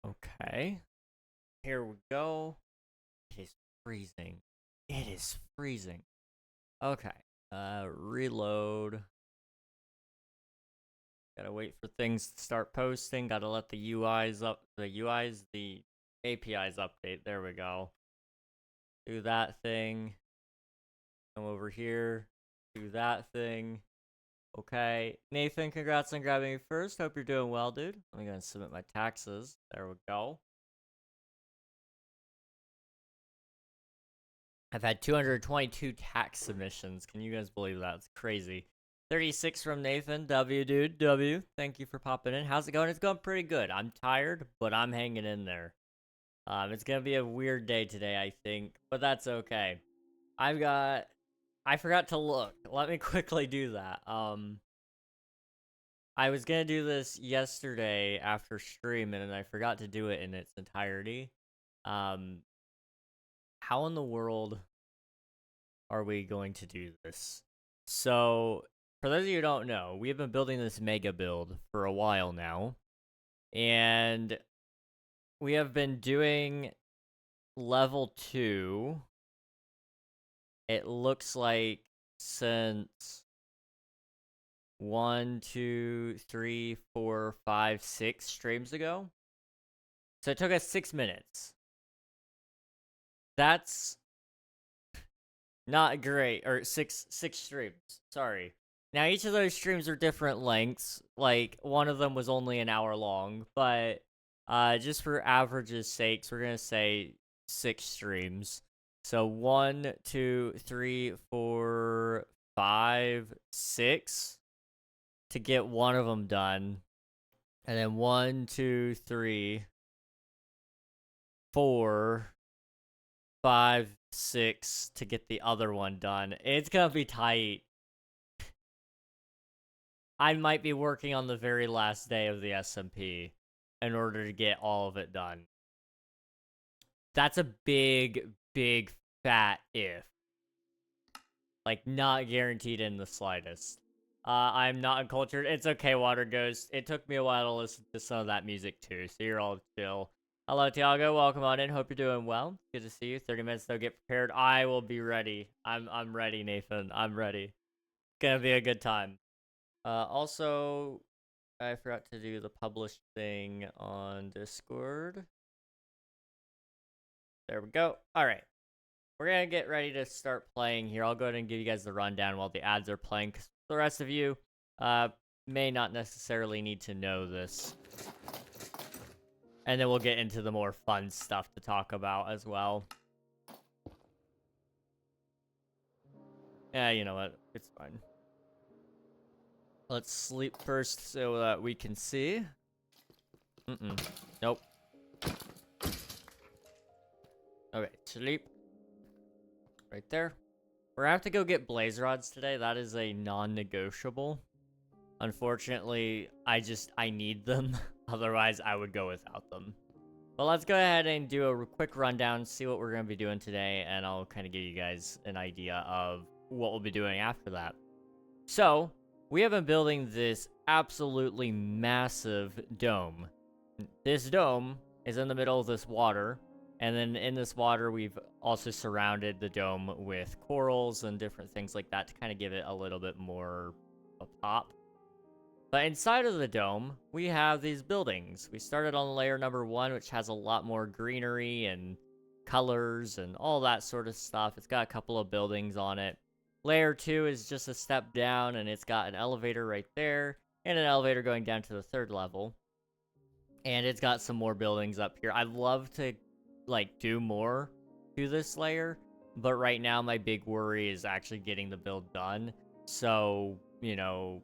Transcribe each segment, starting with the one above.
Okay. Here we go. It is freezing. It is freezing. Okay. Reload. Gotta wait for things to start posting. Gotta let the UIs up. The APIs update. There we go. Do that thing. Come over here. Do that thing. Okay. Nathan, congrats on grabbing me first. Hope you're doing well, dude. I'm gonna submit my taxes. There we go. I've had 222 tax submissions. Can you guys believe that? It's crazy. 36 from Nathan. W, dude. W. Thank you for popping in. How's it going? It's going pretty good. I'm tired, but I'm hanging in there. It's gonna be a weird day today, I think, but that's okay. I forgot to look. Let me quickly do that. I was gonna do this yesterday after stream, and I forgot to do it in its entirety. How in the world are we going to do this? So, for those of you who don't know, we have been building this mega build for a while now, and we have been doing level 2, it looks like, since 1, 2, 3, 4, 5, 6 streams ago. So it took us 6 minutes. That's not great. Or six streams. Sorry. Now, each of those streams are different lengths. Like, one of them was only an hour long. But just for average's sakes, we're going to say 6 streams. So 1, 2, 3, 4, 5, 6 to get one of them done. And then 1, 2, 3, 4, 5, 6 to get the other one done. It's gonna be tight. I might be working on the very last day of the SMP in order to get all of it done. That's a big, big, fat if. Like, not guaranteed in the slightest. I'm not uncultured. It's okay, Water Ghost. It took me a while to listen to some of that music too, so you're all chill. Hello, Tiago. Welcome on in. Hope you're doing well. Good to see you. 30 minutes though. Get prepared. I will be ready. I'm ready, Nathan. I'm ready. Gonna be a good time. Also, I forgot to do the published thing on Discord. There we go. All right. We're gonna get ready to start playing here. I'll go ahead and give you guys the rundown while the ads are playing, because the rest of you may not necessarily need to know this. And then we'll get into the more fun stuff to talk about as well. Yeah, you know what? It's fine. Let's sleep first so that we can see. Nope. Okay, sleep. Right there. We're gonna have to go get blaze rods today. That is a non-negotiable. Unfortunately, I need them. Otherwise, I would go without them. But let's go ahead and do a quick rundown, see what we're going to be doing today, and I'll kind of give you guys an idea of what we'll be doing after that. So, we have been building this absolutely massive dome. This dome is in the middle of this water, and then in this water, we've also surrounded the dome with corals and different things like that to kind of give it a little bit more of a pop. But inside of the dome, we have these buildings. We started on layer number 1, which has a lot more greenery and colors and all that sort of stuff. It's got a couple of buildings on it. Layer 2 is just a step down, and it's got an elevator right there, and an elevator going down to the 3rd level. And it's got some more buildings up here. I'd love to, like, do more to this layer, but right now my big worry is actually getting the build done. So, you know,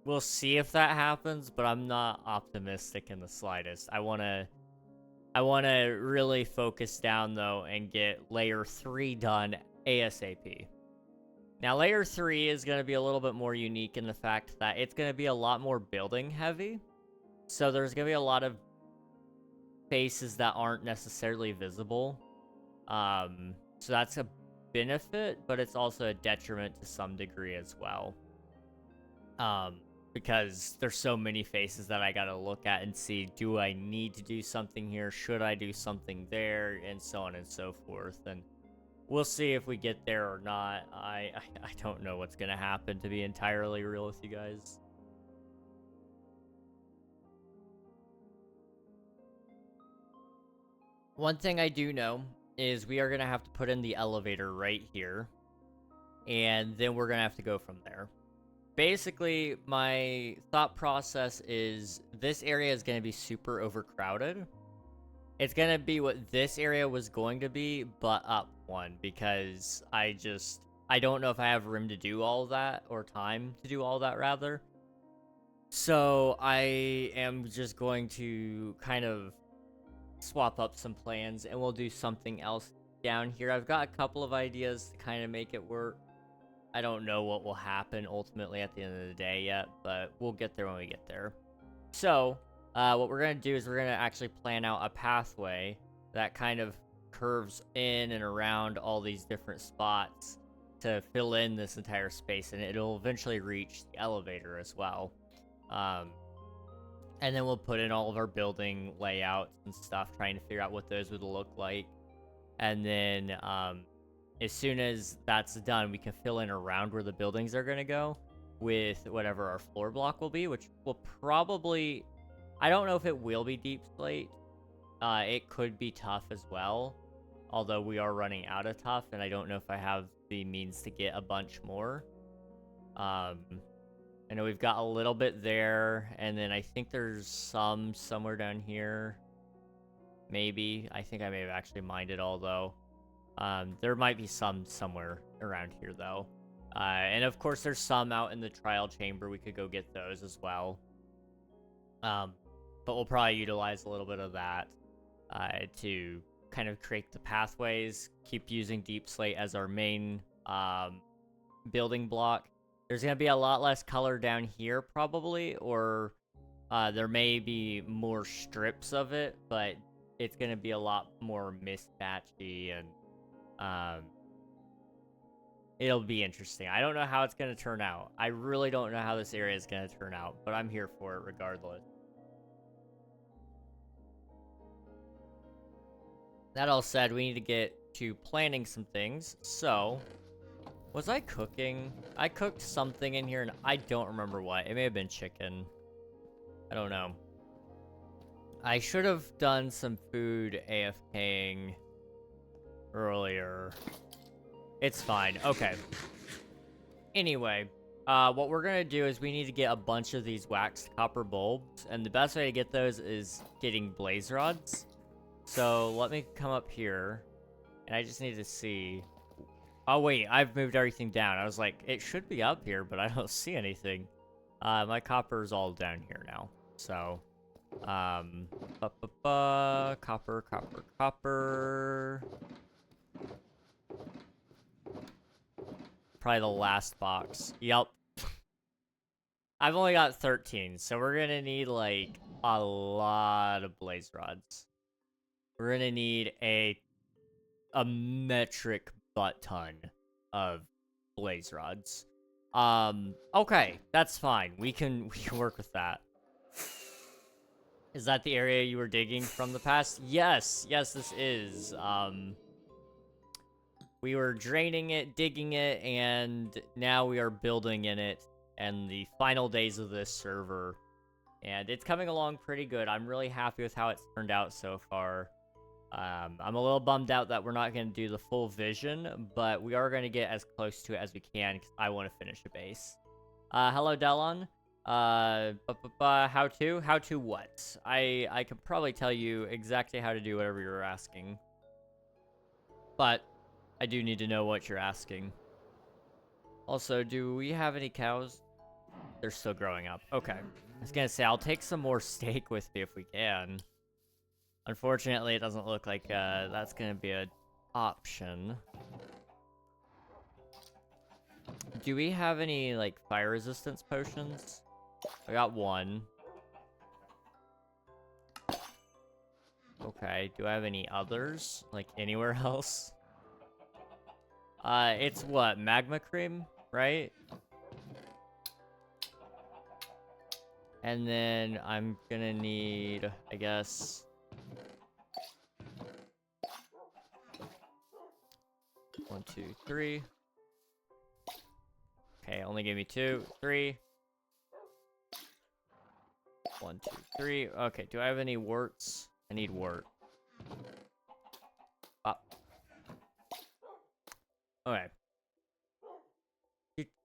we'll see if that happens, but I'm not optimistic in the slightest. I want to really focus down, though, and get layer 3 done ASAP. Now, layer 3 is going to be a little bit more unique in the fact that it's going to be a lot more building heavy. So there's going to be a lot of faces that aren't necessarily visible. So that's a benefit, but it's also a detriment to some degree as well. because there's so many faces that I gotta look at and see, do I need to do something here? Should I do something there? And so on and so forth. And we'll see if we get there or not. I don't know what's gonna happen, to be entirely real with you guys. One thing I do know is we are gonna have to put in the elevator right here, and then we're gonna have to go from there. Basically, my thought process is this area is gonna be super overcrowded. It's gonna be what this area was going to be, but up one, because I don't know if I have room to do all that, or time to do all that, rather. So I am just going to kind of swap up some plans, and we'll do something else down here. I've got a couple of ideas to kind of make it work. I don't know what will happen ultimately at the end of the day yet, but we'll get there when we get there. So, what we're going to do is we're going to actually plan out a pathway that kind of curves in and around all these different spots to fill in this entire space, and it'll eventually reach the elevator as well. And then we'll put in all of our building layouts and stuff, trying to figure out what those would look like. And then, as soon as that's done, we can fill in around where the buildings are going to go with whatever our floor block will be, which will probably... I don't know if it will be deep slate. It could be tough as well, although we are running out of tough, and I don't know if I have the means to get a bunch more. I know we've got a little bit there, and then I think there's some somewhere down here. Maybe. I think I may have actually mined it all, though. There might be some somewhere around here, though. And of course, there's some out in the trial chamber. We could go get those as well. But we'll probably utilize a little bit of that to kind of create the pathways, keep using deep slate as our main building block. There's going to be a lot less color down here, probably, or there may be more strips of it, but it's going to be a lot more mismatchy, and it'll be interesting. I don't know how it's going to turn out. I really don't know how this area is going to turn out, but I'm here for it regardless. That all said, we need to get to planning some things, so... Was I cooking? I cooked something in here, and I don't remember what. It may have been chicken. I don't know. I should have done some food AFKing earlier. It's fine. Okay. Anyway, what we're going to do is we need to get a bunch of these waxed copper bulbs, and the best way to get those is getting blaze rods. So let me come up here, and I just need to see... Oh, wait, I've moved everything down. I was like, it should be up here, but I don't see anything. My copper's all down here now. So, copper. Probably the last box. Yep. I've only got 13, so we're gonna need, like, a lot of blaze rods. We're gonna need a metric butt ton of blaze rods. Okay, that's fine. We can work with that. Is that the area you were digging from the past? Yes, this is. We were draining it, digging it, and now we are building in it, and the final days of this server. And it's coming along pretty good. I'm really happy with how it's turned out so far. I'm a little bummed out that we're not going to do the full vision, but we are going to get as close to it as we can, because I want to finish a base. Hello, Delon. How to? How to what? I could probably tell you exactly how to do whatever you're asking. But I do need to know what you're asking. Also, do we have any cows? They're still growing up. Okay. I was going to say, I'll take some more steak with me if we can. Unfortunately, it doesn't look like that's going to be an option. Do we have any, like, fire resistance potions? I got one. Okay, do I have any others? Like, anywhere else? It's what? Magma cream, right? And then I'm gonna need, I guess... 1, 2, 3. Okay, only gave me 2, 3. 1, 2, 3. Okay, do I have any warts? I need wart. Up. Okay.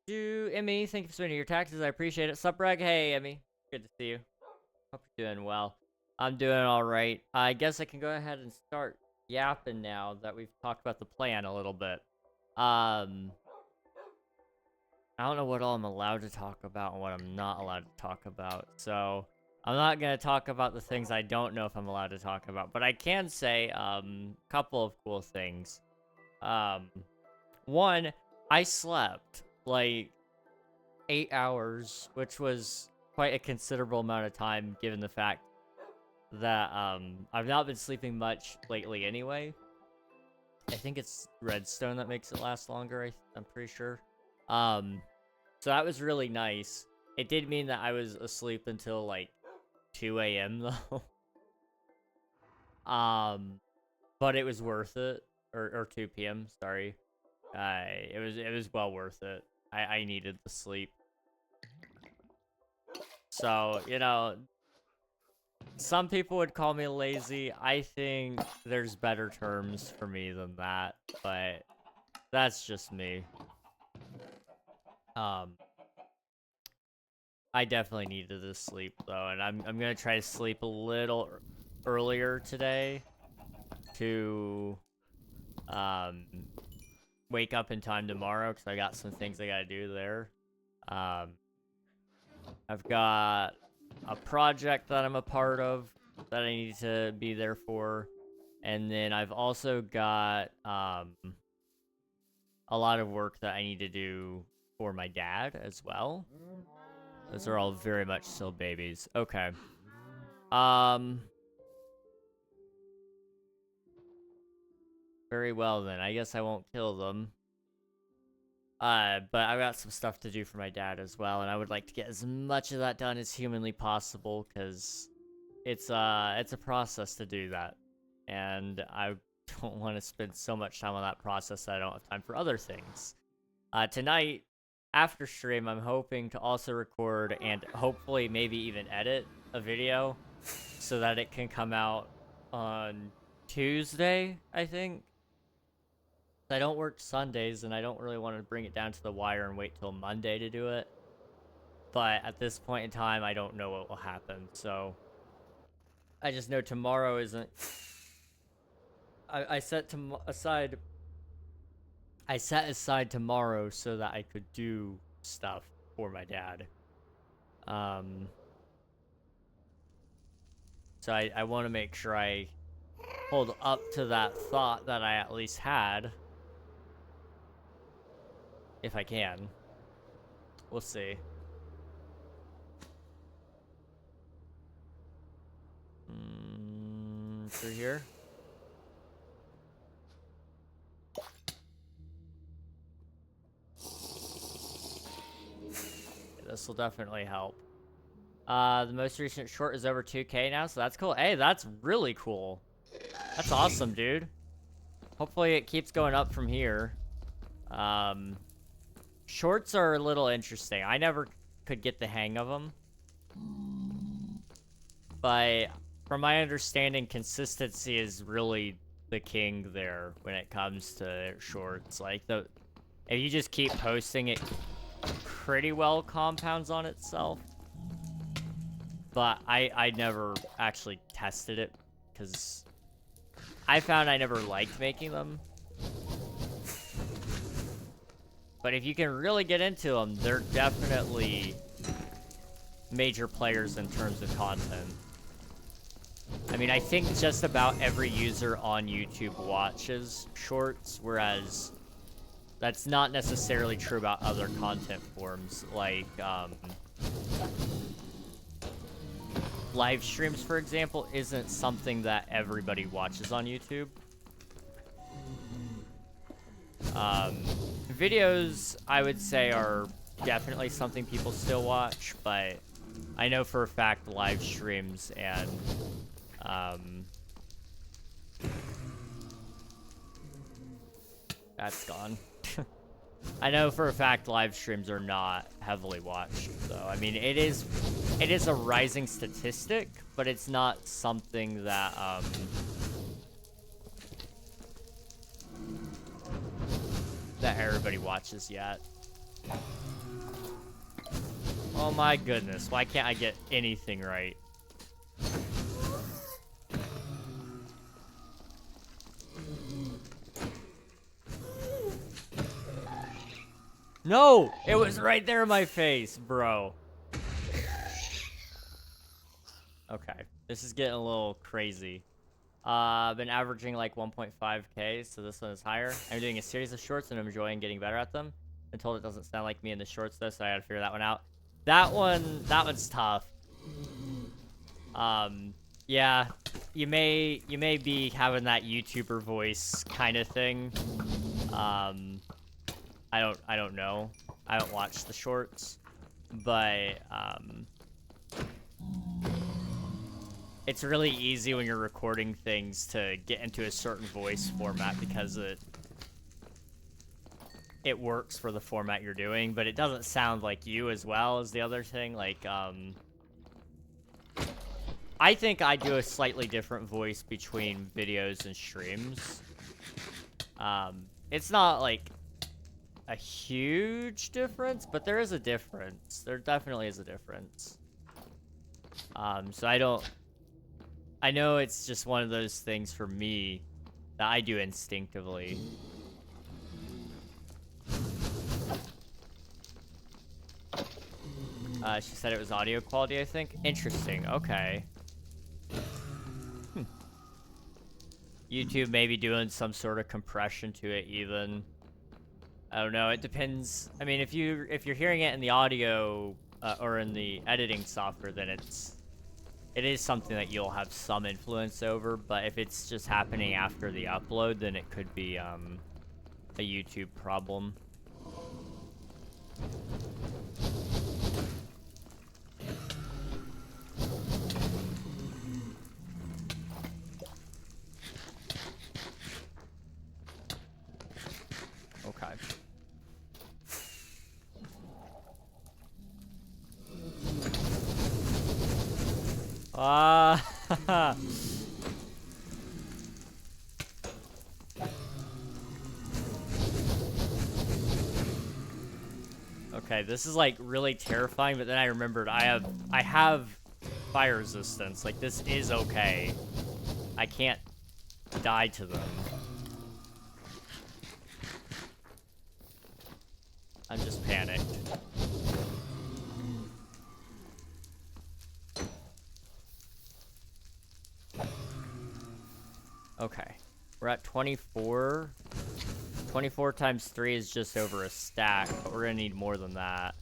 Emmy, thank you for spending your taxes. I appreciate it. Sup, Reg? Hey, Emmy. Good to see you. Hope you're doing well. I'm doing alright. I guess I can go ahead and start yapping now that we've talked about the plan a little bit. I don't know what all I'm allowed to talk about and what I'm not allowed to talk about. So, I'm not going to talk about the things I don't know if I'm allowed to talk about. But I can say a couple of cool things. One, I slept like 8 hours, which was quite a considerable amount of time given the fact that I've not been sleeping much lately anyway. I think it's redstone that makes it last longer, I'm pretty sure. So that was really nice. It did mean that I was asleep until like 2 a.m. though. But it was worth it. Or 2 p.m., sorry. It was well worth it. I needed the sleep. So, you know, some people would call me lazy. I think there's better terms for me than that, but that's just me. I definitely needed to sleep though, and I'm gonna try to sleep a little earlier today to wake up in time tomorrow because I got some things I gotta do there. I've got a project that I'm a part of that I need to be there for, and then I've also got a lot of work that I need to do for my dad as well. Those are all very much still babies. Okay. Very well then. I guess I won't kill them. But I've got some stuff to do for my dad as well, and I would like to get as much of that done as humanly possible, because it's a process to do that. And I don't want to spend so much time on that process that I don't have time for other things. Tonight, after stream, I'm hoping to also record and hopefully maybe even edit a video so that it can come out on Tuesday, I think. I don't work Sundays, and I don't really want to bring it down to the wire and wait till Monday to do it. But at this point in time, I don't know what will happen, so... I just know tomorrow isn't... I set aside tomorrow so that I could do stuff for my dad. So I want to make sure I hold up to that thought that I at least had. If I can. We'll see. Through here? This will definitely help. The most recent short is over 2K now, so that's cool. Hey, that's really cool. That's awesome, dude. Hopefully it keeps going up from here. Shorts are a little interesting. I never could get the hang of them. But from my understanding, consistency is really the king there when it comes to shorts. Like, if you just keep posting it, pretty well compounds on itself. But I never actually tested it because I found I never liked making them. But if you can really get into them, they're definitely major players in terms of content. I mean, I think just about every user on YouTube watches shorts, whereas that's not necessarily true about other content forms, like live streams, for example, isn't something that everybody watches on YouTube. Videos, I would say, are definitely something people still watch, but I know for a fact live streams and that's gone. I know for a fact live streams are not heavily watched, though. I mean, it is a rising statistic, but it's not something that that everybody watches yet. Oh my goodness, why can't I get anything right? No! It was right there in my face, bro. Okay, this is getting a little crazy. I've been averaging like 1.5k, so this one is higher. I'm doing a series of shorts and I'm enjoying getting better at them. I'm told it doesn't sound like me in the shorts though, so I gotta figure that one out. That one's tough. Yeah, you may be having that YouTuber voice kind of thing. I don't know. I don't watch the shorts, but it's really easy when you're recording things to get into a certain voice format because it works for the format you're doing, but it doesn't sound like you as well as the other thing. Like, I think I do a slightly different voice between videos and streams. It's not like a huge difference, but there is a difference. There definitely is a difference. So I know it's just one of those things for me that I do instinctively. She said it was audio quality, I think. Interesting, okay. YouTube may be doing some sort of compression to it even. I don't know, it depends. I mean, if you're hearing it in the audio or in the editing software, then it is something that you'll have some influence over, but if it's just happening after the upload, then it could be a YouTube problem. Okay. Okay, this is like really terrifying, but then I remembered I have fire resistance. Like, this is okay. I can't die to them. I'm just panicked. Okay, we're at 24. 24 times 3 is just over a stack, but we're gonna need more than that.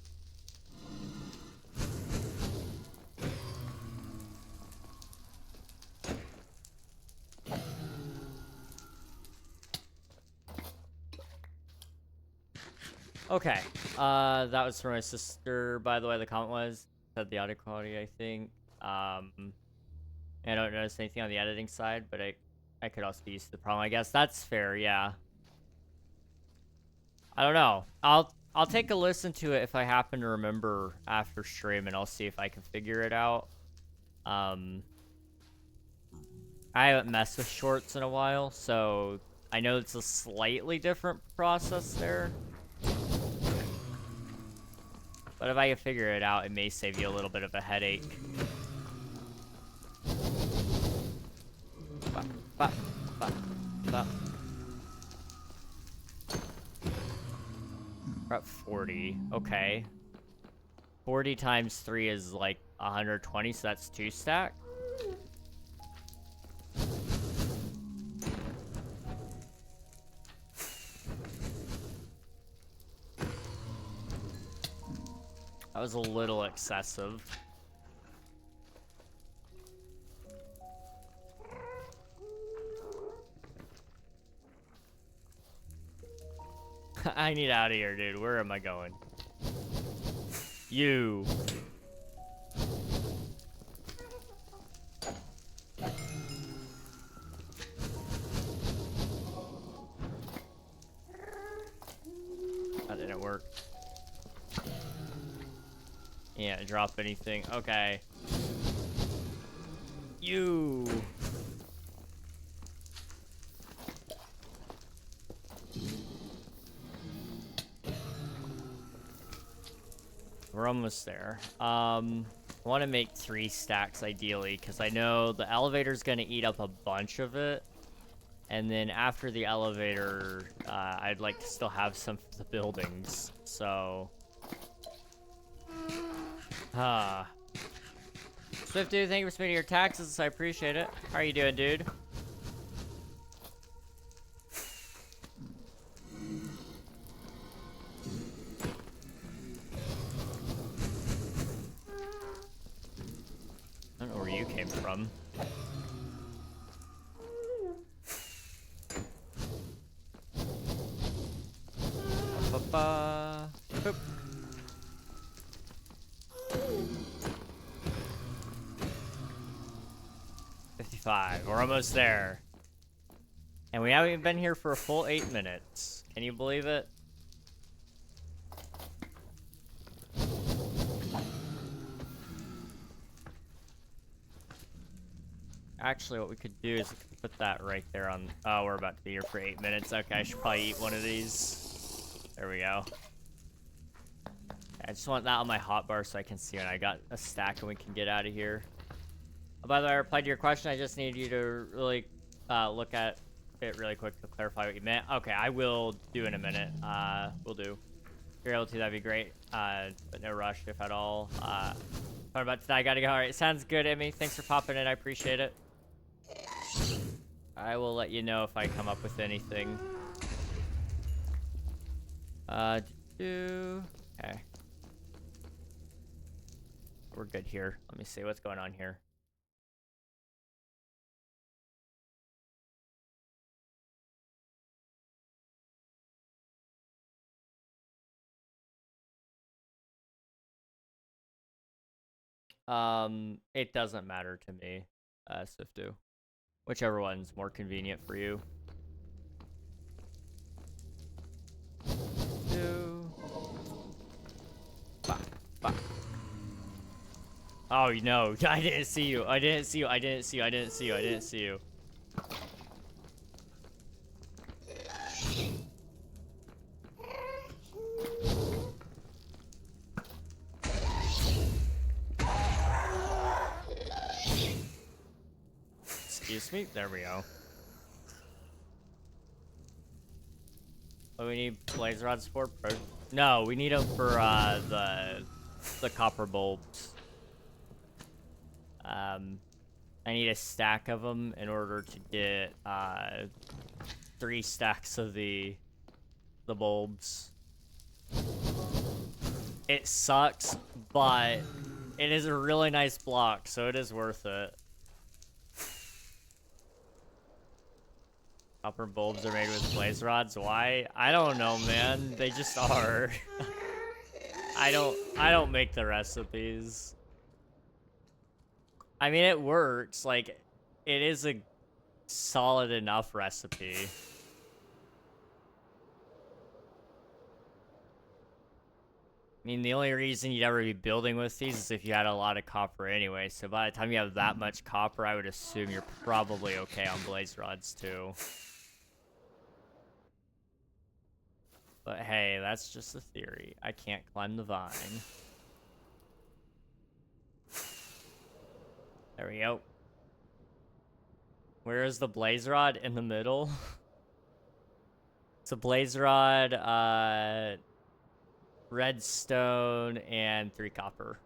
Okay, that was for my sister, by the way. The comment was, said the audio quality, I think. I don't notice anything on the editing side, but I could also be used to the problem, I guess. That's fair, yeah. I don't know. I'll take a listen to it if I happen to remember after stream, and I'll see if I can figure it out. I haven't messed with shorts in a while, so I know it's a slightly different process there. But if I can figure it out, it may save you a little bit of a headache. Bop, bop, bop. We're at 40. Okay. 40 times 3 is like 120, so that's 2 stack. That was a little excessive. I need out of here, dude. Where am I going? You. can't work. Yeah, drop anything. Okay. You. We're almost there. I want to make 3 stacks ideally, because I know the elevator's going to eat up a bunch of it. And then after the elevator, I'd like to still have some of the buildings. So, Swift dude, thank you for submitting your taxes. I appreciate it. How are you doing, dude? I don't know where you came from. Boop. 55. We're almost there. And we haven't even been here for a full 8 minutes. Can you believe it? Actually, what we could do is we could put that right there on... Oh, we're about to be here for 8 minutes. Okay, I should probably eat one of these. There we go. I just want that on my hotbar so I can see when I got a stack and we can get out of here. Oh, by the way, I replied to your question. I just need you to really look at it really quick to clarify what you meant. Okay, I will do in a minute. We'll do. If you're able to, that'd be great. But no rush, if at all. Sorry about today. I gotta go. All right, sounds good, Emmy. Thanks for popping in. I appreciate it. I will let you know if I come up with anything. Okay. We're good here. Let me see what's going on here. It doesn't matter to me, Siftu. Whichever one's more convenient for you. Oh, no, I didn't see you. I didn't see you. I didn't see you. I didn't see you. I didn't see you. Excuse me? There we go. Oh, we need blaze rods for? No, we need them for the copper bulbs. I need a stack of them in order to get 3 stacks of the bulbs. It sucks, but it is a really nice block, so it is worth it. Copper bulbs are made with blaze rods. Why? I don't know, man. They just are. I don't make the recipes. I mean, it works. Like, it is a solid enough recipe. I mean, the only reason you'd ever be building with these is if you had a lot of copper anyway. So by the time you have that much copper, I would assume you're probably okay on blaze rods too. But hey, that's just a theory. I can't climb the vine. There we go. Where is the blaze rod? In the middle? It's a blaze rod, redstone, and 3 copper.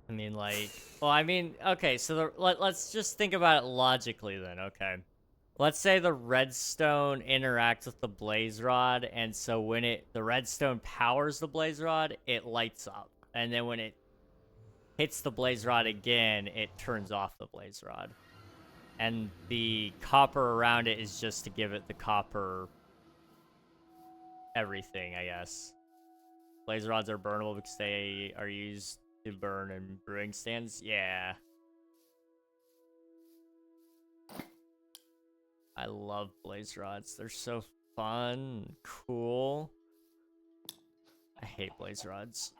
I mean, like... Well, I mean, okay, so let's just think about it logically then, okay? Let's say the redstone interacts with the blaze rod, and so when the redstone powers the blaze rod, it lights up. And then when it hits the blaze rod again, it turns off the blaze rod. And the copper around it is just to give it the copper everything, I guess. Blaze rods are burnable because they are used to burn in brewing stands? Yeah. I love blaze rods. They're so fun and cool. I hate blaze rods.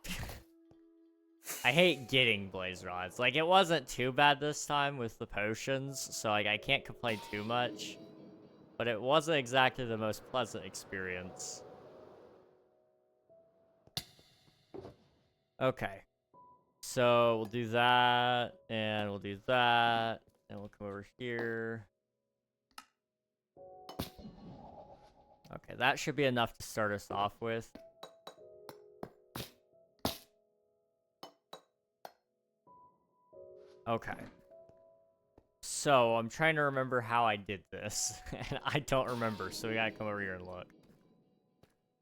I hate getting blaze rods. Like, it wasn't too bad this time with the potions, so like I can't complain too much. But it wasn't exactly the most pleasant experience. Okay. So we'll do that, and we'll do that, and we'll come over here. Okay, that should be enough to start us off with. Okay. So, I'm trying to remember how I did this, and I don't remember, so we gotta come over here and look.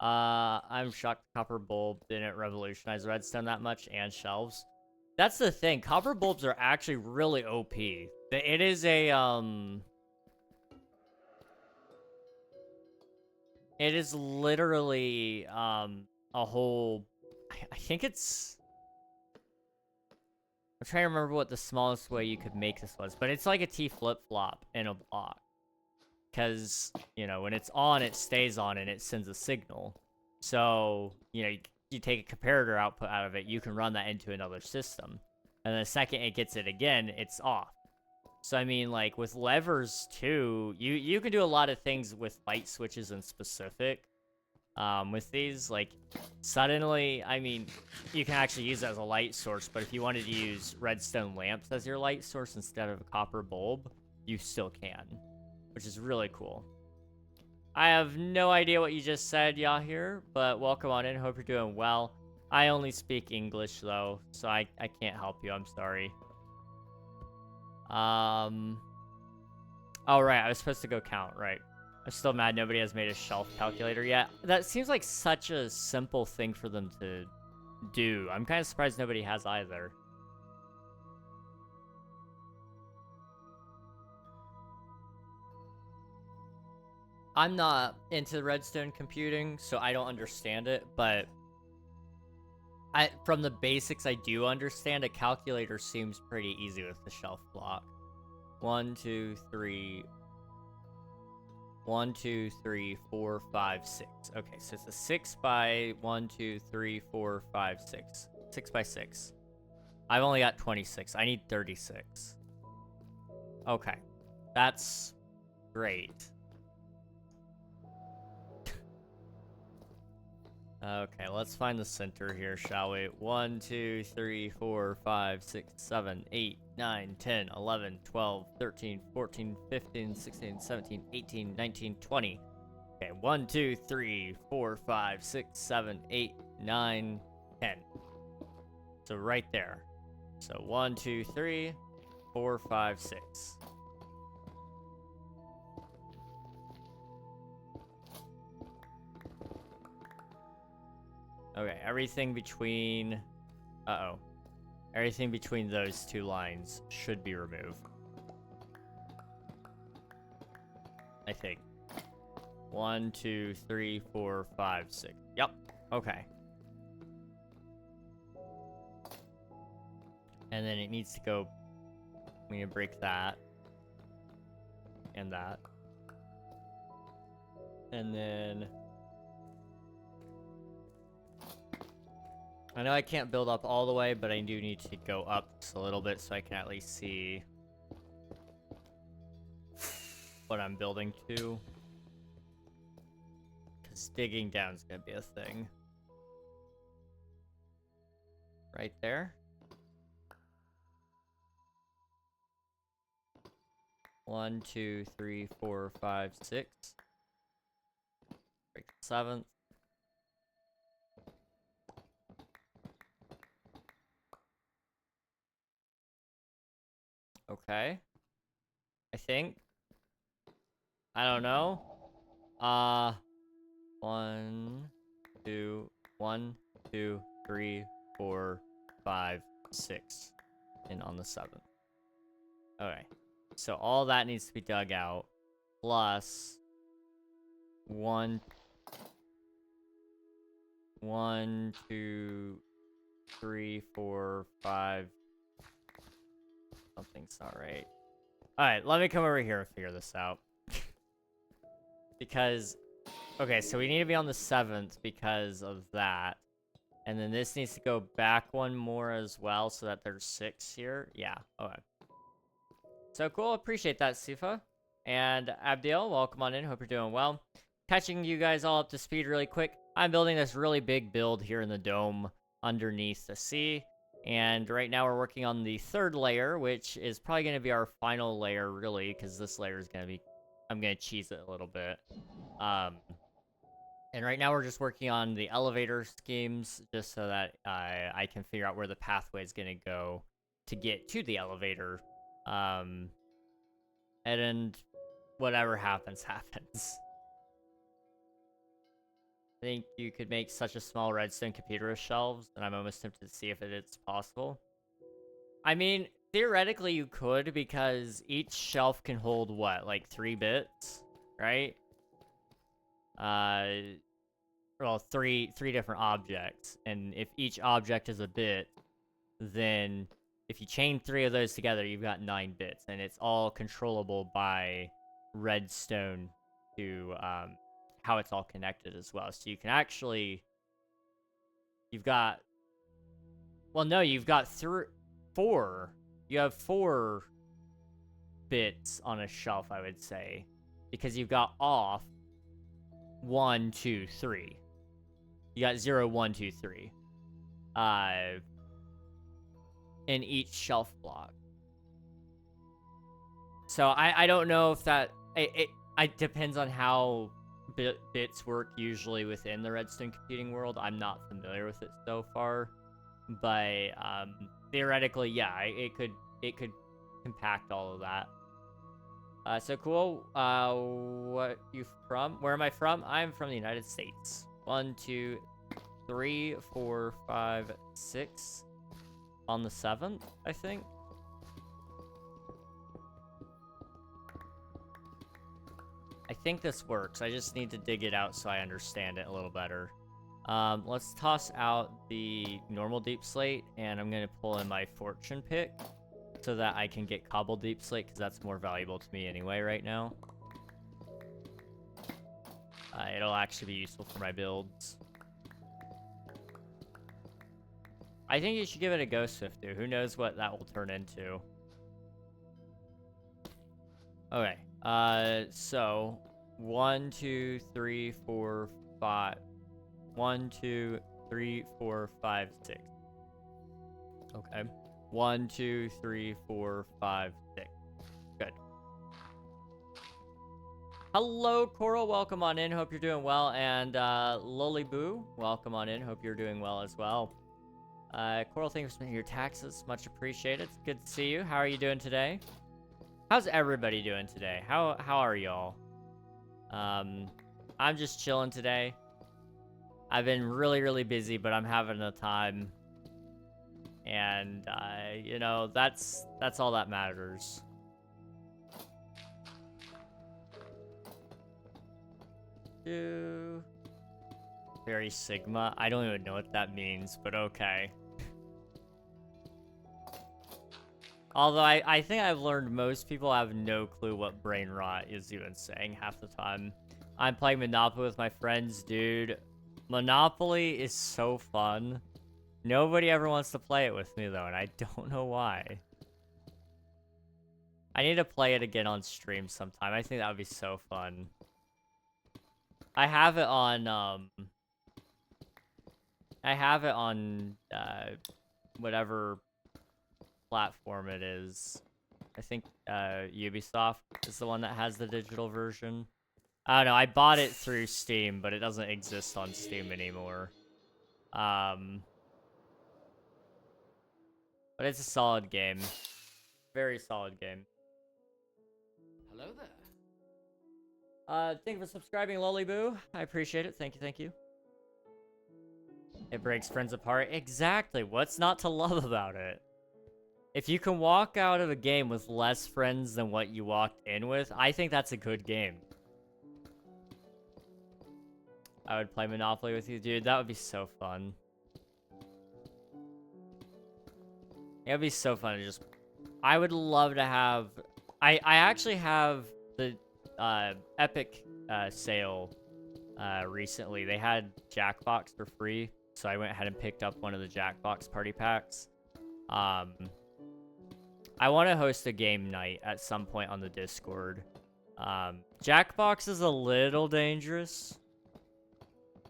I'm shocked copper bulb didn't revolutionize redstone that much, and shelves. That's the thing, copper bulbs are actually really OP. It is a, it is literally, a whole, I think it's, I'm trying to remember what the smallest way you could make this was, but it's like a T flip-flop in a block. Because, you know, when it's on, it stays on and it sends a signal. So, you know, you take a comparator output out of it, you can run that into another system. And the second it gets it again, it's off. So, I mean, like, with levers, too, you can do a lot of things with light switches in specific. With these, like, suddenly, I mean, you can actually use it as a light source, but if you wanted to use redstone lamps as your light source instead of a copper bulb, you still can, which is really cool. I have no idea what you just said, Yahir, but welcome on in. Hope you're doing well. I only speak English, though, so I can't help you. I'm sorry. Oh, right. I was supposed to go count, right. I'm still mad nobody has made a shelf calculator yet. That seems like such a simple thing for them to do. I'm kind of surprised nobody has either. I'm not into redstone computing, so I don't understand it, but from the basics I do understand, a calculator seems pretty easy with the shelf block. 1, 2, 3... 1, 2, 3, 4, 5, 6. Okay, so it's a 6 by 1, 2, 3, 4, 5, 6. 6 by 6. I've only got 26. I need 36. Okay. That's great. Okay, let's find the center here, shall we? 1, 2, 3, 4, 5, 6, 7, 8, 9, 10, 11, 12, 13, 14, 15, 16, 17, 18, 19, 20. Okay, 1, 2, 3, 4, 5, 6, 7, 8, 9, 10. So right there. So 1, 2, 3, 4, 5, 6. Okay, everything between... Uh-oh. Everything between those two lines should be removed. I think. 1, 2, 3, 4, 5, 6. Yep. Okay. And then it needs to go... We need to break that. And that. And then... I know I can't build up all the way, but I do need to go up just a little bit so I can at least see what I'm building to. Because digging down is going to be a thing. Right there. 1, 2, 3, 4, 5, 6. Break the 7th. Okay. I think. I don't know. 1, 2, 1, 2, 3, 4, 5, 6. And on the 7th. Okay. So all that needs to be dug out. Plus 1, 2, 3, 4, 5. Something's not right. Alright, let me come over here and figure this out. Because, okay, so we need to be on the 7th because of that. And then this needs to go back one more as well so that there's 6 here. Yeah, okay. So cool, appreciate that, Sifa. And Abdiel, welcome on in, hope you're doing well. Catching you guys all up to speed really quick. I'm building this really big build here in the dome underneath the sea. And right now we're working on the 3rd layer, which is probably going to be our final layer, really, because this layer is going to be... I'm going to cheese it a little bit. And right now we're just working on the elevator schemes, just so that I can figure out where the pathway is going to go to get to the elevator. And then whatever happens, happens. I think you could make such a small redstone computer with shelves, and I'm almost tempted to see if it's possible. I mean, theoretically you could, because each shelf can hold, what, like 3 bits, right? Well, three different objects, and if each object is a bit, then if you chain 3 of those together, you've got 9 bits, and it's all controllable by redstone to, how it's all connected as well. So you can actually... You've got... Well, no, you've got 4. You have 4 bits on a shelf, I would say. Because you've got off 1, 2, 3. You got 0, 1, 2, 3. In each shelf block. So I don't know if that... It depends on how bits work usually within the redstone computing world. I'm not familiar with it so far, but theoretically, yeah, it could compact all of that. So cool. What you from? Where am I from? I'm from the United States. 1, 2, 3, 4, 5, 6 on the 7th, I think. I think this works. I just need to dig it out so I understand it a little better. Let's toss out the normal deep slate, and I'm going to pull in my fortune pick so that I can get cobble deep slate, because that's more valuable to me anyway right now. It'll actually be useful for my builds. I think you should give it a go, Swiftu. Who knows what that will turn into. Okay. So 1, 2, 3, 4, 5. 1, 2, 3, 4, 5, 6. Okay. 1, 2, 3, 4, 5, 6. Good. Hello, Coral. Welcome on in. Hope you're doing well. And Loliboo, welcome on in. Hope you're doing well as well. Coral, thank you for spending your taxes. Much appreciated. It's good to see you. How are you doing today? How's everybody doing today? How are y'all? I'm just chilling today. I've been really busy, but I'm having a time. And you know, that's all that matters. Very Sigma. I don't even know what that means, but okay. Although I think I've learned most people have no clue what brain rot is even saying half the time. I'm playing Monopoly with my friends, dude. Monopoly is so fun. Nobody ever wants to play it with me, though, and I don't know why. I need to play it again on stream sometime. I think that would be so fun. I have it on, whatever platform it is. I think Ubisoft is the one that has the digital version. I don't know, I bought it through Steam, but it doesn't exist on Steam anymore. But it's a solid game. Very solid game. Hello there. Thank you for subscribing, Loliboo. I appreciate it. Thank you. It breaks friends apart. Exactly. What's not to love about it? If you can walk out of a game with less friends than what you walked in with, I think that's a good game. I would play Monopoly with you, dude. That would be so fun. It would be so fun to just... I would love to have... I actually have the Epic sale recently. They had Jackbox for free, so I went ahead and picked up one of the Jackbox party packs. I want to host a game night at some point on the Discord. Jackbox is a little dangerous,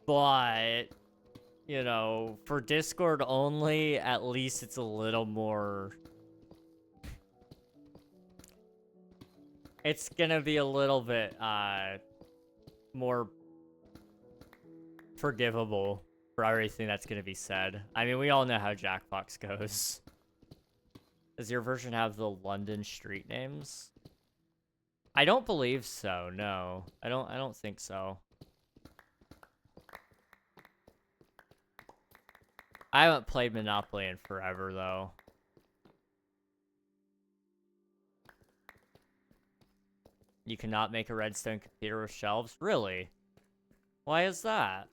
but, you know, for Discord only, at least it's a little more... It's gonna be a little bit, more forgivable for everything that's gonna be said. I mean, we all know how Jackbox goes. Does your version have the London street names? I don't believe so, no. I don't think so. I haven't played Monopoly in forever, though. You cannot make a redstone computer with shelves? Really? Why is that?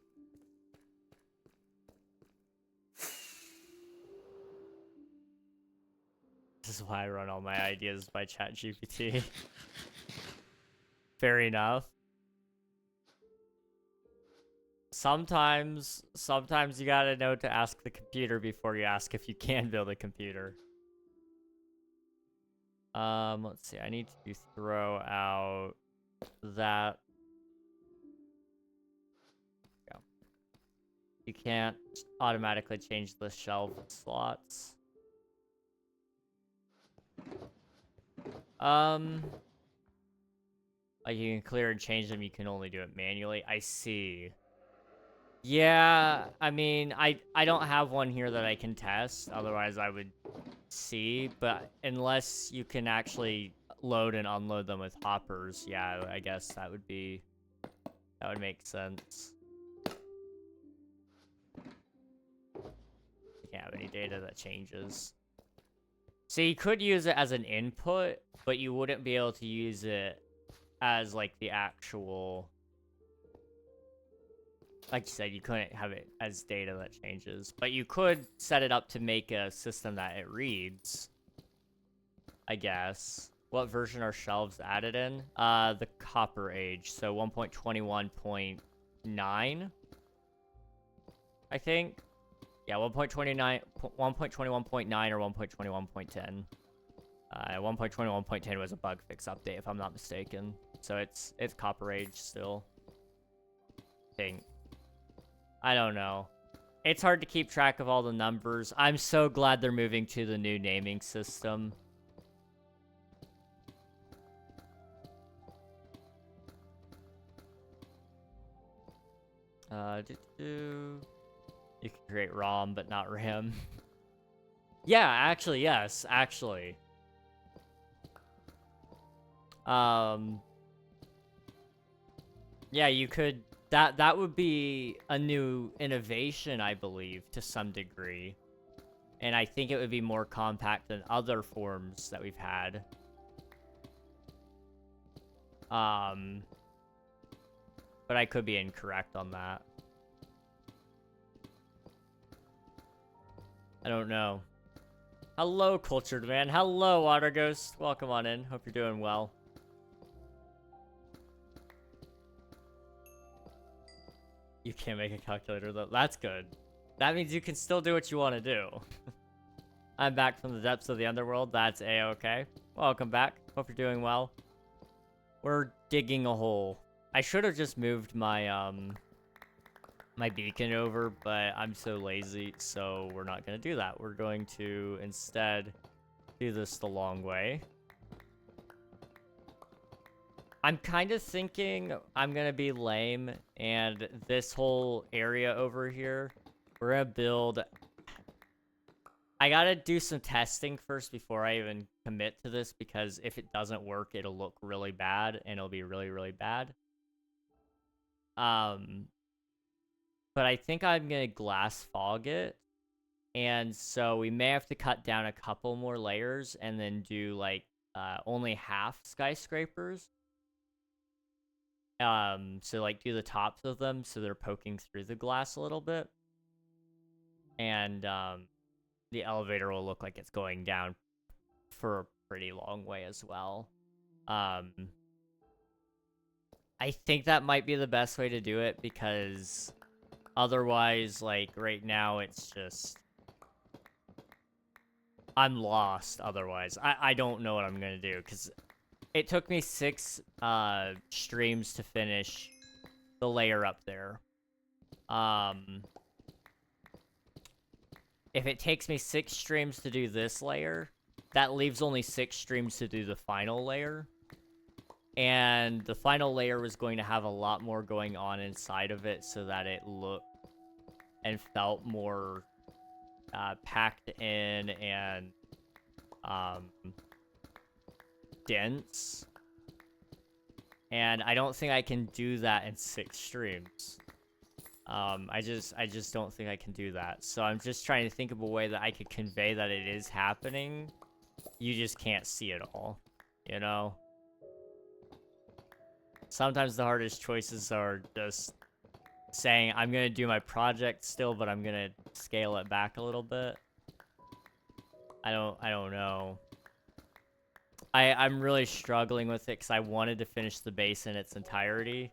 This is why I run all my ideas by ChatGPT. Fair enough. Sometimes you gotta know to ask the computer before you ask if you can build a computer. Let's see. I need to throw out that. Go. You can't automatically change the shelf slots. Like you can clear and change them, you can only do it manually. I see. Yeah, I mean, I don't have one here that I can test, otherwise I would see, but unless you can actually load and unload them with hoppers, yeah, I guess that would make sense. You can't have any data that changes. So you could use it as an input, but you wouldn't be able to use it as, like, the actual... Like you said, you couldn't have it as data that changes. But you could set it up to make a system that it reads, I guess. What version are shelves added in? The Copper Age, so 1.21.9, I think. Yeah, 1.29, 1.21.9 or 1.21.10. 1.21.10 was a bug fix update, if I'm not mistaken. So it's Copper Age still. I think. I don't know. It's hard to keep track of all the numbers. I'm so glad they're moving to the new naming system. You can create ROM, but not RAM. Yeah, actually, yes, actually. Yeah, you could... That would be a new innovation, I believe, to some degree. And I think it would be more compact than other forms that we've had. But I could be incorrect on that. I don't know. Hello, Cultured Man. Hello, Water Ghost. Welcome on in. Hope you're doing well. You can't make a calculator, though. That's good. That means you can still do what you want to do. I'm back from the depths of the underworld. That's A-okay. Welcome back. Hope you're doing well. We're digging a hole. I should have just moved my, my beacon over, but I'm so lazy, so we're not going to do that. We're going to instead do this the long way. I'm kind of thinking I'm going to be lame, and this whole area over here, we're going to build... I got to do some testing first before I even commit to this, because if it doesn't work, it'll look really bad, and it'll be really, really bad. But I think I'm going to glass fog it, and so we may have to cut down a couple more layers, and then do, like, only half skyscrapers. So like do the tops of them so they're poking through the glass a little bit. And the elevator will look like it's going down for a pretty long way as well. I I think that might be the best way to do it, because otherwise, like, right now, it's just... I'm lost otherwise. I don't know what I'm gonna do, because it took me 6 streams to finish the layer up there. If it takes me 6 streams to do this layer, that leaves only 6 streams to do the final layer. And the final layer was going to have a lot more going on inside of it so that it looked and felt more packed in and dense. And I don't think I can do that in 6 streams. I just don't think I can do that. So I'm just trying to think of a way that I could convey that it is happening. You just can't see it all, you know? Sometimes the hardest choices are just saying, I'm gonna do my project still, but I'm gonna scale it back a little bit. I don't know. I'm really struggling with it because I wanted to finish the base in its entirety.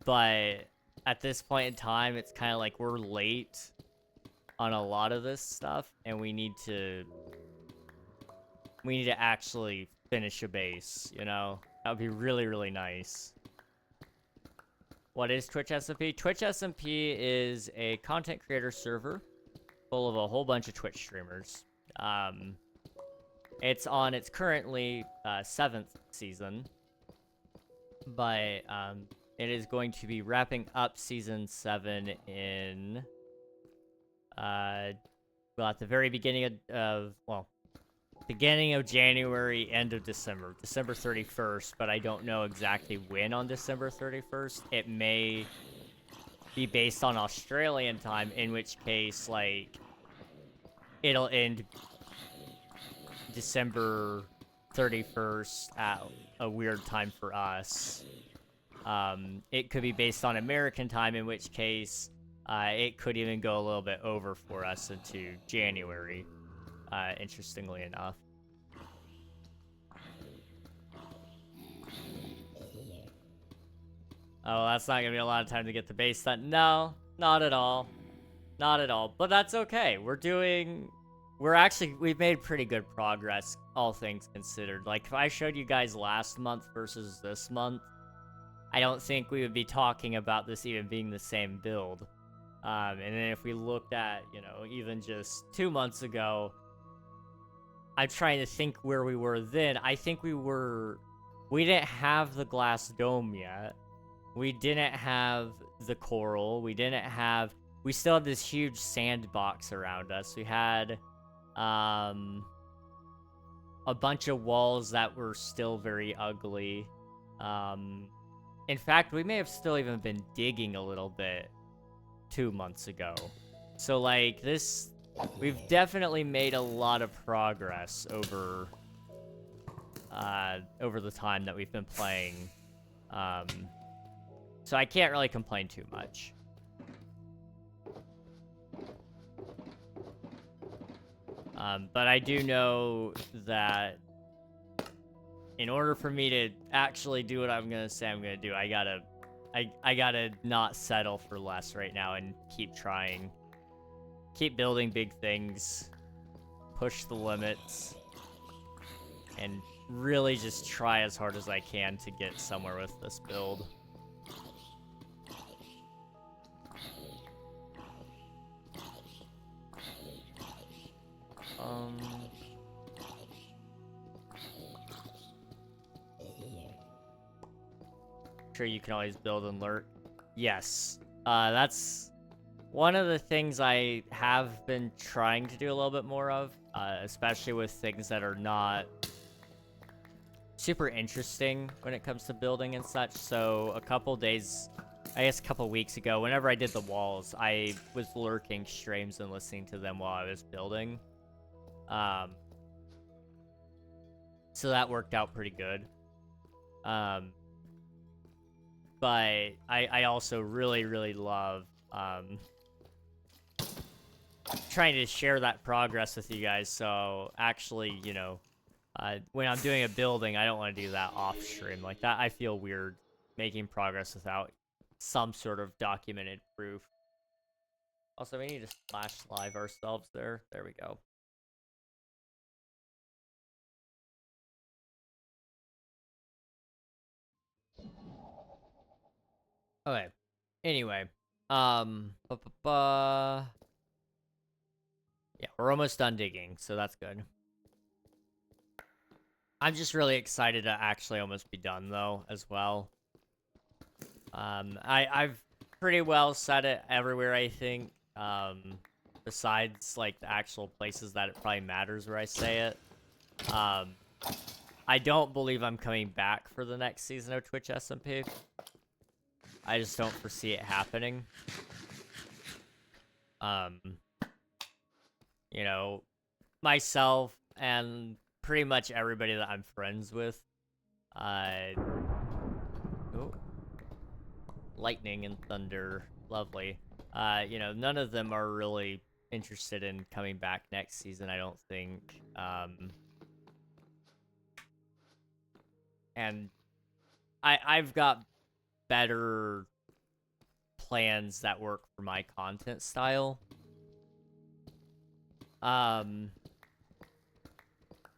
But at this point in time, it's kind of like we're late on a lot of this stuff, and we need to actually finish a base, you know? That would be really, really nice. What is Twitch SMP? Twitch SMP is a content creator server full of a whole bunch of Twitch streamers. It's on its currently 7th season, but it is going to be wrapping up season 7 in well, at the very beginning of beginning of January, end of December 31st, but I don't know exactly when on December 31st. It may be based on Australian time, in which case, like, it'll end December 31st at a weird time for us. It could be based on American time, in which case, it could even go a little bit over for us into January, interestingly enough. Oh, that's not gonna be a lot of time to get the base done. No, not at all. Not at all. But that's okay. We've made pretty good progress, all things considered. Like, if I showed you guys last month versus this month, I don't think we would be talking about this even being the same build. And then if we looked at, you know, even just 2 months ago, I'm trying to think where we were then. I think we didn't have the glass dome yet. We didn't have the coral. We still had this huge sandbox around us. We had a bunch of walls that were still very ugly. In fact, we may have still even been digging a little bit 2 months ago. So, like, we've definitely made a lot of progress over the time that we've been playing. So I can't really complain too much. But I do know that in order for me to actually do what I'm gonna say I'm gonna do, I gotta not settle for less right now and keep trying. Keep building big things. Push the limits. And really just try as hard as I can to get somewhere with this build. Sure, you can always build and lurk. Yes. That's one of the things I have been trying to do a little bit more of, especially with things that are not super interesting when it comes to building and such. So a couple weeks ago, whenever I did the walls, I was lurking streams and listening to them while I was building. So that worked out pretty good. But I also really, really love trying to share that progress with you guys. So actually, you know, When I'm doing a building, I don't want to do that off stream. Like that, I feel weird making progress without some sort of documented proof. Also, we need to slash live ourselves there. There we go. Okay. Anyway, yeah, we're almost done digging, so that's good. I'm just really excited to actually almost be done though, as well. I've pretty well said it everywhere, I think. Besides like the actual places that it probably matters where I say it. I don't believe I'm coming back for the next season of Twitch SMP. I just don't foresee it happening. You know, myself and pretty much everybody that I'm friends with, oh, lightning and thunder, lovely. You know, none of them are really interested in coming back next season, I don't think. And I've got better plans that work for my content style.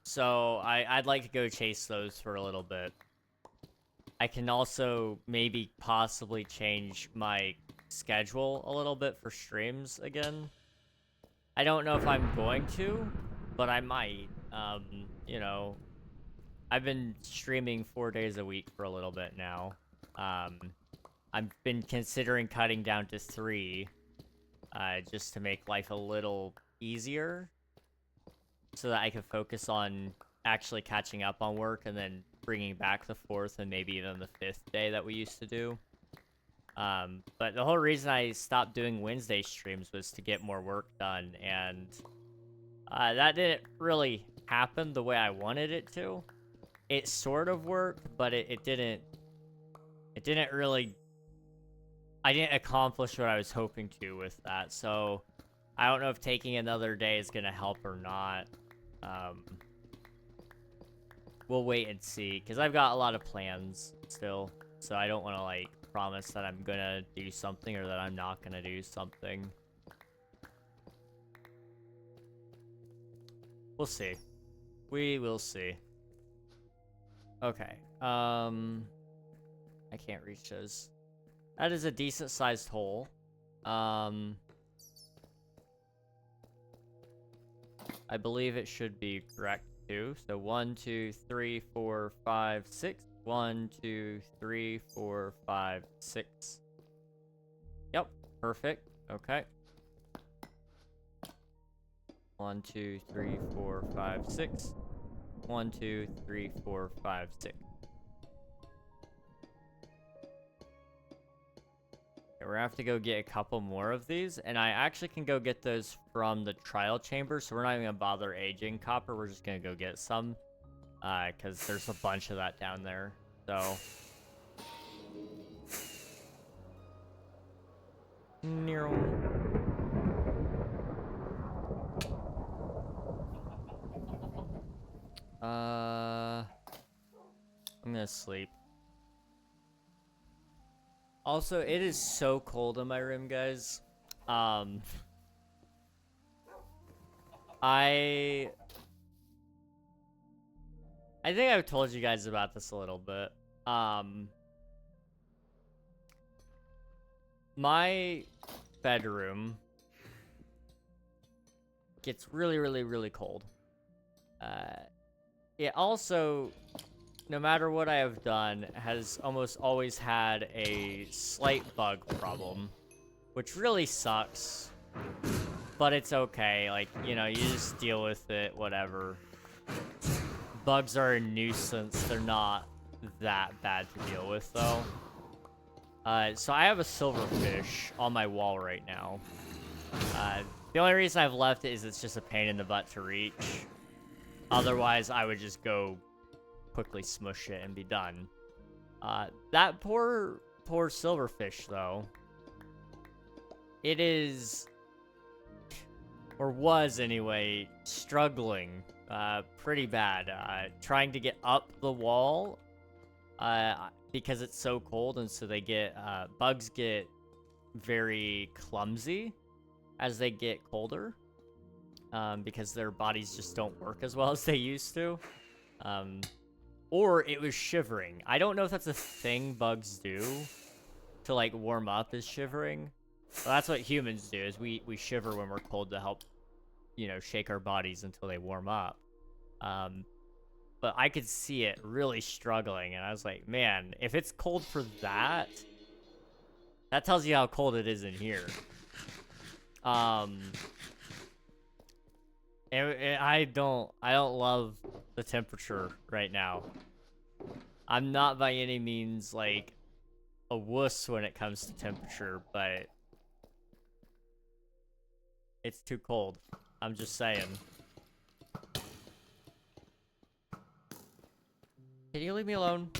So I'd like to go chase those for a little bit. I can also maybe possibly change my schedule a little bit for streams again. I don't know if I'm going to, but I might. You know, I've been streaming 4 days a week for a little bit now. I've been considering cutting down to 3, just to make life a little easier, so that I can focus on actually catching up on work and then bringing back the 4th and maybe even the 5th day that we used to do. But the whole reason I stopped doing Wednesday streams was to get more work done, and that didn't really happen the way I wanted it to. It sort of worked, but it didn't really, I didn't accomplish what I was hoping to with that, so I don't know if taking another day is gonna help or not. We'll wait and see, because I've got a lot of plans still, so I don't want to, like, promise that I'm gonna do something or that I'm not gonna do something. We'll see. We will see. Okay, I can't reach those. That is a decent-sized hole. I believe it should be correct too. So 1, 2, 3, 4, 5, 6. 1, 2, 3, 4, 5, 6. Yep, perfect. Okay. 1, 2, 3, 4, 5, 6. 1, 2, 3, 4, 5, 6. We're gonna have to go get a couple more of these, and I actually can go get those from the trial chamber, so we're not even gonna bother aging copper. We're just gonna go get some, because there's a bunch of that down there. So I'm gonna sleep. Also, it is so cold in my room, guys. I think I've told you guys about this a little bit. My bedroom gets really, really, really cold. It also, no matter what I have done, has almost always had a slight bug problem, which really sucks, but it's okay. Like, you know, you just deal with it, whatever. Bugs are a nuisance. They're not that bad to deal with, though. So I have a silverfish on my wall right now. The only reason I've left it is it's just a pain in the butt to reach. Otherwise, I would just go quickly smush it and be done. That poor silverfish, though. It is, or was anyway, struggling pretty bad. Trying to get up the wall, because it's so cold, and so they get, bugs get very clumsy as they get colder, because their bodies just don't work as well as they used to. Or it was shivering. I don't know if that's a thing bugs do to, like, warm up, is shivering. Well, that's what humans do, is we shiver when we're cold to help, you know, shake our bodies until they warm up. But I could see it really struggling, and I was like, man, if it's cold for that, that tells you how cold it is in here. And I don't love the temperature right now. I'm not by any means, like, a wuss when it comes to temperature, but it's too cold. I'm just saying. Can you leave me alone?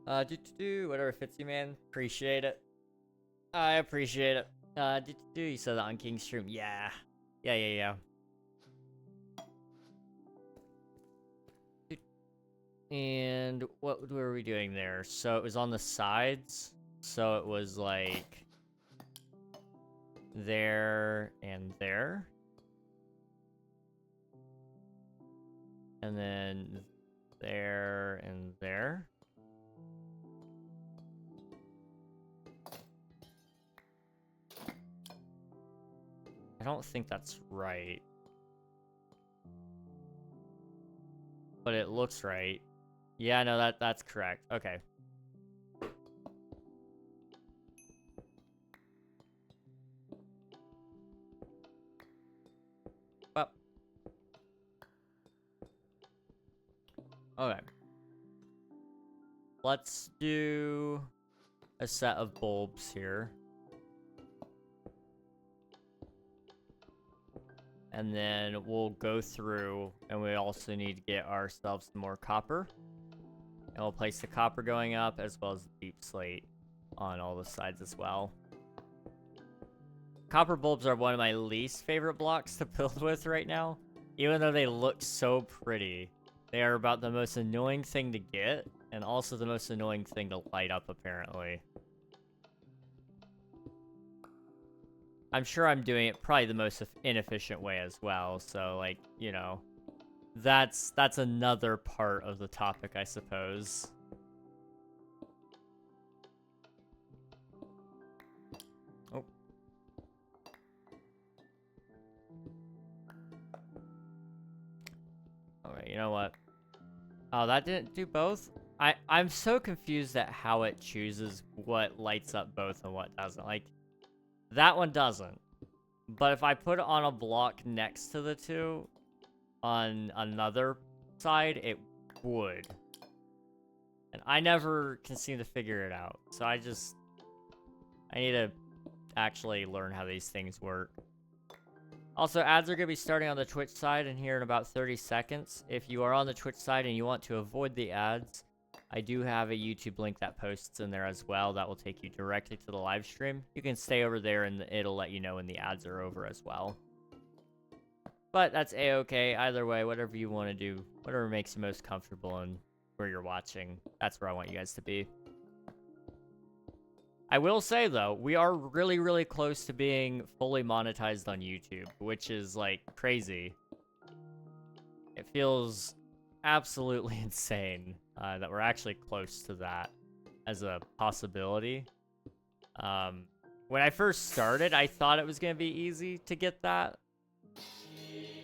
Whatever fits you, man. Appreciate it. I appreciate it. You said that on King's stream. Yeah. Yeah. And what were we doing there? So it was on the sides. So it was like there and there. And then there and there. I don't think that's right. But it looks right. Yeah, no, that's correct. Okay. Well. Okay. Let's do a set of bulbs here. And then we'll go through, and we also need to get ourselves some more copper. And we'll place the copper going up, as well as the deep slate on all the sides as well. Copper bulbs are one of my least favorite blocks to build with right now. Even though they look so pretty, they are about the most annoying thing to get, and also the most annoying thing to light up, apparently. I'm sure I'm doing it probably the most inefficient way as well, so, like, you know, that's another part of the topic, I suppose. Oh. Alright, you know what? Oh, that didn't do both? I'm so confused at how it chooses what lights up both and what doesn't. Like, that one doesn't. But if I put it on a block next to the two, on another side, it would. And I never can seem to figure it out. So I need to actually learn how these things work. Also, ads are going to be starting on the Twitch side in here in about 30 seconds. If you are on the Twitch side and you want to avoid the ads, I do have a YouTube link that posts in there as well that will take you directly to the live stream. You can stay over there and it'll let you know when the ads are over as well. But that's a-okay. Either way, whatever you want to do, whatever makes you most comfortable and where you're watching, that's where I want you guys to be. I will say, though, we are really, really close to being fully monetized on YouTube, which is, like, crazy. It feels absolutely insane that we're actually close to that as a possibility. When I first started, I thought it was going to be easy to get that.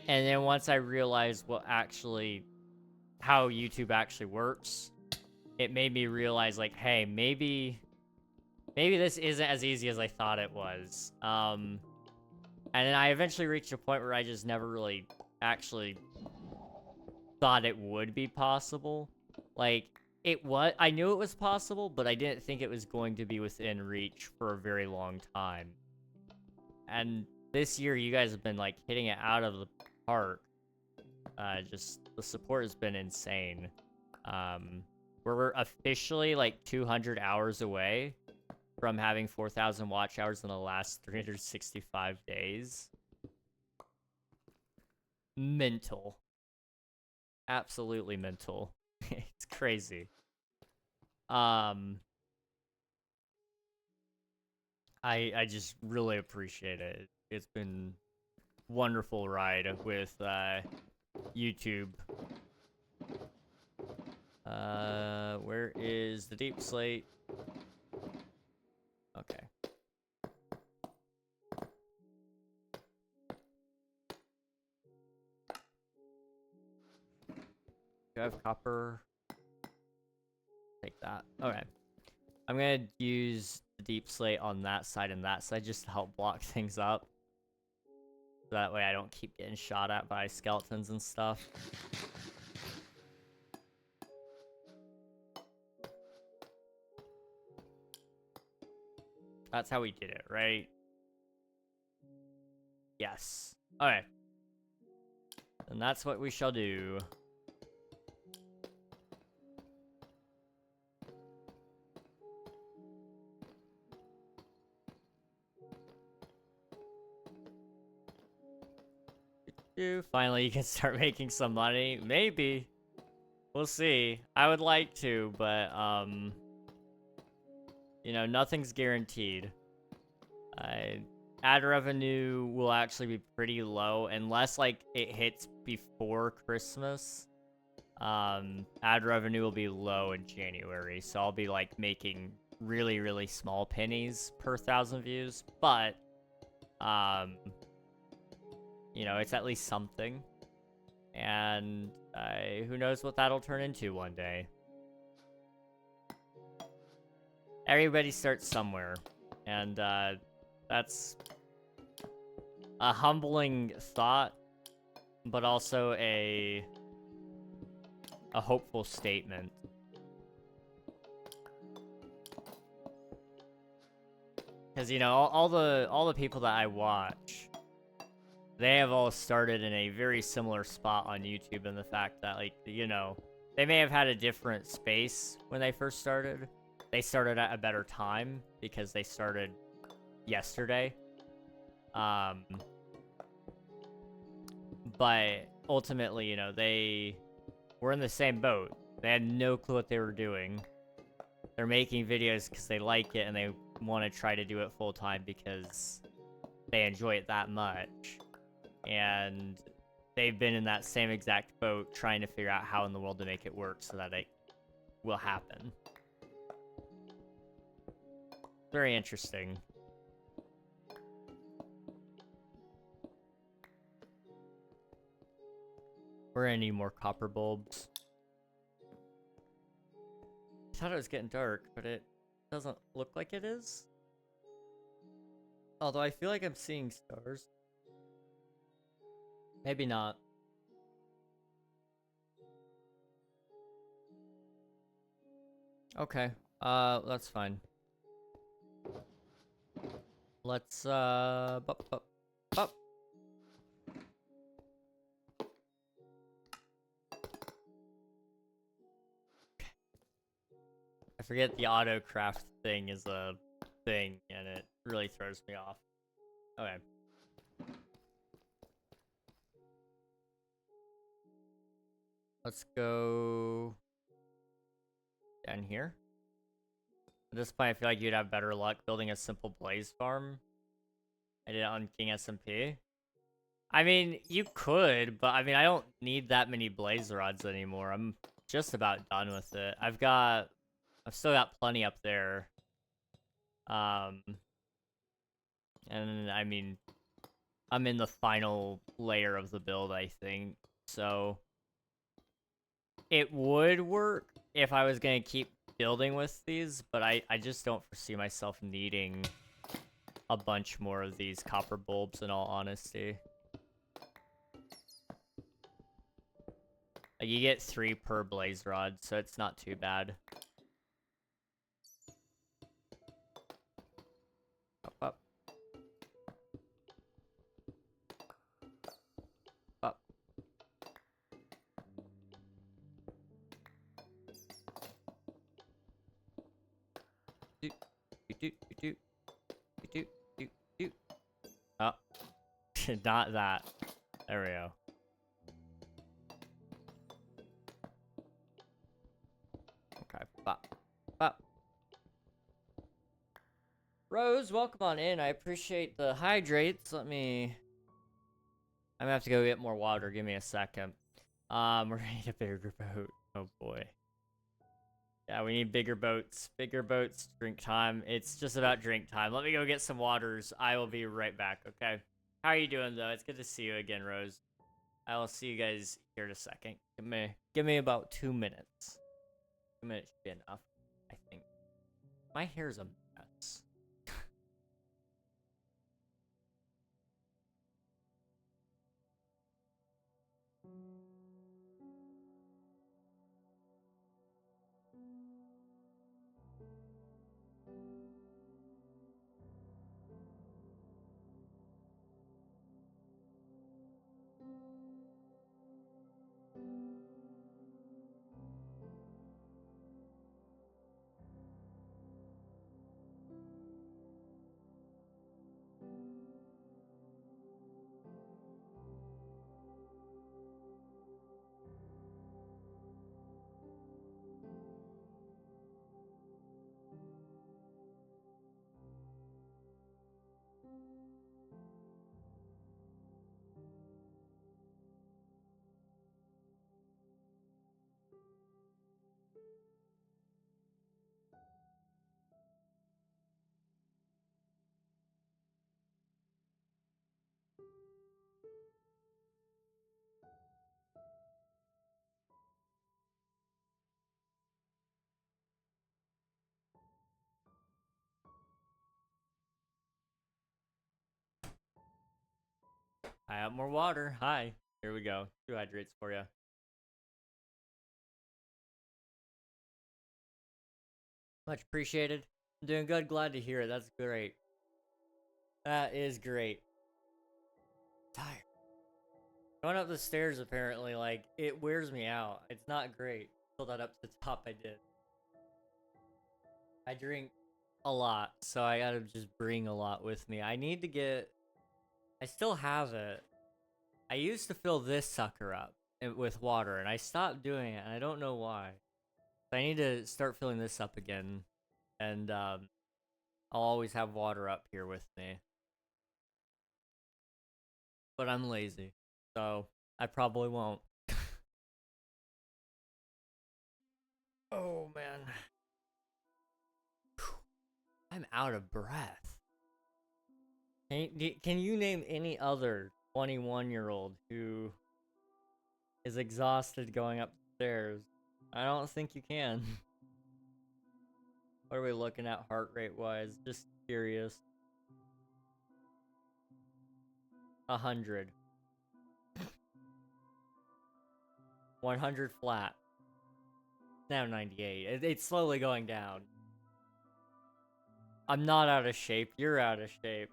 And then once I realized how YouTube actually works, it made me realize, like, hey, maybe this isn't as easy as I thought it was. And then I eventually reached a point where I just never really actually thought it would be possible. Like, I knew it was possible, but I didn't think it was going to be within reach for a very long time. And this year, you guys have been, like, hitting it out of the park. Just, the support has been insane. We're officially, like, 200 hours away from having 4,000 watch hours in the last 365 days. mental. Absolutely mental. It's crazy. I just really appreciate it. It's been wonderful ride with YouTube. Where is the deep slate? Okay. Do I have copper? Take that. Okay. I'm gonna use the deep slate on that side and that side just to help block things up. So that way I don't keep getting shot at by skeletons and stuff. That's how we did it, right? Yes. Okay. And that's what we shall do. Finally, you can start making some money. Maybe. We'll see. I would like to, but, you know, nothing's guaranteed. Ad revenue will actually be pretty low unless, like, it hits before Christmas. Ad revenue will be low in January, so I'll be, like, making really, really small pennies per 1,000 views, but, you know, it's at least something. And who knows what that'll turn into one day. Everybody starts somewhere. And that's a humbling thought, but also a hopeful statement. Because, you know, all the people that I watch, they have all started in a very similar spot on YouTube, in the fact that, like, you know, they may have had a different space when they first started. They started at a better time because they started yesterday. But ultimately, you know, they were in the same boat. They had no clue what they were doing. They're making videos because they like it and they want to try to do it full time because they enjoy it that much. And they've been in that same exact boat trying to figure out how in the world to make it work so that it will happen. Very interesting. We're gonna need more copper bulbs. I thought it was getting dark, but it doesn't look like it is. Although I feel like I'm seeing stars. Maybe not. Okay, that's fine. Let's, bup. I forget the auto craft thing is a thing, and it really throws me off. Okay. Let's go down here. At this point, I feel like you'd have better luck building a simple blaze farm. I did it on King SMP. I mean, you could, but I mean, I don't need that many blaze rods anymore. I'm just about done with it. I've still got plenty up there. And I mean, I'm in the final layer of the build, I think. So it would work if I was gonna keep building with these, but I just don't foresee myself needing a bunch more of these copper bulbs, in all honesty. Like, you get 3 per blaze rod, so it's not too bad. Up. Up. Oh. Not that. There we go. Rose, welcome on in. I appreciate the hydrates. I'm gonna have to go get more water. Give me a second. We're gonna need a bigger boat. Oh boy. Yeah, we need bigger boats. Bigger boats, drink time. It's just about drink time. Let me go get some waters. I will be right back, okay? How are you doing, though? It's good to see you again, Rose. I will see you guys here in a second. Give me about 2 minutes. 2 minutes should be enough, I think. My hair's a mess. I have more water. Hi. Here we go. 2 hydrates for you. Much appreciated. I'm doing good. Glad to hear it. That's great. That is great. Tired. Going up the stairs, apparently, like, it wears me out. It's not great. Pull that up to the top, I did. I drink a lot, so I gotta just bring a lot with me. I need to get... I still have it. I used to fill this sucker up with water, and I stopped doing it, and I don't know why. So I need to start filling this up again, and I'll always have water up here with me. But I'm lazy, so I probably won't. Oh, man. I'm out of breath. Can you name any other 21-year-old who is exhausted going upstairs? I don't think you can. What are we looking at heart rate wise? Just curious. 100. 100 flat. Now 98. It's slowly going down. I'm not out of shape. You're out of shape.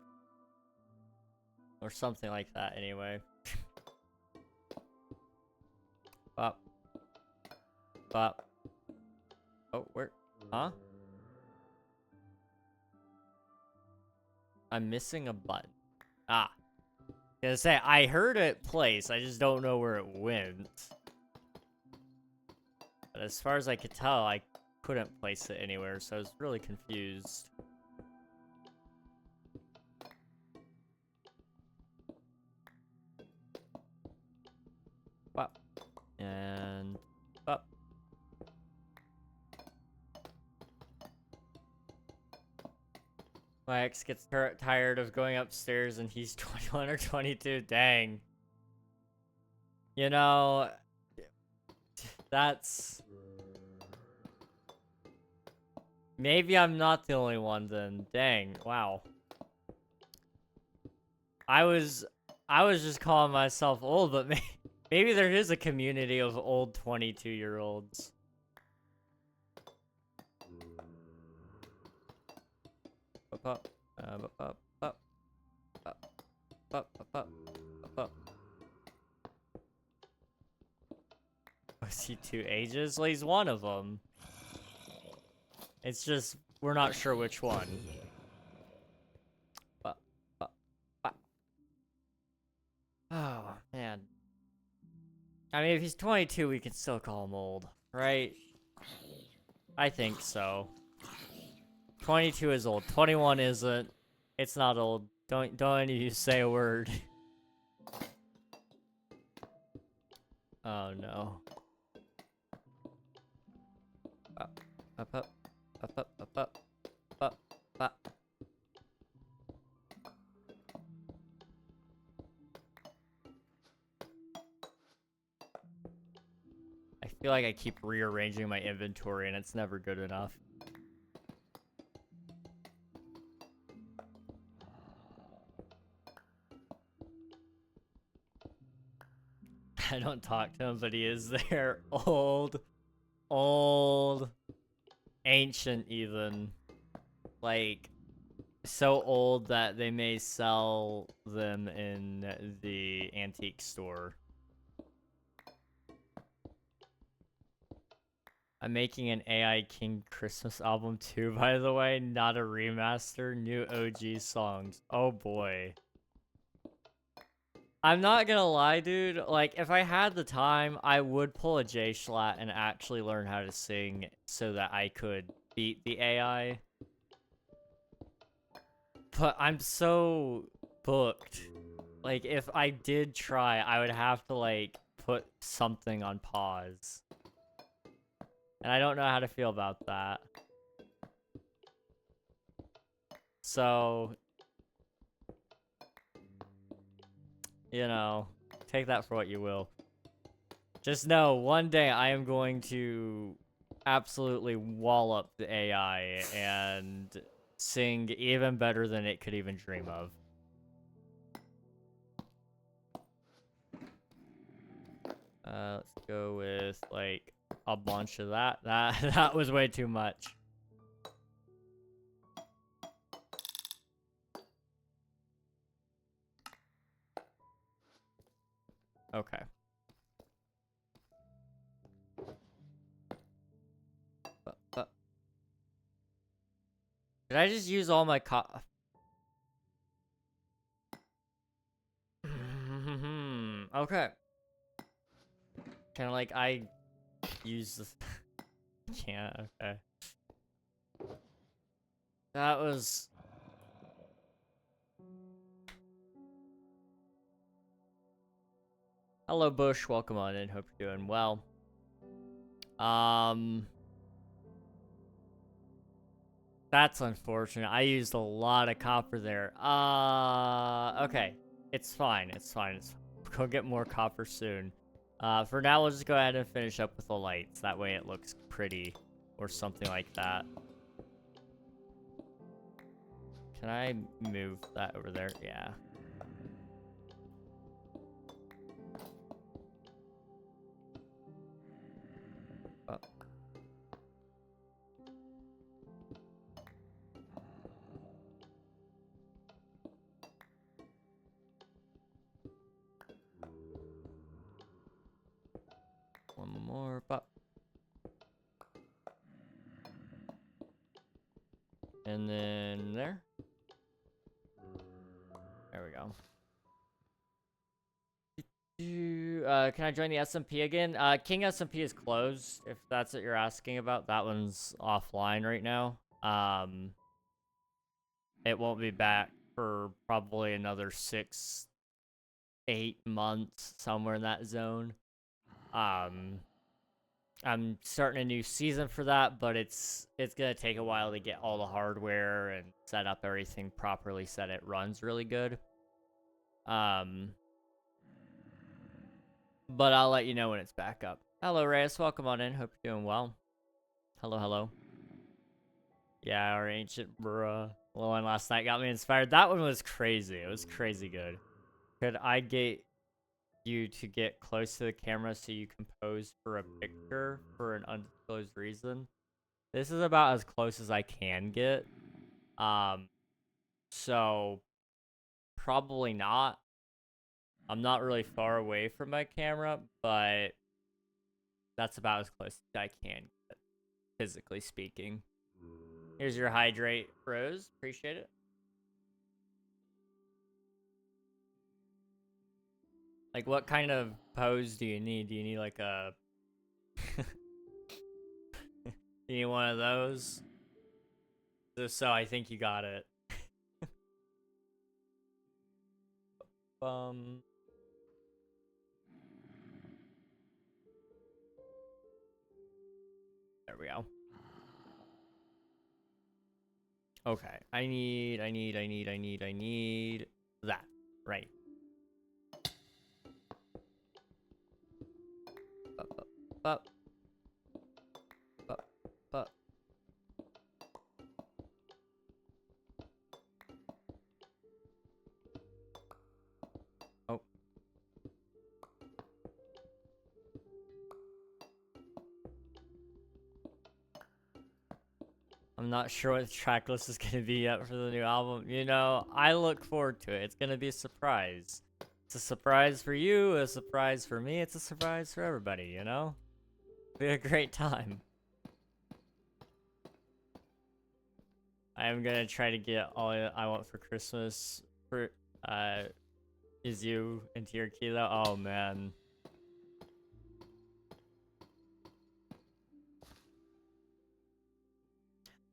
Or something like that, anyway. Bop. Bop. Oh, where? Huh? I'm missing a button. Ah. I was gonna say, I heard it place. I just don't know where it went. But as far as I could tell, I couldn't place it anywhere, so I was really confused. Bop. And bop. My ex gets tired of going upstairs and he's 21 or 22. Dang. You know, that's... Maybe I'm not the only one then. Dang, wow. I was just calling myself old, but maybe there is a community of old 22-year-olds. Up, up, up, up, up, up, up, up. Was he 2 ages? Well, he's one of them. It's just, we're not sure which one. Oh, man. I mean, if he's 22, we can still call him old, right? I think so. 22 is old. 21 isn't. It's not old. Don't any of you say a word. Oh no. Up, up, up, up, up, up, up, up, up. I feel like I keep rearranging my inventory and it's never good enough. I don't talk to him, but he is there. Old, ancient even. Like, so old that they may sell them in the antique store. I'm making an AI King Christmas album too, by the way. Not a remaster. New OG songs. Oh boy. I'm not gonna lie, dude. Like, if I had the time, I would pull a J-Schlatt and actually learn how to sing so that I could beat the AI. But I'm so booked. Like, if I did try, I would have to, like, put something on pause. And I don't know how to feel about that. So, you know, take that for what you will. Just know, one day I am going to absolutely wall up the AI and sing even better than it could even dream of. Let's go with, like, a bunch of that. That was way too much. Okay. Did I just use all my okay. Kinda like I use this. Can't, okay. That was... Hello, Bush. Welcome on in. Hope you're doing well. That's unfortunate. I used a lot of copper there. Okay. It's fine. It's fine. Go get more copper soon. For now, we'll just go ahead and finish up with the lights. That way it looks pretty or something like that. Can I move that over there? Yeah. Oh. One more pop. And then there. There we go. Can I join the SMP again? King SMP is closed, if that's what you're asking about. That one's offline right now. It won't be back for probably another 6, 8 months, somewhere in that zone. I'm starting a new season for that, but it's gonna take a while to get all the hardware and set up everything properly so that it runs really good. But I'll let you know when it's back up. Hello, Reyes. Welcome on in. Hope you're doing well. Hello, hello. Yeah, our ancient bruh. The one last night got me inspired. That one was crazy. It was crazy good. Could I get you to get close to the camera so you can pose for a picture for an undisclosed reason? This is about as close as I can get. So probably not. I'm not really far away from my camera, but that's about as close as I can get, physically speaking. Here's your hydrate, Rose. Appreciate it. Like, what kind of pose do you need? Do you need, like, a... Do you need one of those? So I think you got it. There we go. Okay, I need that. Right. Up. Oh. I'm not sure what the track list is going to be yet for the new album. You know, I look forward to it. It's going to be a surprise. It's a surprise for you, a surprise for me, it's a surprise for everybody, you know? It'll be a great time. I am going to try to get all I want for Christmas for, Is You into your key though. Oh, man.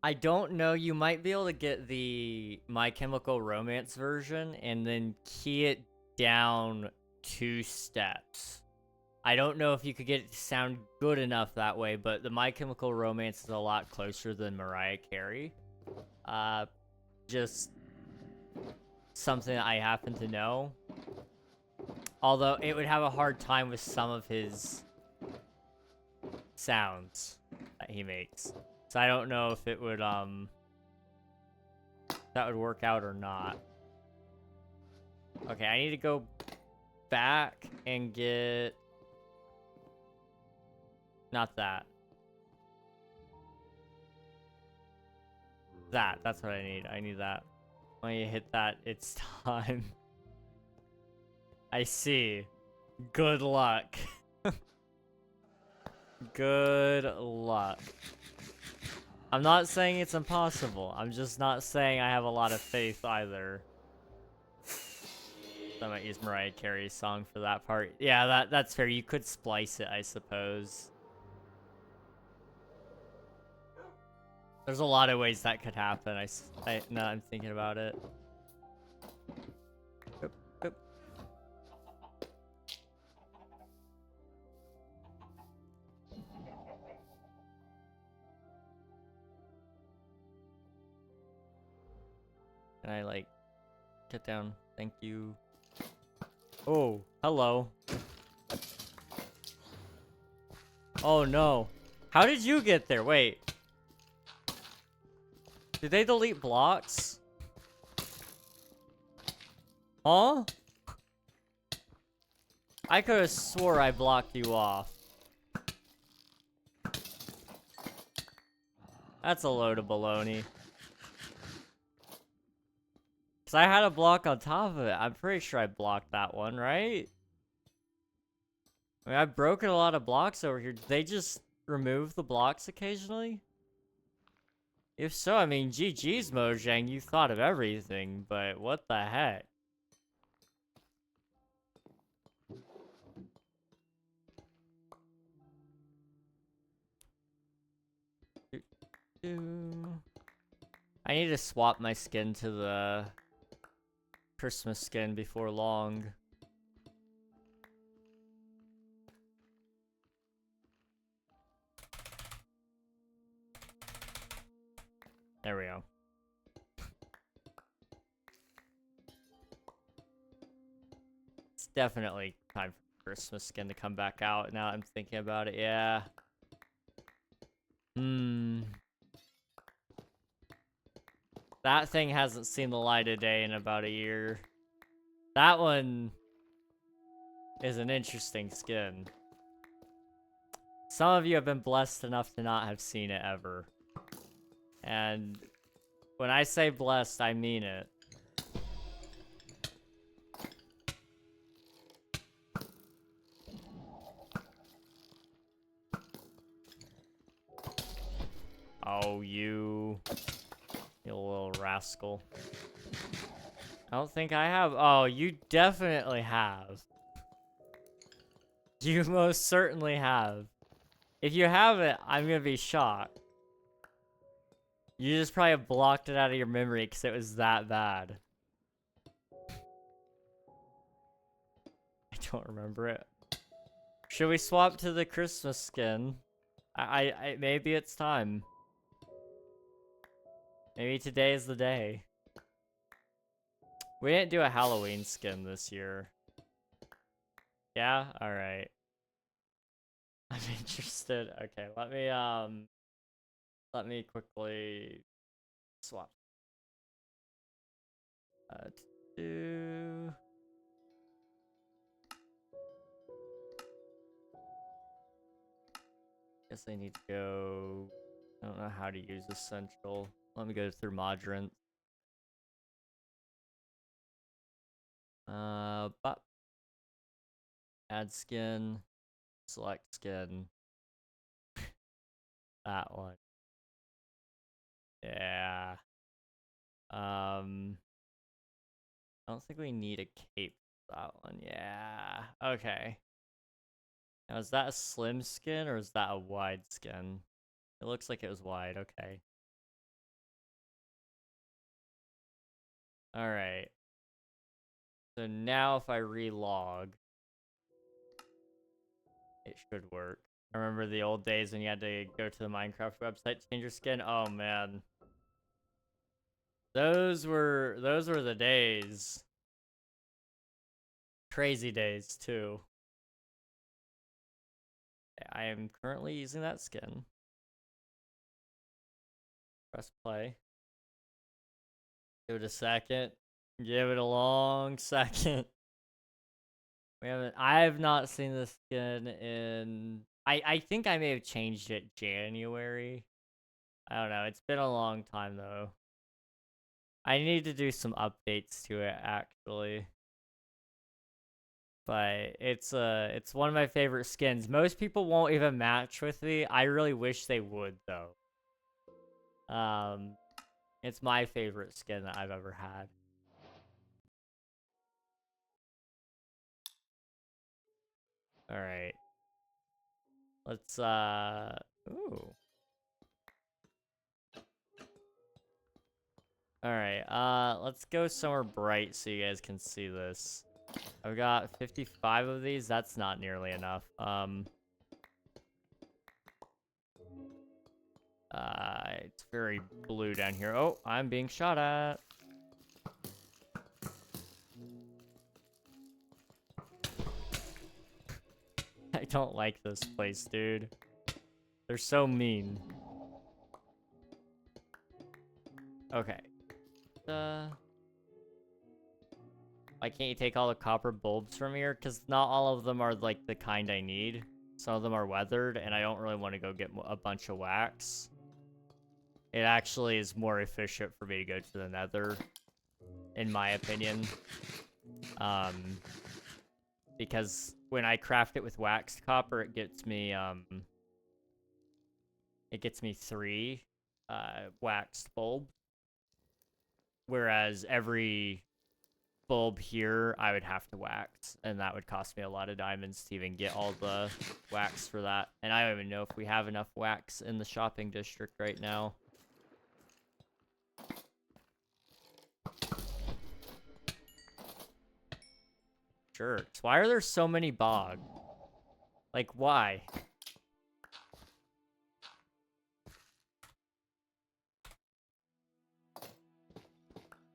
I don't know, you might be able to get the My Chemical Romance version and then key it down 2 steps. I don't know if you could get it to sound good enough that way, but the My Chemical Romance is a lot closer than Mariah Carey. Just something I happen to know. Although it would have a hard time with some of his sounds that he makes. So I don't know if it would, that would work out or not. Okay, I need to go back and get... Not that. That's what I need. I need that. When you hit that, it's time. I see. Good luck. Good luck. I'm not saying it's impossible. I'm just not saying I have a lot of faith either. I might use Mariah Carey's song for that part. Yeah, that's fair. You could splice it, I suppose. There's a lot of ways that could happen. Now I'm thinking about it. Oop, oop. Can I, like, get down? Thank you. Oh, hello. Oh, no. How did you get there? Wait. Did they delete blocks? Huh? I could have swore I blocked you off. That's a load of baloney. Because I had a block on top of it. I'm pretty sure I blocked that one, right? I mean, I've broken a lot of blocks over here. Did they just remove the blocks occasionally? If so, I mean, GG's, Mojang. You thought of everything, but what the heck? I need to swap my skin to the Christmas skin before long. There we go. It's definitely time for Christmas skin to come back out now I'm thinking about it. Yeah. That thing hasn't seen the light of day in about a year. That one is an interesting skin. Some of you have been blessed enough to not have seen it ever. And when I say blessed, I mean it. Oh, you little rascal. I don't think I have. Oh, you definitely have. You most certainly have. If you haven't, I'm gonna be shocked. You just probably blocked it out of your memory because it was that bad. I don't remember it. Should we swap to the Christmas skin? Maybe it's time. Maybe today is the day. We didn't do a Halloween skin this year. Yeah? Alright. I'm interested. Okay, let me quickly swap. Guess I need to go. I don't know how to use Essential. Let me go through Modrant. But add skin, select skin. That one. Yeah. I don't think we need a cape for that one. Yeah. Okay. Now, is that a slim skin or is that a wide skin? It looks like it was wide. Okay. Alright. So now if I relog, it should work. I remember the old days when you had to go to the Minecraft website to change your skin. Oh man. Those were the days. Crazy days too. I am currently using that skin. Press play. Give it a second. Give it a long second. I have not seen this skin in... I think I may have changed it January. I don't know. It's been a long time, though. I need to do some updates to it, actually. But it's one of my favorite skins. Most people won't even match with me. I really wish they would, though. It's my favorite skin that I've ever had. All right. Let's ooh. All right. Let's go somewhere bright so you guys can see this. I've got 55 of these. That's not nearly enough. It's very blue down here. Oh, I'm being shot at. I don't like this place, dude. They're so mean. Okay. Why can't you take all the copper bulbs from here? Because not all of them are, like, the kind I need. Some of them are weathered, and I don't really want to go get a bunch of wax. It actually is more efficient for me to go to the nether, in my opinion. Because when I craft it with waxed copper, it gets me 3 waxed bulb. Whereas every bulb here, I would have to wax, and that would cost me a lot of diamonds to even get all the wax for that. And I don't even know if we have enough wax in the shopping district right now. Jerks. Why are there so many bog? Like, why?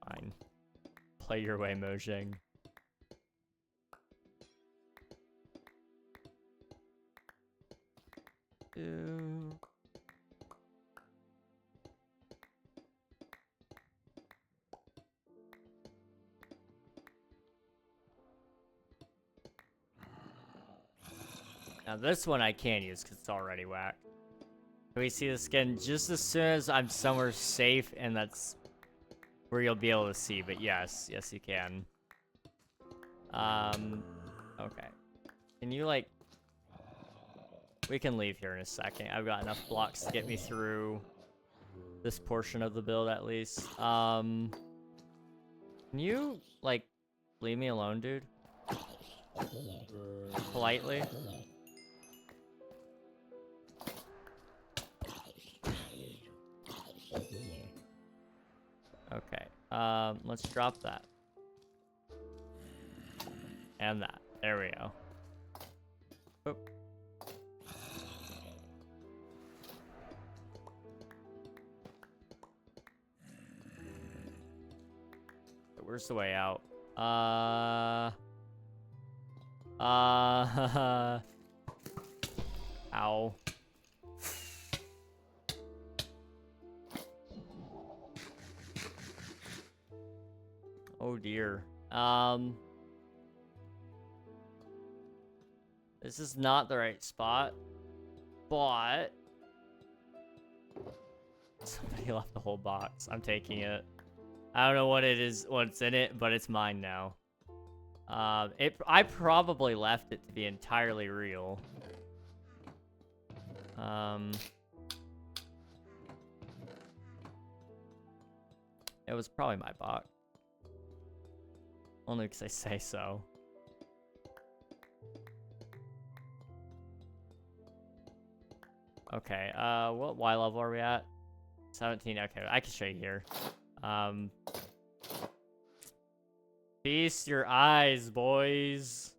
Fine. Play your way, Mojang. Now this one I can use because it's already whacked. Can we see the skin just as soon as I'm somewhere safe, and that's where you'll be able to see, but yes, you can. Okay. Can you, like... We can leave here in a second. I've got enough blocks to get me through this portion of the build, at least. Can you, like, leave me alone, dude? Politely? Okay. Let's drop that. And that. There we go. Boop. Where's the way out? Ow. Oh dear. This is not the right spot, but somebody left the whole box. I'm taking it. I don't know what it is, what's in it, but it's mine now. I probably left it to be entirely real. It was probably my box. Only because I say so. Okay, what Y level are we at? 17, okay, I can show you here. Feast your eyes, boys.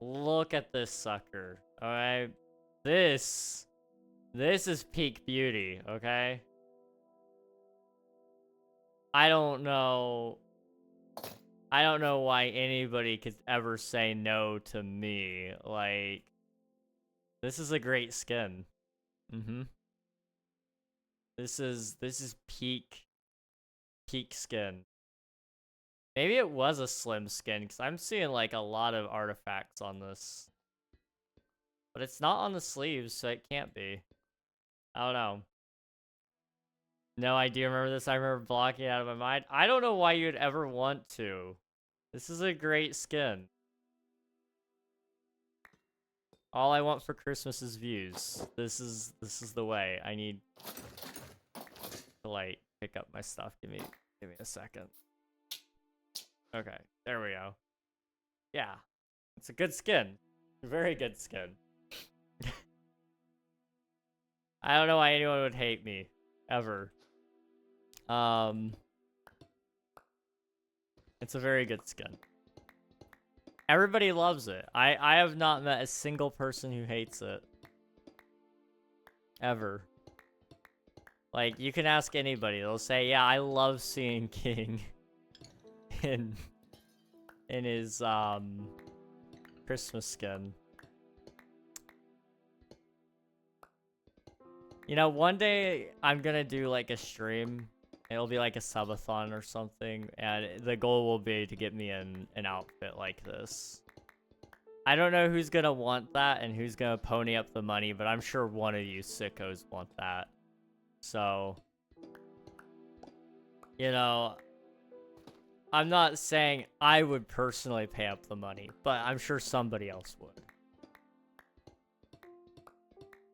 Look at this sucker, alright? This is peak beauty, okay? I don't know why anybody could ever say no to me. Like, this is a great skin. This is peak skin. Maybe it was a slim skin, because I'm seeing like a lot of artifacts on this. But it's not on the sleeves, so it can't be. I don't know. No, I do remember this. I remember blocking it out of my mind. I don't know why you'd ever want to. This is a great skin. All I want for Christmas is views. This is the way. I need to like pick up my stuff. Give me a second. Okay, there we go. Yeah. It's a good skin. Very good skin. I don't know why anyone would hate me. Ever. It's a very good skin. Everybody loves it. I have not met a single person who hates it. Ever. Like, you can ask anybody. They'll say, yeah, I love seeing King in his, Christmas skin. You know, one day I'm gonna do, like, a stream. It'll be like a subathon or something, and the goal will be to get me in an outfit like this. I don't know who's gonna want that and who's gonna pony up the money, but I'm sure one of you sickos want that. So, you know, I'm not saying I would personally pay up the money, but I'm sure somebody else would.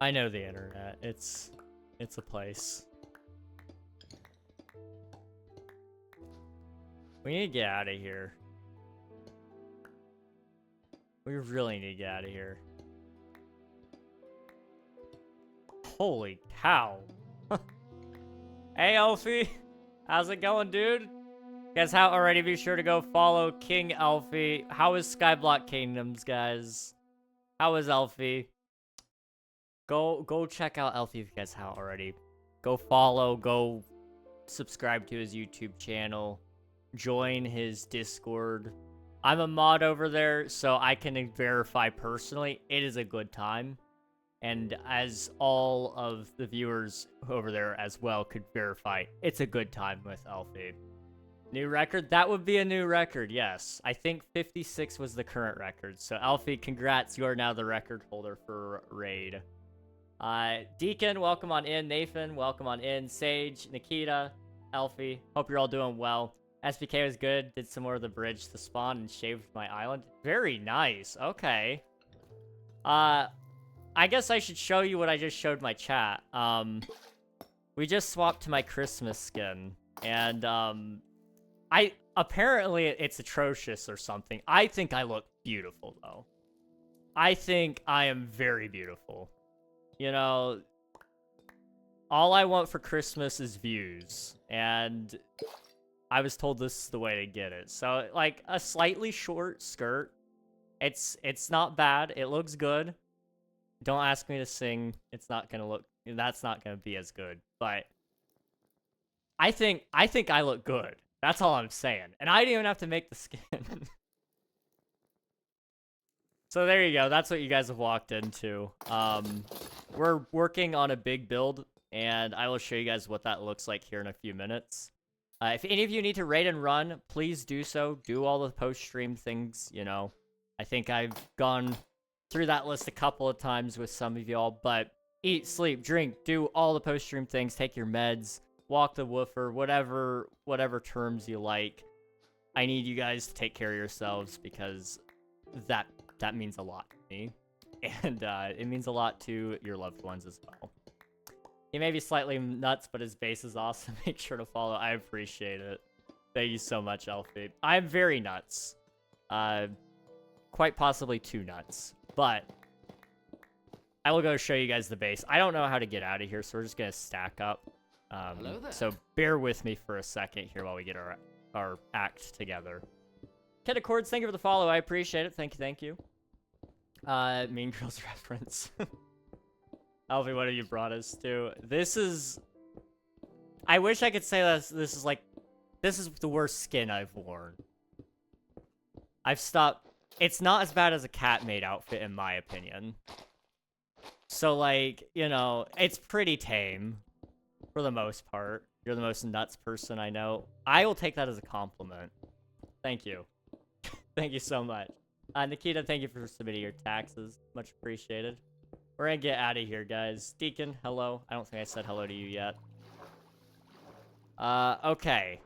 I know the internet. It's a place. We need to get out of here. We really need to get out of here. Holy cow. Hey, Elfie. How's it going, dude? Guys, how already be sure to go follow King Elfie. How is Skyblock Kingdoms, guys? How is Elfie? Go check out Elfie if you guys haven't already. Go follow, go subscribe to his YouTube channel. Join his Discord. I'm a mod over there, so I can verify personally. It is a good time. And as all of the viewers over there as well could verify, it's a good time with Elfie. New record? That would be a new record, yes. I think 56 was the current record. So Elfie, congrats. You are now the record holder for Raid. Deacon, welcome on in. Nathan, welcome on in. Sage, Nikita, Elfie, hope you're all doing well. SPK was good. Did some more of the bridge to spawn and shaved my island. Very nice. Okay. I guess I should show you what I just showed my chat. We just swapped to my Christmas skin. And, apparently it's atrocious or something. I think I look beautiful, though. I think I am very beautiful. You know, all I want for Christmas is views, and I was told this is the way to get it. So, like, a slightly short skirt. It's not bad. It looks good. Don't ask me to sing. It's not gonna look. That's not gonna be as good. But I think I look good. That's all I'm saying. And I didn't even have to make the skin. So there you go. That's what you guys have walked into. We're working on a big build, and I will show you guys what that looks like here in a few minutes. If any of you need to raid and run, please do so. Do all the post-stream things, you know. I think I've gone through that list a couple of times with some of y'all, but eat, sleep, drink, do all the post-stream things, take your meds, walk the woofer, whatever terms you like. I need you guys to take care of yourselves because that means a lot to me, and it means a lot to your loved ones as well. He may be slightly nuts, but his base is awesome. Make sure to follow. I appreciate it. Thank you so much, Elfie. I'm very nuts. Quite possibly too nuts. But I will go show you guys the base. I don't know how to get out of here, so we're just going to stack up. Hello there. So bear with me for a second here while we get our act together. Kid Accords, thank you for the follow. I appreciate it. Thank you. Mean Girls reference. Alfie, what have you brought us to? This is... I wish I could say that this is the worst skin I've worn. I've stopped... It's not as bad as a cat-made outfit, in my opinion. So, like, you know, it's pretty tame. For the most part. You're the most nuts person I know. I will take that as a compliment. Thank you. Thank you so much. Nikita, thank you for submitting your taxes. Much appreciated. We're gonna get out of here, guys. Deacon, hello. I don't think I said hello to you yet. Okay.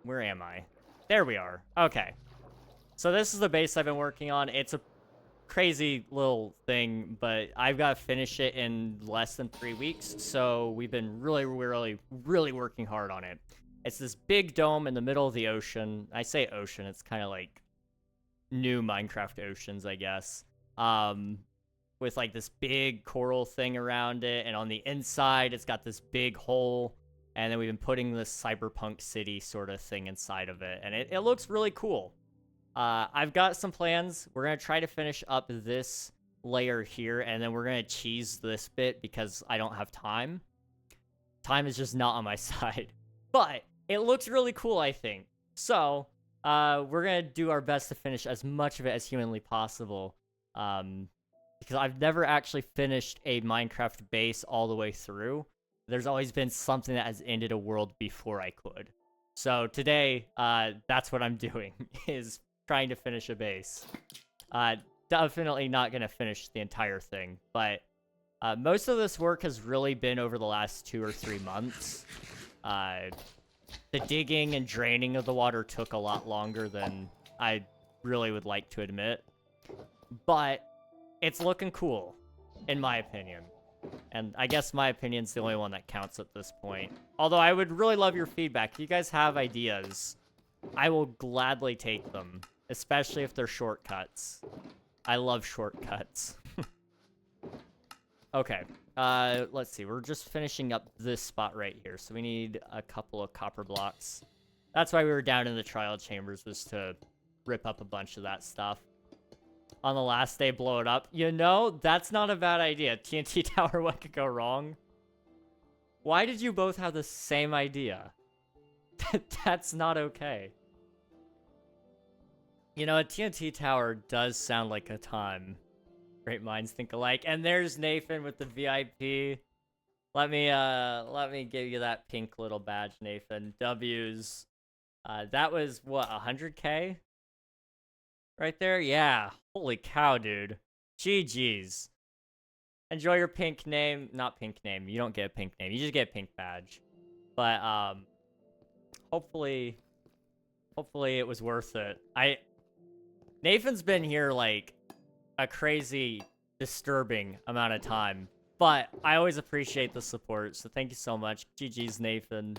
Where am I? There we are. Okay. So this is the base I've been working on. It's a crazy little thing, but I've got to finish it in less than 3 weeks. So we've been really working hard on it. It's this big dome in the middle of the ocean. I say ocean. It's kind of like new Minecraft oceans, I guess. With like this big coral thing around it, and on the inside it's got this big hole, and then we've been putting this cyberpunk city sort of thing inside of it, and it looks really cool. I've got some plans. We're gonna try to finish up this layer here, and then we're gonna cheese this bit because I don't have time. Time is just not on my side, but it looks really cool, I think. So we're gonna do our best to finish as much of it as humanly possible. Because I've never actually finished a Minecraft base all the way through. There's always been something that has ended a world before I could. So today, that's what I'm doing, is trying to finish a base. Definitely not going to finish the entire thing, but most of this work has really been over the last 2 or 3 months. The digging and draining of the water took a lot longer than I really would like to admit. But it's looking cool, in my opinion. And I guess my opinion's the only one that counts at this point. Although I would really love your feedback. If you guys have ideas, I will gladly take them. Especially if they're shortcuts. I love shortcuts. Okay. Let's see. We're just finishing up this spot right here. So we need a couple of copper blocks. That's why we were down in the trial chambers, was to rip up a bunch of that stuff. On the last day, blow it up. You know, that's not a bad idea. TNT tower, what could go wrong? Why did you both have the same idea? That's not okay. You know, a TNT tower does sound like a time. Great minds think alike. And there's Nathan with the VIP. Let me give you that pink little badge, Nathan. W's. That was, what, 100K? Right there? Yeah. Holy cow, dude. GG's. Enjoy your pink name. Not pink name. You don't get a pink name. You just get a pink badge. But, hopefully it was worth it. Nathan's been here, like, a crazy, disturbing amount of time. But I always appreciate the support, so thank you so much. GG's, Nathan.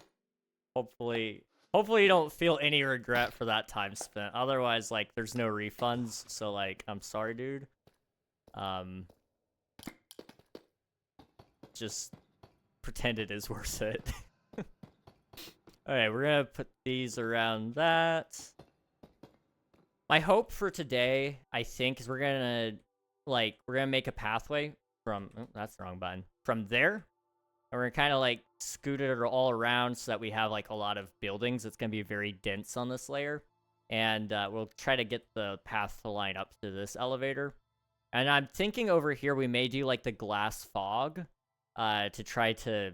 Hopefully you don't feel any regret for that time spent. Otherwise, like, there's no refunds, so, like, I'm sorry, dude. Just pretend it is worth it. Alright, we're gonna put these around that. My hope for today, I think, is we're gonna make a pathway from, oh, that's the wrong button, from there. And we're gonna kind of like scoot it all around so that we have like a lot of buildings. It's gonna be very dense on this layer. And we'll try to get the path to line up to this elevator. And I'm thinking over here we may do like the glass fog to try to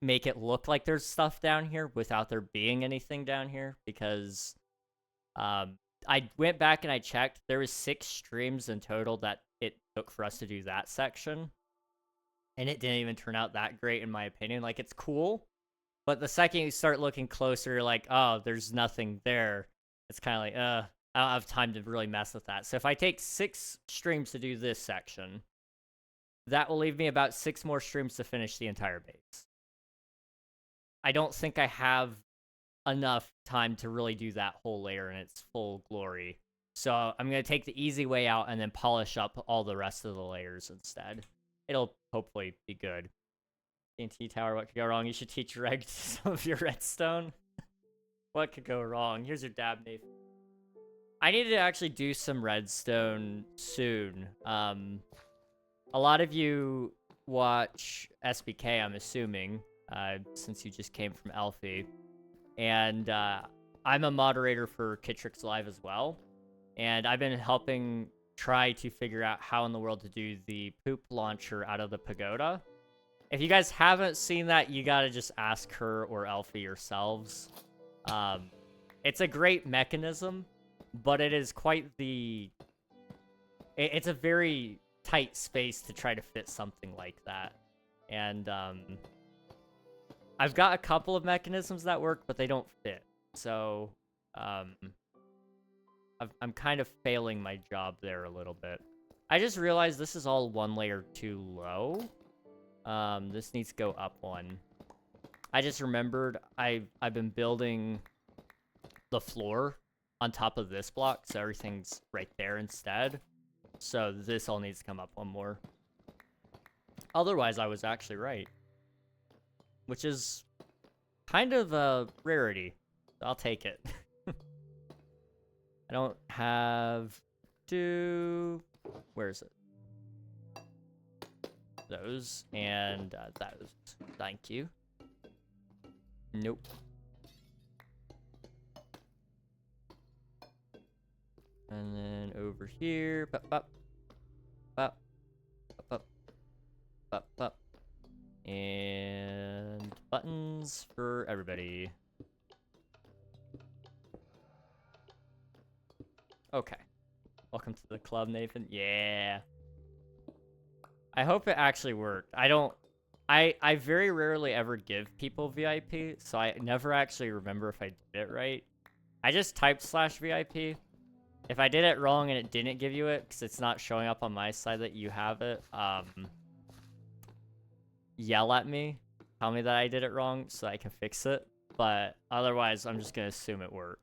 make it look like there's stuff down here without there being anything down here, because I went back and I checked. There was 6 streams in total that it took for us to do that section. And it didn't even turn out that great, in my opinion. Like, it's cool, but the second you start looking closer, you're like, oh, there's nothing there. It's kind of like, I don't have time to really mess with that. So if I take 6 streams to do this section, that will leave me about 6 more streams to finish the entire base. I don't think I have enough time to really do that whole layer in its full glory. So I'm going to take the easy way out and then polish up all the rest of the layers instead. It'll hopefully be good. TNT tower, what could go wrong? You should teach Reg some of your redstone. What could go wrong? Here's your dab, Nathan. I need to actually do some redstone soon. A lot of you watch SBK, I'm assuming, since you just came from Alfie. And I'm a moderator for Kitrix Live as well. And I've been helping try to figure out how in the world to do the poop launcher out of the pagoda. If you guys haven't seen that, you gotta just ask her or Alfie yourselves. It's a great mechanism, but it is quite the... It's a very tight space to try to fit something like that. And I've got a couple of mechanisms that work, but they don't fit. So I'm kind of failing my job there a little bit. I just realized this is all 1 layer too low. This needs to go up 1. I just remembered I've been building the floor on top of this block, so everything's right there instead. So this all needs to come up 1 more. Otherwise, I was actually right. Which is kind of a rarity. I'll take it. I don't have to... Where is it? Those and those. Thank you. Nope. And then over here, pop, pop, pop, pop, pop, pop, and buttons for everybody. Okay. Welcome to the club, Nathan. Yeah. I hope it actually worked. I very rarely ever give people VIP, so I never actually remember if I did it right. I just typed /VIP. If I did it wrong and it didn't give you it, because it's not showing up on my side that you have it, yell at me. Tell me that I did it wrong so I can fix it. But otherwise, I'm just going to assume it worked.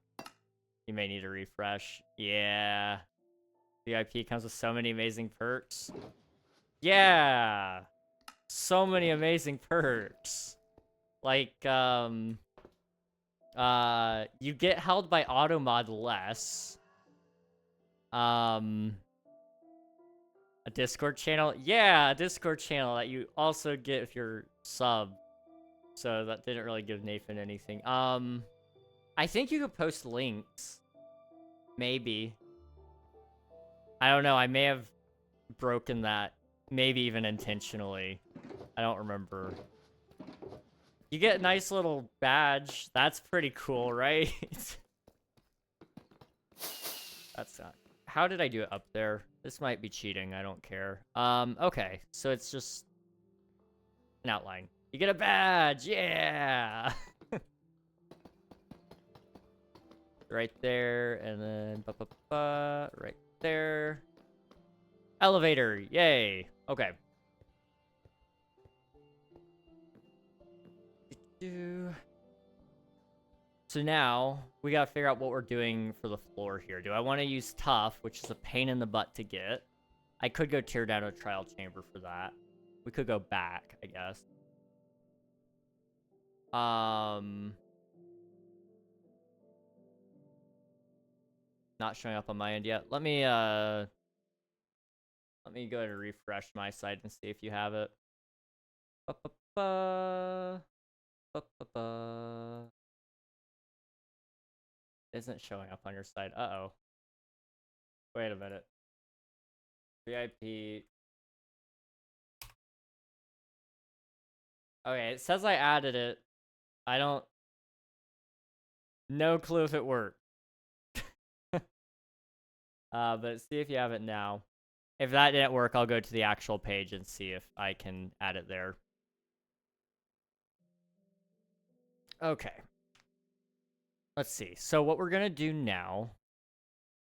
You may need a refresh. Yeah. VIP comes with so many amazing perks. Yeah. So many amazing perks. Like, you get held by automod less. A Discord channel? Yeah, a Discord channel that you also get if you're sub. So that didn't really give Nathan anything. I think you could post links. Maybe. I don't know, I may have broken that. Maybe even intentionally. I don't remember. You get a nice little badge. That's pretty cool, right? That's not... How did I do it up there? This might be cheating. I don't care. Okay. So it's just an outline. You get a badge. Yeah. Right there. And then right there. Elevator. Yay. Okay. So now, we gotta figure out what we're doing for the floor here. Do I want to use tough, which is a pain in the butt to get? I could go tear down a trial chamber for that. We could go back, I guess. Not showing up on my end yet. Let me go ahead and refresh my site and see if you have it. Ba-ba-ba. Ba-ba-ba. Isn't showing up on your side. Uh-oh. Wait a minute. VIP. Okay, it says I added it. I don't... No clue if it worked. But see if you have it now. If that didn't work, I'll go to the actual page and see if I can add it there. Okay. Let's see. So what we're going to do now,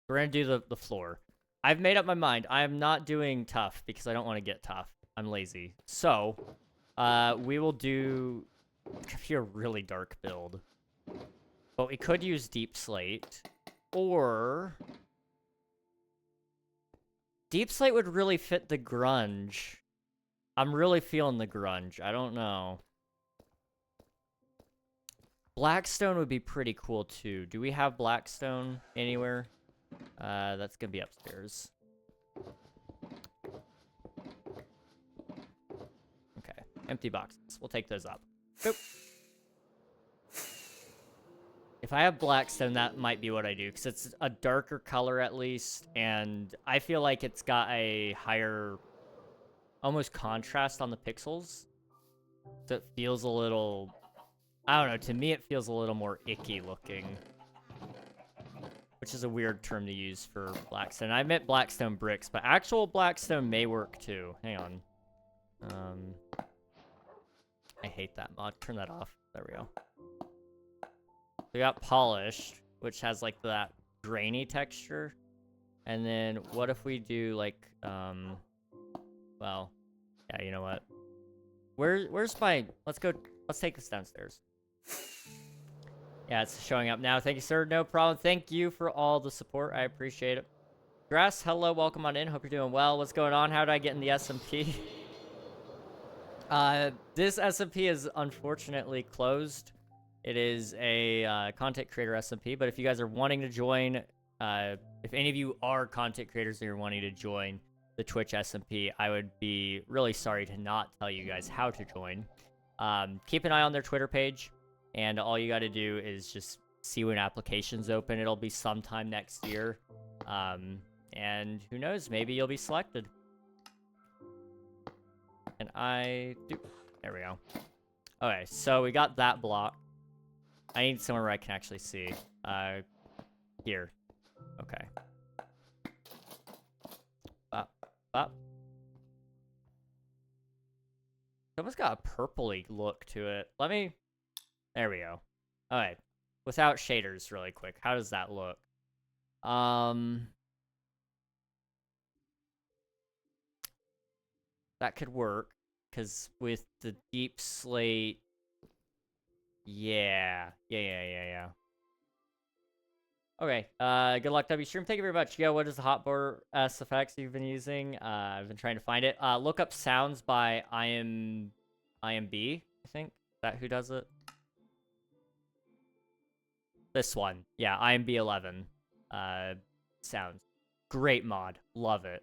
we're going to do the floor. I've made up my mind. I am not doing tough because I don't want to get tough. I'm lazy. So, we will do a really dark build. But we could use deep slate, or deep slate would really fit the grunge. I'm really feeling the grunge. I don't know. Blackstone would be pretty cool too. Do we have Blackstone anywhere? That's gonna be upstairs. Okay, empty boxes. We'll take those up. Boop. If I have Blackstone, that might be what I do, because it's a darker color at least, and I feel like it's got a higher, almost contrast on the pixels. So it feels a little, I don't know, to me it feels a little more icky looking. Which is a weird term to use for Blackstone. I meant Blackstone bricks, but actual Blackstone may work too. Hang on. I hate that mod. Turn that off. There we go. We got polished, which has like that grainy texture. And then what if we do like, well, yeah, you know what? Where's my, let's take this downstairs. Yeah, it's showing up now. Thank you, sir. No problem. Thank you for all the support. I appreciate it. Grass, hello. Welcome on in. Hope you're doing well. What's going on? How did I get in the SMP? This SMP is unfortunately closed. It is a content creator SMP, but if you guys are wanting to join, if any of you are content creators and you're wanting to join the Twitch SMP, I would be really sorry to not tell you guys how to join. Keep an eye on their Twitter page, and all you got to do is just see when applications open. It'll be sometime next year, and who knows, maybe you'll be selected. And there we go. Okay, so we got that block. I need somewhere where I can actually see. Here. Okay. Up. It's almost got a purpley look to it. There we go. Alright. Without shaders, really quick. How does that look? That could work. Because with the deep slate... Yeah. Okay, good luck, W-Stream. Thank you very much. Yo, what is the hotbar effects you've been using? I've been trying to find it. Look up sounds by IMB, I think. Is that who does it? This one. Yeah, IMB 11. Sounds. Great mod. Love it.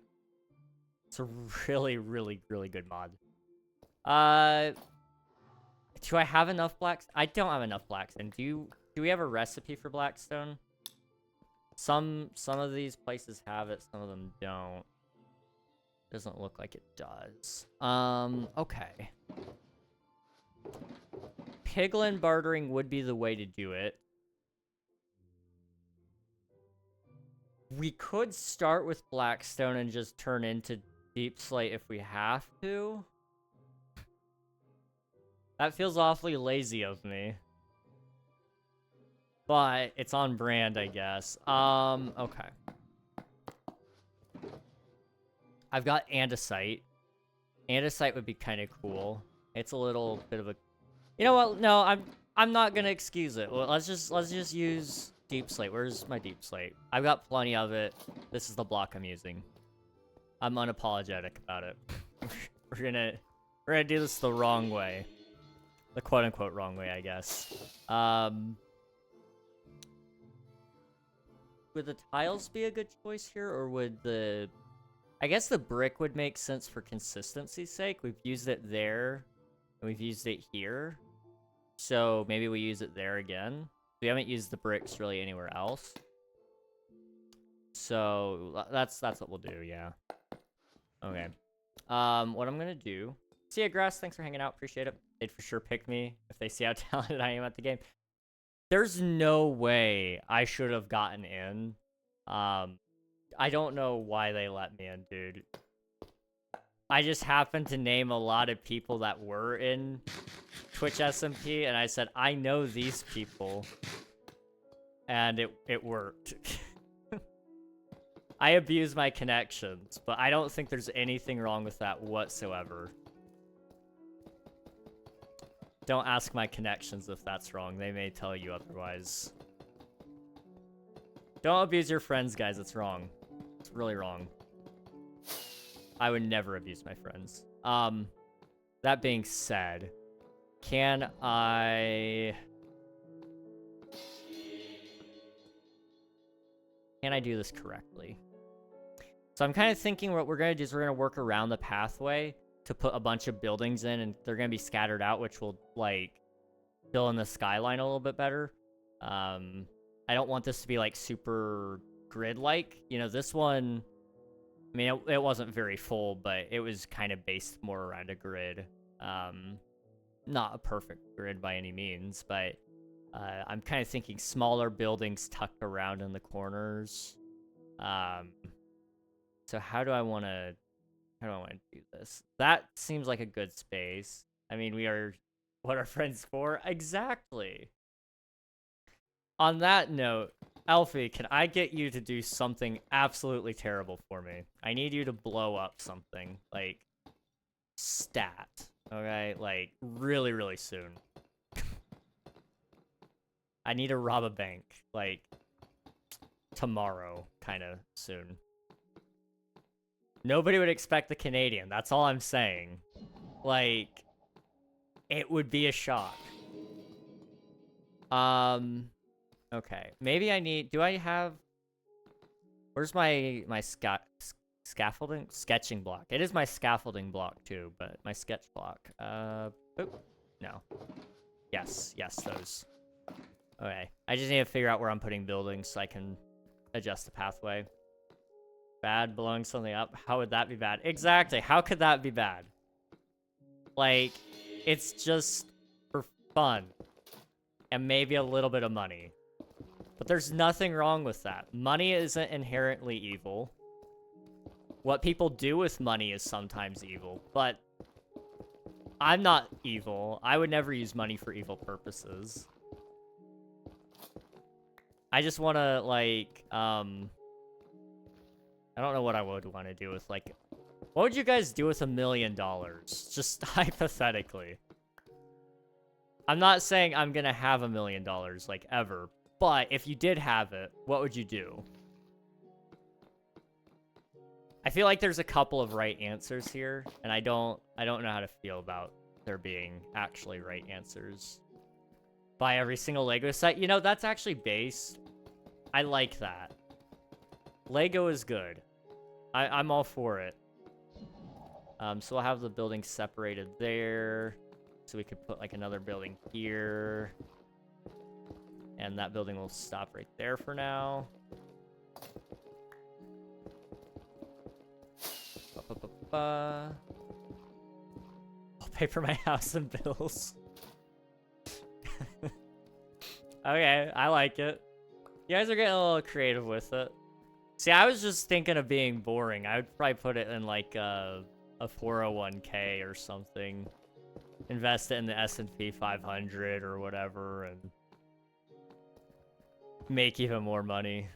It's a really, really, really good mod. Do I have enough blacks? I don't have enough Blackstone. Do we have a recipe for Blackstone? Some of these places have it, some of them don't. Doesn't look like it does. Okay. Piglin bartering would be the way to do it. We could start with Blackstone and just turn into Deep Slate if we have to. That feels awfully lazy of me. But it's on brand, I guess. Okay. I've got andesite. Andesite would be kind of cool. It's a little bit of a... You know what? No, I'm not gonna excuse it. Well, let's just use deep slate. Where's my deep slate? I've got plenty of it. This is the block I'm using. I'm unapologetic about it. We're gonna do this the wrong way. the quote-unquote wrong way, I guess. Would the tiles be a good choice here, or would the... I guess the brick would make sense for consistency's sake. We've used it there, and we've used it here. So maybe we use it there again. We haven't used the bricks really anywhere else. So that's what we'll do, yeah. Okay. What I'm gonna do... See ya, Grass. Thanks for hanging out. Appreciate it. They'd for sure pick me if they see how talented I am at the game. There's no way I should have gotten in. I don't know why they let me in, dude. I just happened to name a lot of people that were in Twitch SMP, and I said, I know these people. And it worked. I abuse my connections, but I don't think there's anything wrong with that whatsoever. Don't ask my connections if that's wrong. They may tell you otherwise. Don't abuse your friends, guys. It's wrong. It's really wrong. I would never abuse my friends. That being said, can I do this correctly? So I'm kind of thinking what we're going to do is we're going to work around the pathway to put a bunch of buildings in, and they're going to be scattered out, which will, like, fill in the skyline a little bit better. I don't want this to be, like, super grid-like. You know, this one, I mean, it wasn't very full, but it was kind of based more around a grid. Not a perfect grid by any means, but I'm kind of thinking smaller buildings tucked around in the corners. So how do I want to do this? That seems like a good space. I mean, we are what are friends for? Exactly. On that note, Alfie, can I get you to do something absolutely terrible for me? I need you to blow up something, like, stat, okay? Like, really, really soon. I need to rob a bank, like, tomorrow, kind of soon. Nobody would expect the Canadian, that's all I'm saying. Like, it would be a shock. Okay. Maybe I need... Do I have... Where's my scaffolding? Sketching block. It is my scaffolding block, too, but my sketch block. Oh, no. Yes, those. Okay. I just need to figure out where I'm putting buildings so I can adjust the pathway. Bad, blowing something up. How would that be bad? Exactly. How could that be bad? Like, it's just for fun. And maybe a little bit of money. But there's nothing wrong with that. Money isn't inherently evil. What people do with money is sometimes evil. But I'm not evil. I would never use money for evil purposes. I just want to, like, I don't know what I would want to do with, like... What would you guys do with $1 million? Just hypothetically. I'm not saying I'm gonna have $1 million, like, ever. But if you did have it, what would you do? I feel like there's a couple of right answers here, and I don't know how to feel about there being actually right answers. Buy every single Lego set. You know, that's actually based. I like that. Lego is good. I'm all for it. So we'll have the building separated there. So we could put, like, another building here. And that building will stop right there for now. I'll pay for my house and bills. Okay, I like it. You guys are getting a little creative with it. See, I was just thinking of being boring. I would probably put it in, like, a 401k or something. Invest it in the SMP 500 or whatever, and make even more money.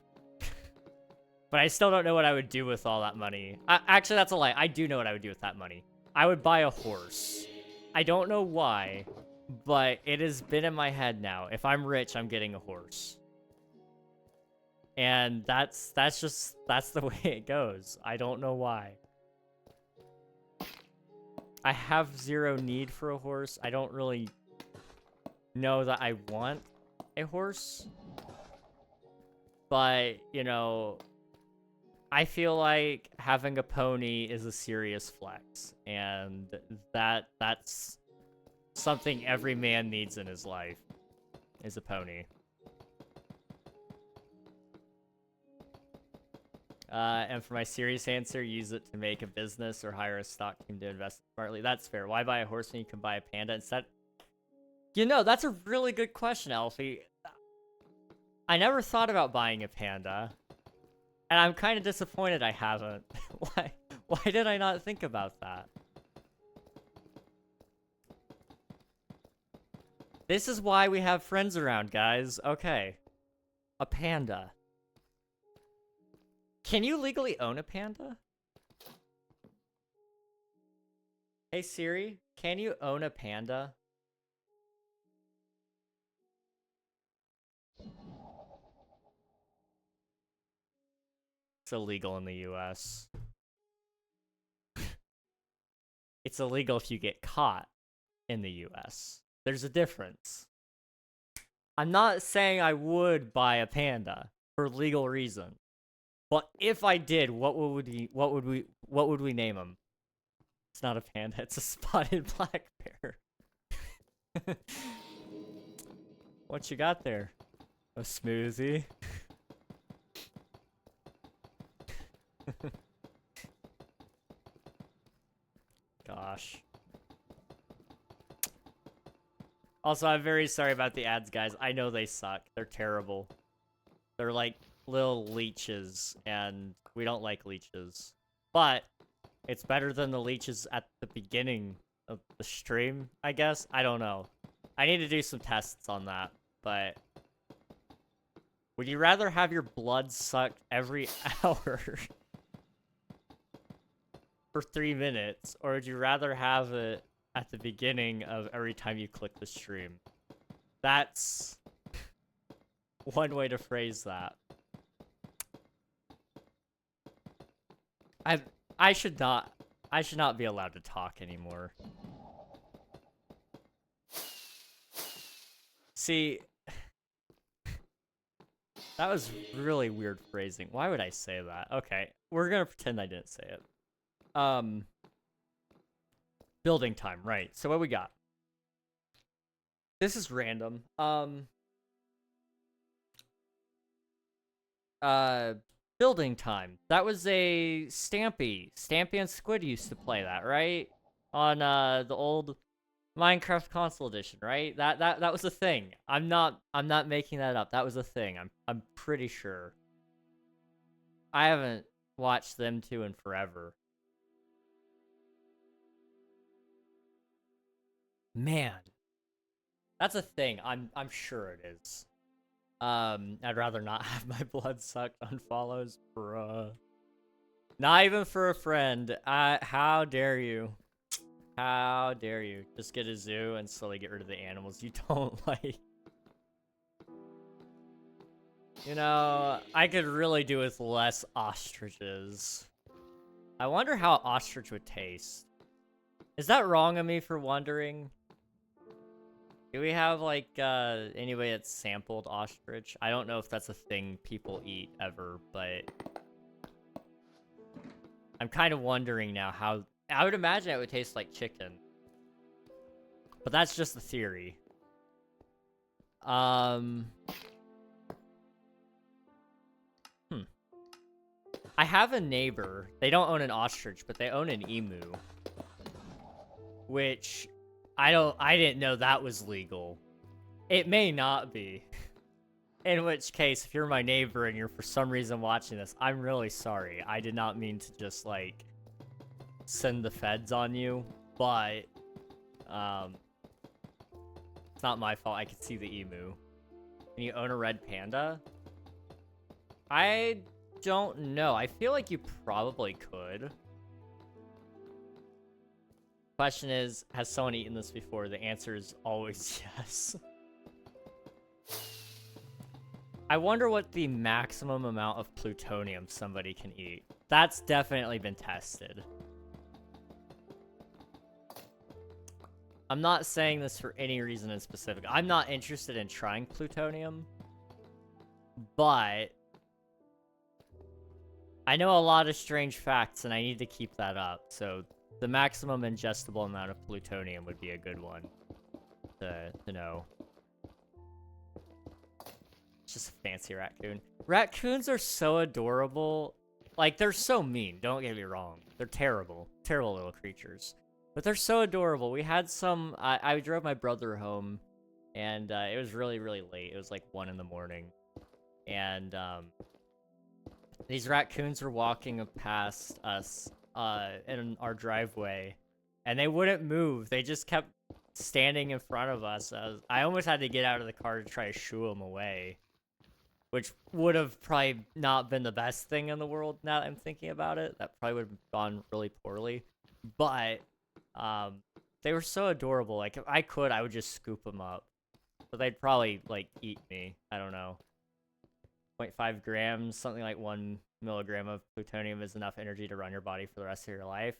But I still don't know what I would do with all that money. Actually, that's a lie. I do know what I would do with that money. I would buy a horse. I don't know why, but it has been in my head now. If I'm rich, I'm getting a horse. And that's the way it goes. I don't know why. I have zero need for a horse. I don't really know that I want a horse. But, you know, I feel like having a pony is a serious flex, and that's something every man needs in his life, is a pony. And for my serious answer, use it to make a business or hire a stock team to invest smartly. That's fair. Why buy a horse when you can buy a panda instead? You know, that's a really good question, Alfie. I never thought about buying a panda. And I'm kind of disappointed I haven't. Why did I not think about that? This is why we have friends around, guys. Okay. A panda. Can you legally own a panda? Hey Siri, can you own a panda? It's illegal in the US. It's illegal if you get caught in the US. There's a difference. I'm not saying I would buy a panda for legal reasons. But if I did, what would we name him? It's not a panda, it's a spotted black bear. What you got there? A smoothie? Gosh. Also, I'm very sorry about the ads, guys. I know they suck. They're terrible. They're like little leeches, and we don't like leeches. But it's better than the leeches at the beginning of the stream, I guess. I don't know. I need to do some tests on that, but would you rather have your blood sucked every hour for 3 minutes, or would you rather have it at the beginning of every time you click the stream? That's one way to phrase that. I should not be allowed to talk anymore. See, that was really weird phrasing. Why would I say that? Okay, we're gonna pretend I didn't say it. Building time, right. So what we got? This is random. Building time. That was a Stampy. Stampy and Squid used to play that, right? On the old Minecraft console edition, right? That was a thing. I'm not making that up. That was a thing. I'm pretty sure. I haven't watched them two in forever. Man. That's a thing. I'm sure it is. I'd rather not have my blood sucked on follows, bruh. Not even for a friend. How dare you? How dare you? Just get a zoo and slowly get rid of the animals you don't like. You know, I could really do with less ostriches. I wonder how ostrich would taste. Is that wrong of me for wondering? Do we have, like, anybody that's sampled ostrich? I don't know if that's a thing people eat ever, but I'm kind of wondering now how... I would imagine it would taste like chicken. But that's just a theory. I have a neighbor. They don't own an ostrich, but they own an emu. Which... I didn't know that was legal. It may not be. In which case, if you're my neighbor and you're for some reason watching this, I'm really sorry. I did not mean to just, like, send the feds on you, but, it's not my fault. I could see the emu. Can you own a red panda? I don't know. I feel like you probably could. Question is, has someone eaten this before? The answer is always yes. I wonder what the maximum amount of plutonium somebody can eat. That's definitely been tested. I'm not saying this for any reason in specific. I'm not interested in trying plutonium, but I know a lot of strange facts, and I need to keep that up. So the maximum ingestible amount of plutonium would be a good one to know. It's just a fancy raccoon. Raccoons are so adorable. Like, they're so mean, don't get me wrong. They're terrible. Terrible little creatures. But they're so adorable. We had some... I drove my brother home, and it was really, really late. It was like 1 in the morning. And these raccoons were walking past us in our driveway, and they wouldn't move. They just kept standing in front of us. I almost had to get out of the car to try to shoo them away, which would have probably not been the best thing in the world now that I'm thinking about it. That probably would have gone really poorly. But they were so adorable. Like, if I could, I would just scoop them up. But they'd probably, like, eat me. I don't know. 0.5 grams, something like 1 milligram of plutonium is enough energy to run your body for the rest of your life.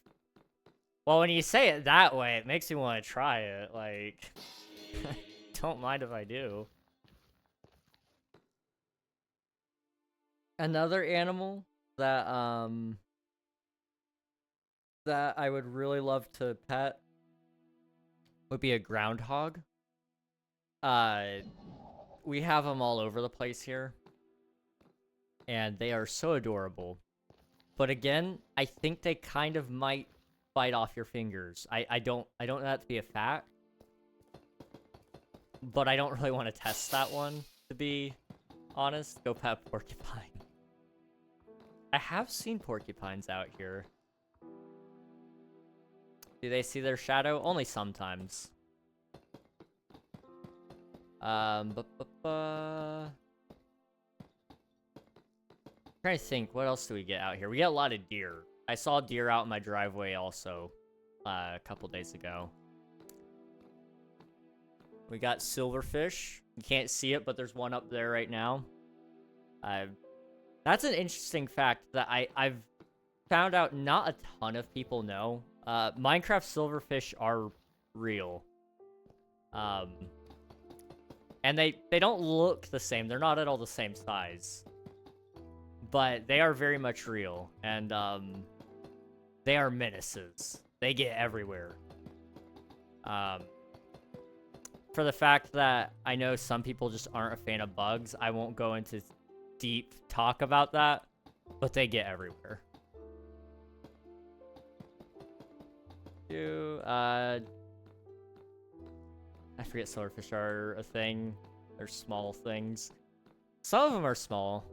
Well, when you say it that way, it makes me want to try it. Like, don't mind if I do. Another animal that that I would really love to pet would be a groundhog. We have them all over the place here, and they are so adorable. But again, I think they kind of might bite off your fingers. I don't know that to be a fact, but I don't really want to test that one, to be honest. Go pet porcupine. I have seen porcupines out here. Do they see their shadow? Only sometimes. Trying to think, what else do we get out here? We get a lot of deer. I saw deer out in my driveway also a couple days ago. We got silverfish. You can't see it, but there's one up there right now. That's an interesting fact that I've found out not a ton of people know. Minecraft silverfish are real. And they don't look the same. They're not at all the same size. But they are very much real. And they are menaces. They get everywhere. For the fact that I know some people just aren't a fan of bugs, I won't go into deep talk about that, but they get everywhere. I forget silverfish are a thing. They're small things. Some of them are small.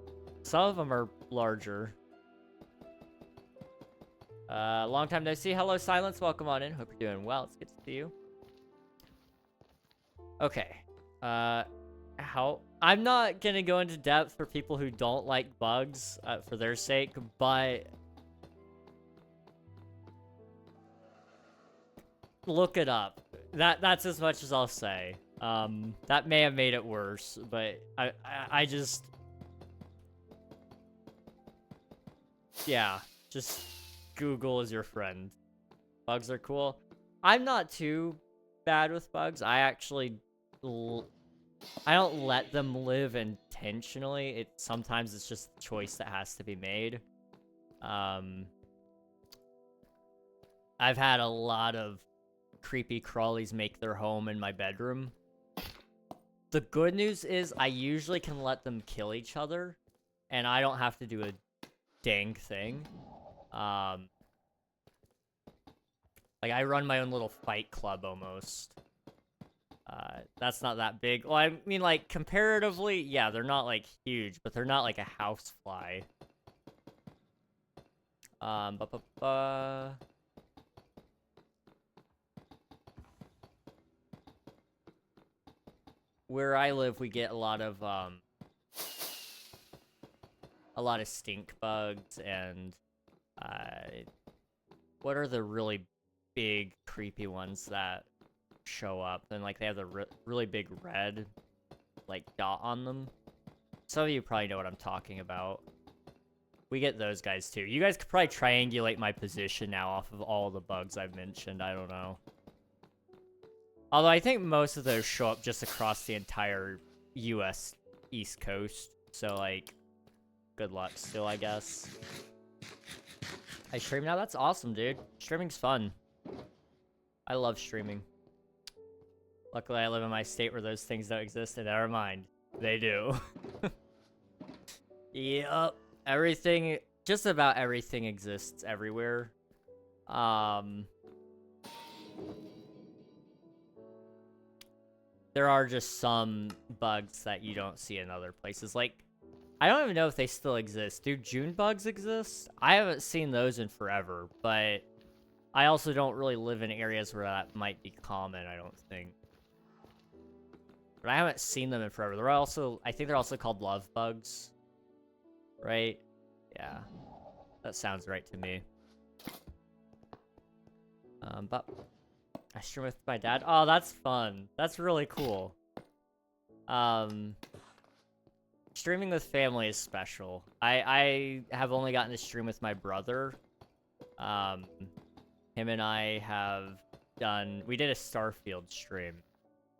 Some of them are larger. Long time no see. Hello, Silence. Welcome on in. Hope you're doing well. It's good to see you. Okay. I'm not gonna go into depth for people who don't like bugs for their sake, but look it up. That's as much as I'll say. That may have made it worse, but I just, yeah, just Google is your friend. Bugs are cool. I'm not too bad with bugs. I actually I don't let them live intentionally. Sometimes it's just a choice that has to be made. I've had a lot of creepy crawlies make their home in my bedroom. The good news is I usually can let them kill each other, and I don't have to do a dang thing. Like, I run my own little fight club almost. That's not that big. Well, I mean, like, comparatively, yeah, they're not, like, huge, but they're not, like, a housefly. Where I live, we get a lot of stink bugs, and, what are the really big, creepy ones that show up? And, like, they have the really big red, like, dot on them. Some of you probably know what I'm talking about. We get those guys, too. You guys could probably triangulate my position now off of all the bugs I've mentioned. I don't know. Although I think most of those show up just across the entire US East Coast. So, like, good luck still, I guess. I stream now? That's awesome, dude. Streaming's fun. I love streaming. Luckily, I live in my state where those things don't exist, and never mind. They do. Yep. Everything, just about everything exists everywhere. There are just some bugs that you don't see in other places. Like, I don't even know if they still exist. Do June bugs exist? I haven't seen those in forever, but I also don't really live in areas where that might be common, I don't think. But I haven't seen them in forever. They're also, I think they're also called love bugs. Right? Yeah. That sounds right to me. But I stream with my dad. Oh, that's fun. That's really cool. Streaming with family is special. I have only gotten to stream with my brother. Him and I have done... We did a Starfield stream,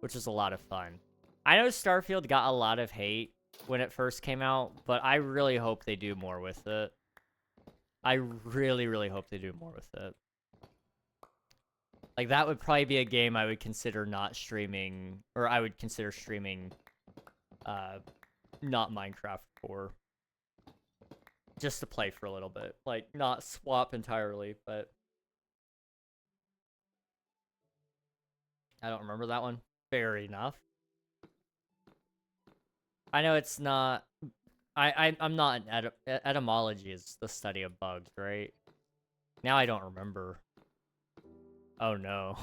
which was a lot of fun. I know Starfield got a lot of hate when it first came out, but I really hope they do more with it. I really, really hope they do more with it. Like, that would probably be a game I would consider not streaming, or I would consider streaming, not Minecraft for. Just to play for a little bit. Like, not swap entirely, but... I don't remember that one. Fair enough. I know it's not... I'm not an etymology is the study of bugs, right? Now I don't remember. Oh no.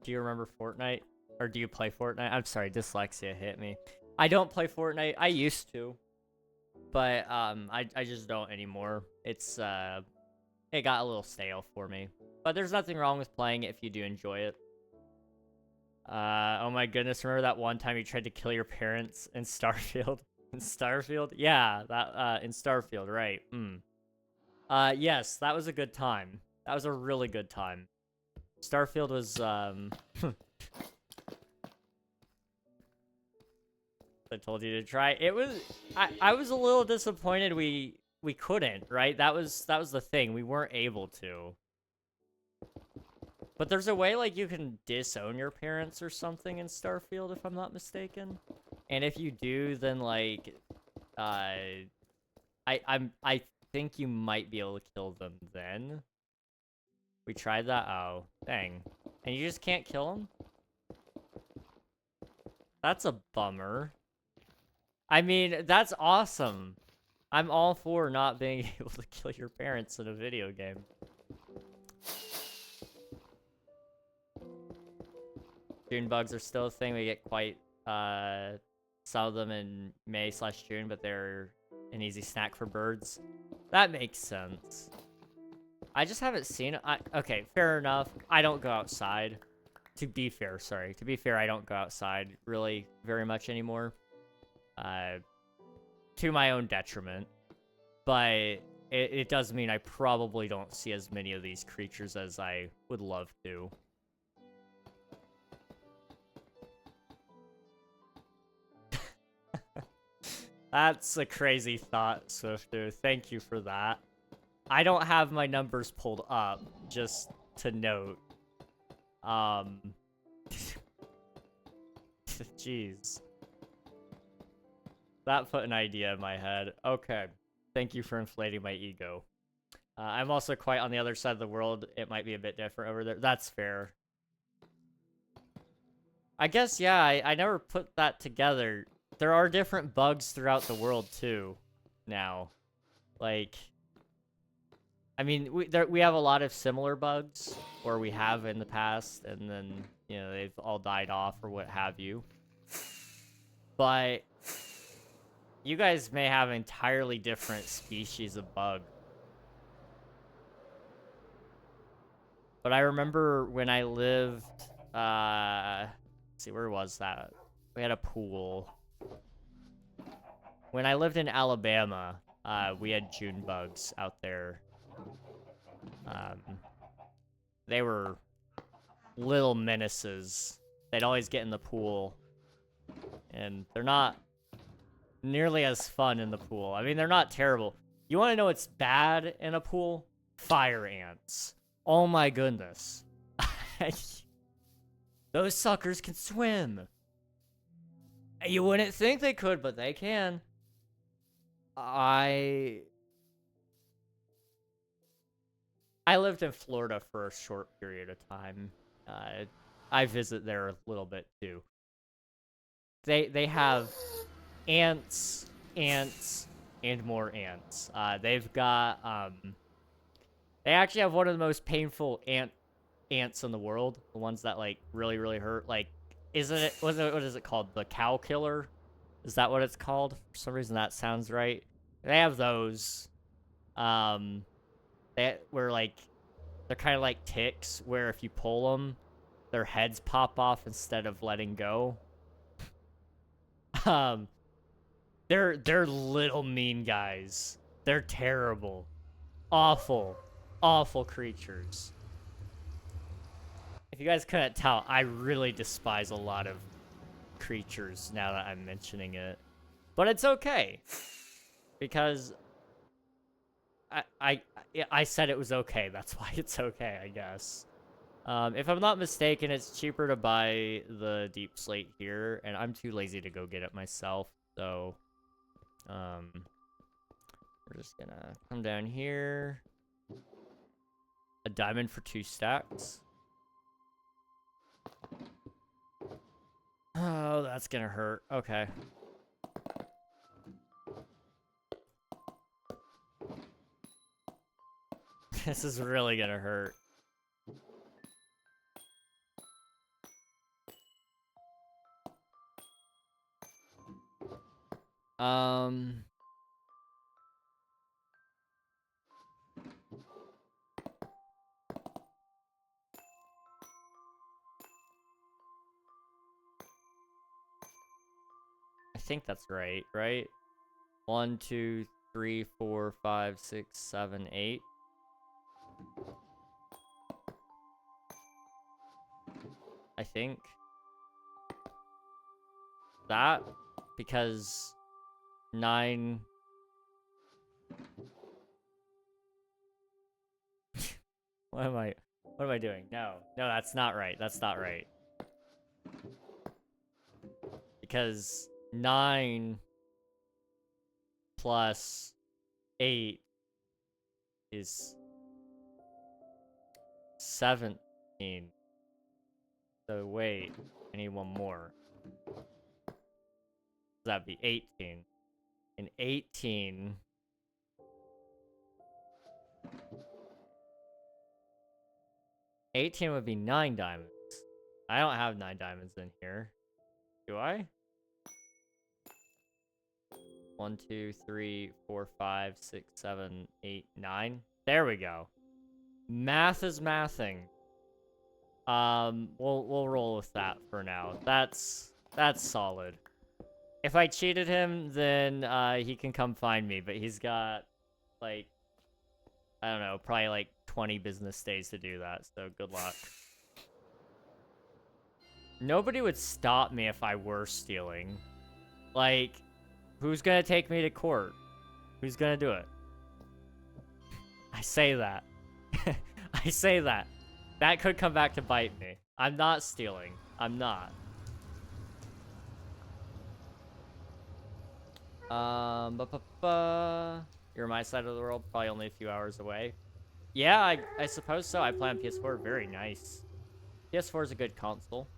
Do you remember Fortnite? Or do you play Fortnite? I'm sorry, dyslexia hit me. I don't play Fortnite. I used to. But I just don't anymore. It's it got a little stale for me. But there's nothing wrong with playing it if you do enjoy it. Oh my goodness, remember that one time you tried to kill your parents in Starfield? In Starfield? Yeah, that in Starfield, right. Yes, that was a good time. That was a really good time. Starfield was I told you to try. It was I was a little disappointed we couldn't, right? That was the thing. We weren't able to. But there's a way like you can disown your parents or something in Starfield if I'm not mistaken. And if you do, then like I think you might be able to kill them then. We tried that. Oh, dang. And you just can't kill them? That's a bummer. I mean, that's awesome. I'm all for not being able to kill your parents in a video game. June bugs are still a thing. We get quite some of them in May/June, but they're an easy snack for birds. That makes sense. I just haven't seen it. Okay, fair enough. I don't go outside. To be fair, sorry. To be fair, I don't go outside really very much anymore. To my own detriment. But it does mean I probably don't see as many of these creatures as I would love to. That's a crazy thought, Swifter. Thank you for that. I don't have my numbers pulled up, just to note. Jeez. That put an idea in my head. Okay. Thank you for inflating my ego. I'm also quite on the other side of the world. It might be a bit different over there. That's fair. I guess, yeah, I never put that together. There are different bugs throughout the world, too, now. Like, I mean, we have a lot of similar bugs, or we have in the past, and then, you know, they've all died off or what have you. But you guys may have entirely different species of bug. But I remember when I lived, let's see, where was that? We had a pool. When I lived in Alabama, we had June bugs out there. They were little menaces. They'd always get in the pool. And they're not nearly as fun in the pool. I mean, they're not terrible. You want to know what's bad in a pool? Fire ants. Oh my goodness. Those suckers can swim. You wouldn't think they could, but they can. I lived in Florida for a short period of time. I visit there a little bit too. They have ants, and more ants. They've got they actually have one of the most painful ants in the world. The ones that like really hurt. Like, isn't it? What is it called? The cow killer? Is that what it's called? For some reason that sounds right. They have those. They were like, they're kind of like ticks, where if you pull them, their heads pop off instead of letting go. They're little mean guys. They're terrible, awful creatures. If you guys couldn't tell, I really despise a lot of creatures now that I'm mentioning it, but it's okay because I said it was okay. That's why it's okay, I guess. If I'm not mistaken, it's cheaper to buy the deep slate here, and I'm too lazy to go get it myself. So, we're just gonna come down here. A diamond for 2 stacks. Oh, that's gonna hurt. Okay. This is really gonna hurt. I think that's right, right? 1, 2, 3, 4, 5, 6, 7, 8. I think. That, because 9... What am I doing? No, that's not right. That's not right. Because 9 plus 8 is 17. So wait, I need one more. That'd be 18. And 18... would be 9 diamonds. I don't have 9 diamonds in here. Do I? 1, 2, 3, 4, 5, 6, 7, 8, 9. There we go. Math is mathing. We'll roll with that for now. That's solid. If I cheated him, then he can come find me, but he's got like, I don't know, probably like 20 business days to do that, so good luck. Nobody would stop me if I were stealing. Like, who's gonna take me to court? Who's gonna do it? I say that. I say that. That could come back to bite me. I'm not stealing. I'm not. You're my side of the world, probably only a few hours away. Yeah, I suppose so. I play on PS4. Very nice. PS4 is a good console.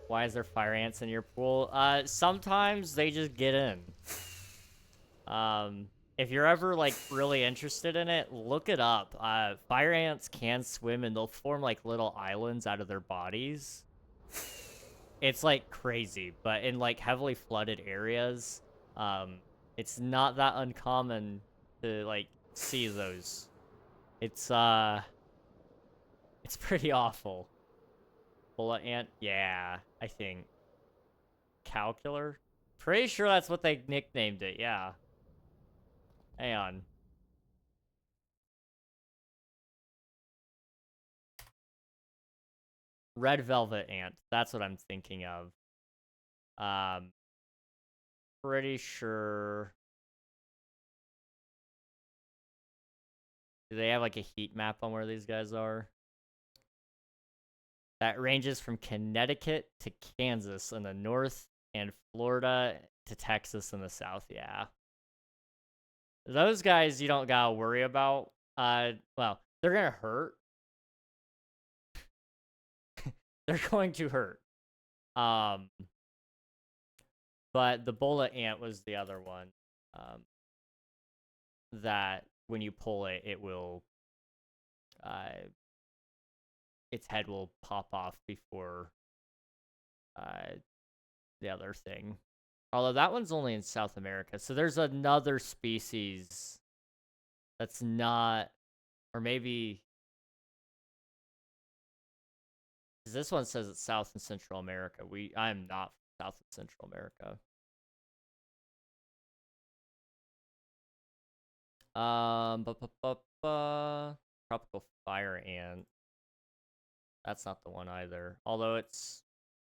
Why is there fire ants in your pool? Sometimes they just get in. If you're ever, like, really interested in it, look it up. Fire ants can swim, and they'll form, like, little islands out of their bodies. It's, like, crazy. But in, like, heavily flooded areas, it's not that uncommon to, like, see those. It's pretty awful. Bullet ant? Yeah, I think. Calcular? Pretty sure that's what they nicknamed it, yeah. Hang on. Red Velvet Ant. That's what I'm thinking of. Pretty sure... Do they have, like, a heat map on where these guys are? That ranges from Connecticut to Kansas in the north and Florida to Texas in the south, yeah. Those guys you don't gotta worry about. Well, they're gonna hurt. They're going to hurt. But the bullet ant was the other one. That when you pull it, it will... its head will pop off before the other thing. Although that one's only in South America. So there's another species that's not... Or maybe... This one says it's South and Central America. I am not from South and Central America. Tropical fire ant. That's not the one either. Although it's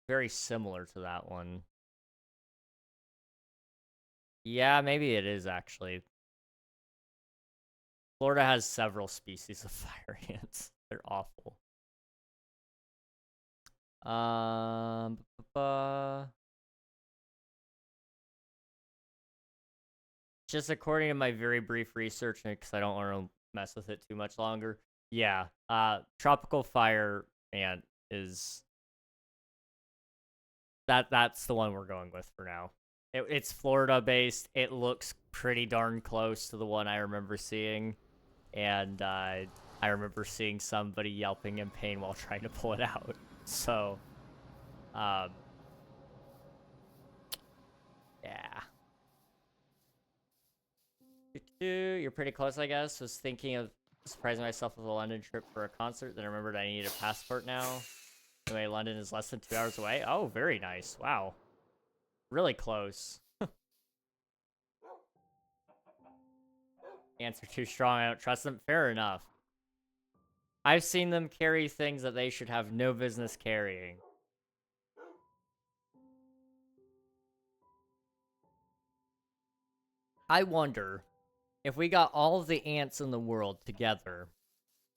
very similar to that one. Yeah, maybe it is actually. Florida has several species of fire ants. They're awful. Just according to my very brief research, because I don't want to mess with it too much longer. Yeah, tropical fire ant is... That's the one we're going with for now. It's Florida-based. It looks pretty darn close to the one I remember seeing. And I remember seeing somebody yelping in pain while trying to pull it out. So, yeah. You're pretty close, I guess. Was thinking of surprising myself with a London trip for a concert. Then I remembered I needed a passport now. Anyway, London is less than 2 hours away. Oh, very nice. Wow. Really close. Ants are too strong. I don't trust them. Fair enough. I've seen them carry things that they should have no business carrying. I wonder, if we got all of the ants in the world together,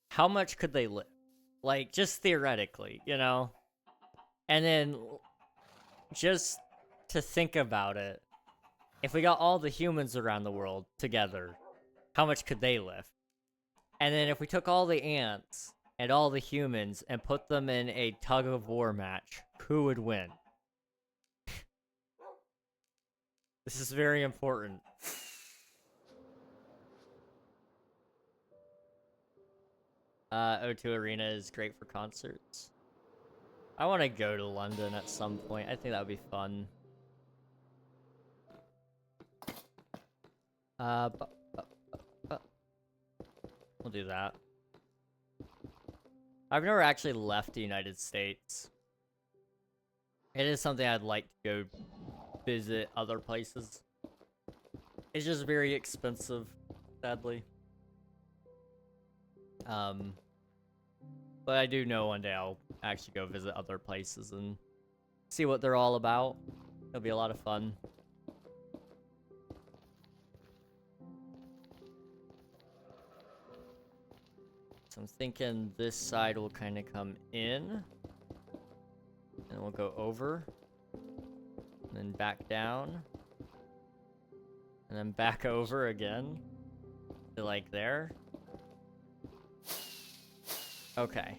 how much could they live? Like, just theoretically, you know? And then, just to think about it, if we got all the humans around the world together, how much could they live? And then if we took all the ants and all the humans and put them in a tug-of-war match, who would win? This is very important. O2 Arena is great for concerts. I want to go to London at some point. I think that would be fun. We'll do that. I've never actually left the United States. It is something I'd like to go visit other places. It's just very expensive, sadly. But I do know one day I'll actually go visit other places and see what they're all about. It'll be a lot of fun. So I'm thinking this side will kind of come in. And we'll go over. And then back down. And then back over again. To like there. Okay.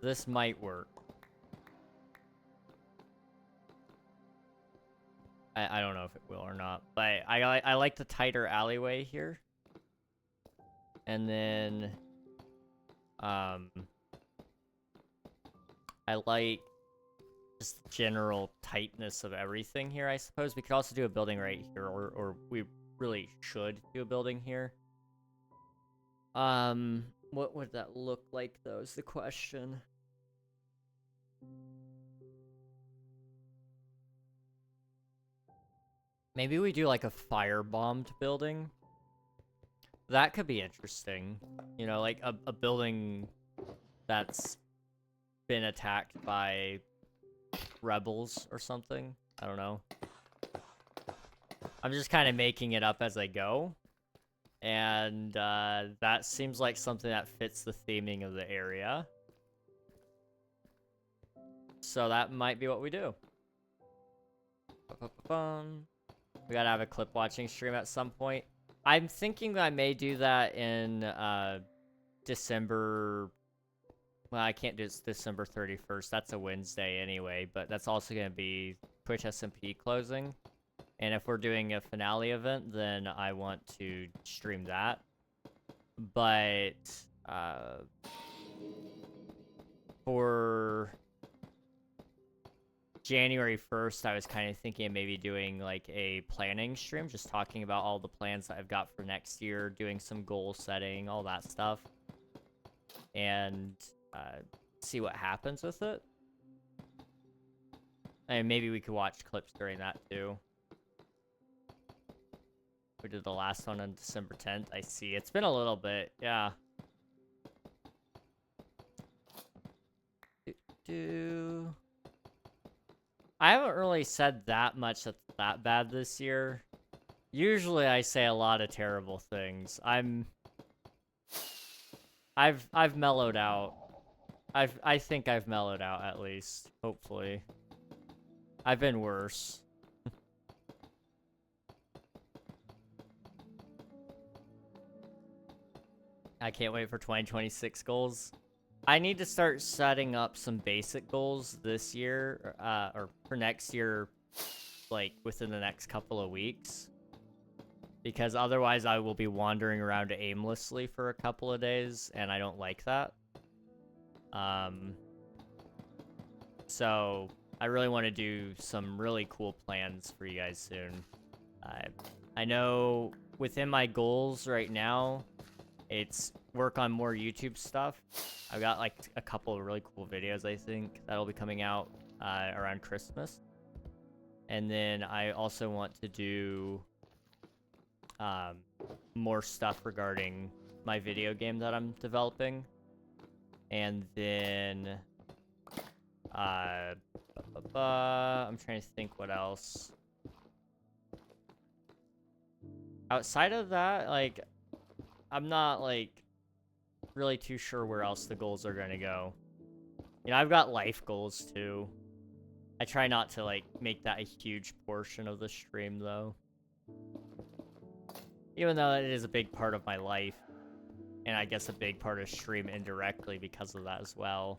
This might work. I don't know if it will or not, but I like the tighter alleyway here. And then I like just the general tightness of everything here, I suppose. We could also do a building right here, or we really should do a building here. What would that look like, though, is the question. Maybe we do like a firebombed building. That could be interesting. You know, like a building that's been attacked by rebels or something. I don't know. I'm just kind of making it up as I go. And that seems like something that fits the theming of the area. So that might be what we do. We gotta have a clip watching stream at some point. I'm thinking I may do that in December. Well, I can't do it December 31st. That's a Wednesday anyway, but that's also going to be Twitch SMP closing. And if we're doing a finale event, then I want to stream that. But for January 1st, I was kind of thinking of maybe doing like a planning stream, just talking about all the plans that I've got for next year, doing some goal setting, all that stuff. And see what happens with it. And maybe we could watch clips during that too. We did the last one on December 10th. I see. It's been a little bit, yeah. I haven't really said that much that's that bad this year. Usually I say a lot of terrible things. I've mellowed out. I think I've mellowed out at least, hopefully. I've been worse. I can't wait for 2026 goals. I need to start setting up some basic goals this year, or for next year, like within the next couple of weeks. Because otherwise I will be wandering around aimlessly for a couple of days, and I don't like that. So I really want to do some really cool plans for you guys soon. I know within my goals right now, it's work on more YouTube stuff. I've got like a couple of really cool videos, I think, that'll be coming out around Christmas. And then I also want to do more stuff regarding my video game that I'm developing. And then I'm trying to think what else. Outside of that, like, I'm not like really too sure where else the goals are gonna go. You know, I've got life goals too. I try not to like make that a huge portion of the stream though. Even though it is a big part of my life. And I guess a big part of stream indirectly because of that as well.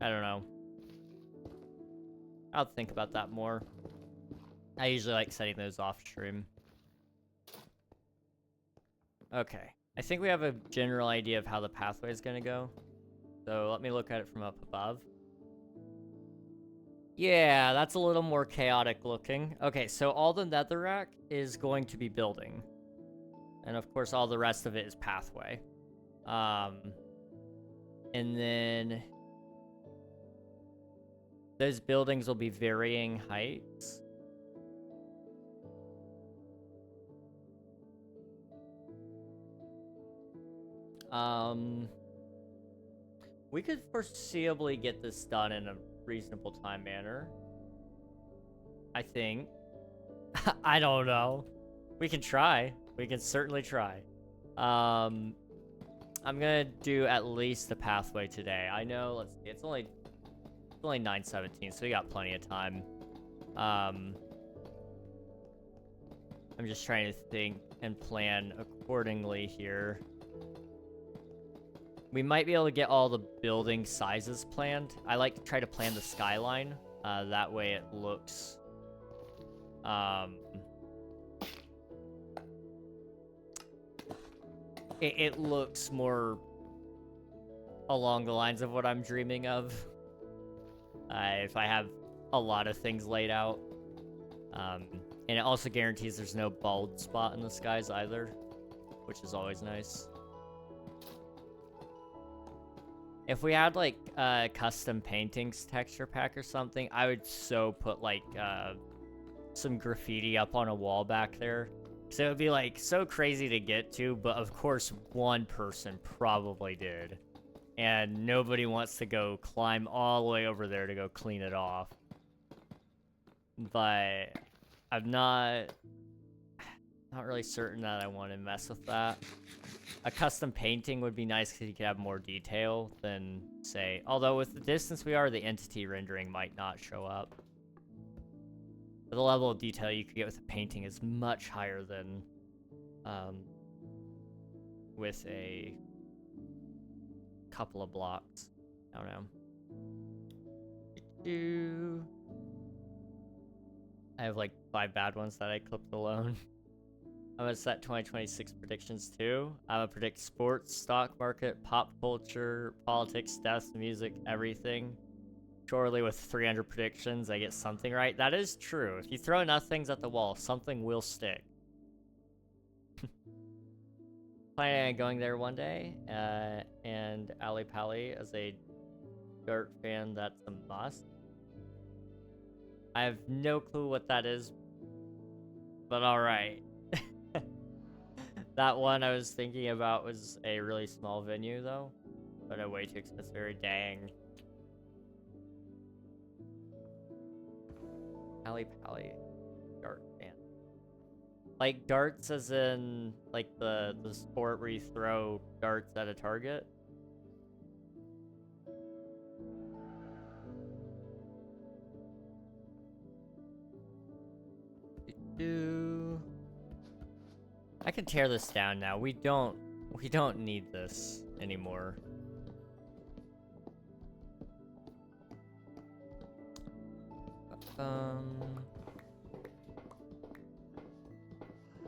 I don't know. I'll think about that more. I usually like setting those off stream. Okay. I think we have a general idea of how the pathway is going to go. So let me look at it from up above. Yeah, that's a little more chaotic looking. Okay, so all the netherrack is going to be building. And of course, all the rest of it is pathway. And then those buildings will be varying heights. We could foreseeably get this done in a reasonable time manner. I think. I don't know. We can try. We can certainly try. I'm gonna do at least the pathway today. I know, let's see, it's only 9:17, so we got plenty of time. I'm just trying to think and plan accordingly here. We might be able to get all the building sizes planned. I like to try to plan the skyline. That way it looks... It looks more along the lines of what I'm dreaming of. If I have a lot of things laid out. And it also guarantees there's no bald spot in the skies either, which is always nice. If we had, like, custom paintings texture pack or something, I would so put, like, some graffiti up on a wall back there. So it would be like so crazy to get to, but of course one person probably did. And nobody wants to go climb all the way over there to go clean it off. But I'm not really certain that I want to mess with that. A custom painting would be nice because you could have more detail than, say, although with the distance we are, the entity rendering might not show up. But the level of detail you could get with a painting is much higher than with a couple of blocks. I don't know. I have like 5 bad ones that I clipped alone. I'm gonna set 2026 predictions too. I'm gonna predict sports, stock market, pop culture, politics, deaths, music, everything. Surely with 300 predictions, I get something right. That is true. If you throw enough things at the wall, something will stick. Planning on going there one day, and Ali Pali as a Dart fan, that's a must. I have no clue what that is, but alright. That one I was thinking about was a really small venue though, but a way too expensive, very dang. Ali Pali, Dart fan. Like darts as in like the sport where you throw darts at a target. I can tear this down now. We don't need this anymore.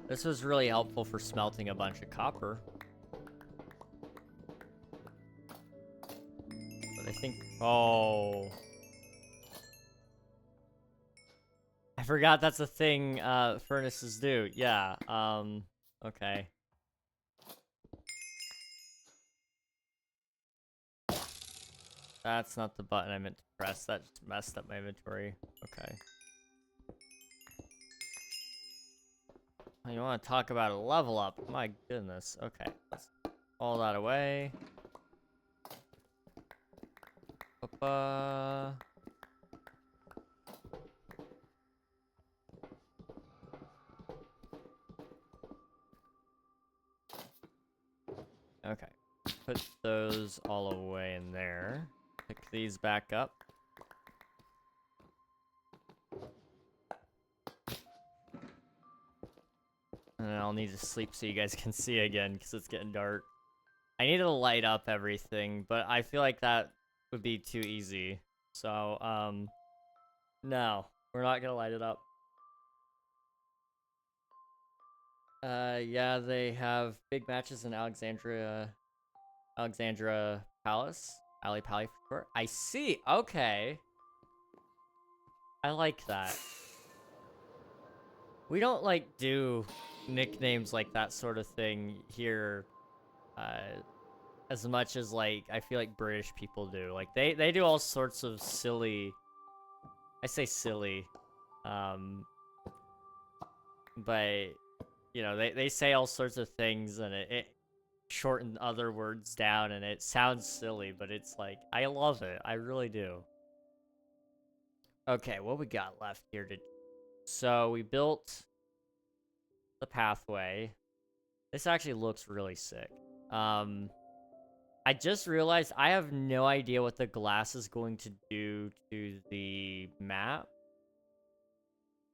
This was really helpful for smelting a bunch of copper. But I think, oh, I forgot that's a thing furnaces do. Yeah, okay. That's not the button I meant to press. That just messed up my inventory. Okay. Oh, you want to talk about a level up? My goodness. Okay, let's all that away. Okay, put those all away in there. Pick these back up. And then I'll need to sleep so you guys can see again because it's getting dark. I need to light up everything, but I feel like that would be too easy. So, no, we're not gonna light it up. Yeah, they have big matches in Alexandria Palace. Ali Pali for short. I see. Okay. I like that. We don't, like, do nicknames like that sort of thing here as much as, like, I feel like British people do. Like, they do all sorts of silly... I say silly. But, you know, they say all sorts of things and it shorten other words down and it sounds silly, but it's like, I love it. I really do. Okay, what we got left here to... So we built the pathway. This actually looks really sick. I just realized I have no idea what the glass is going to do to the map.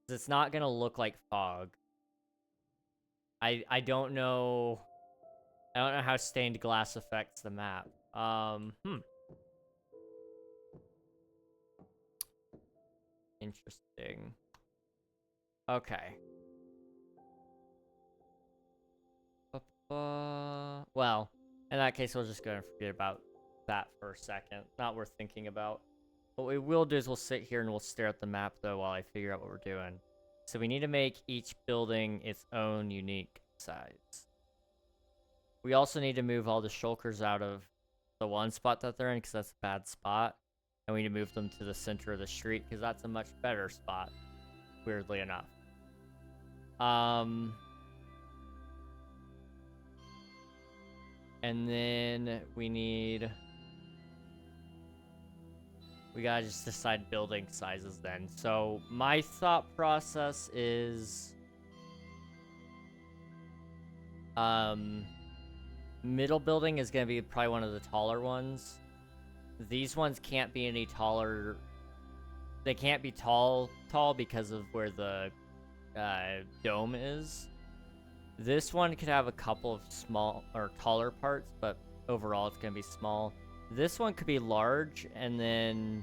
It's not going to look like fog. I don't know... I don't know how stained glass affects the map. Interesting. Okay. Well, in that case, we'll just go and forget about that for a second. Not worth thinking about. What we will do is we'll sit here and we'll stare at the map, though, while I figure out what we're doing. So we need to make each building its own unique size. We also need to move all the shulkers out of the one spot that they're in, because that's a bad spot. And we need to move them to the center of the street, because that's a much better spot. weirdly enough. And then we gotta just decide building sizes then. So my thought process is middle building is gonna be probably one of the taller ones. These ones can't be any taller. They can't be tall because of where the dome is. This one could have a couple of small or taller parts, but overall it's gonna be small. This one could be large, and then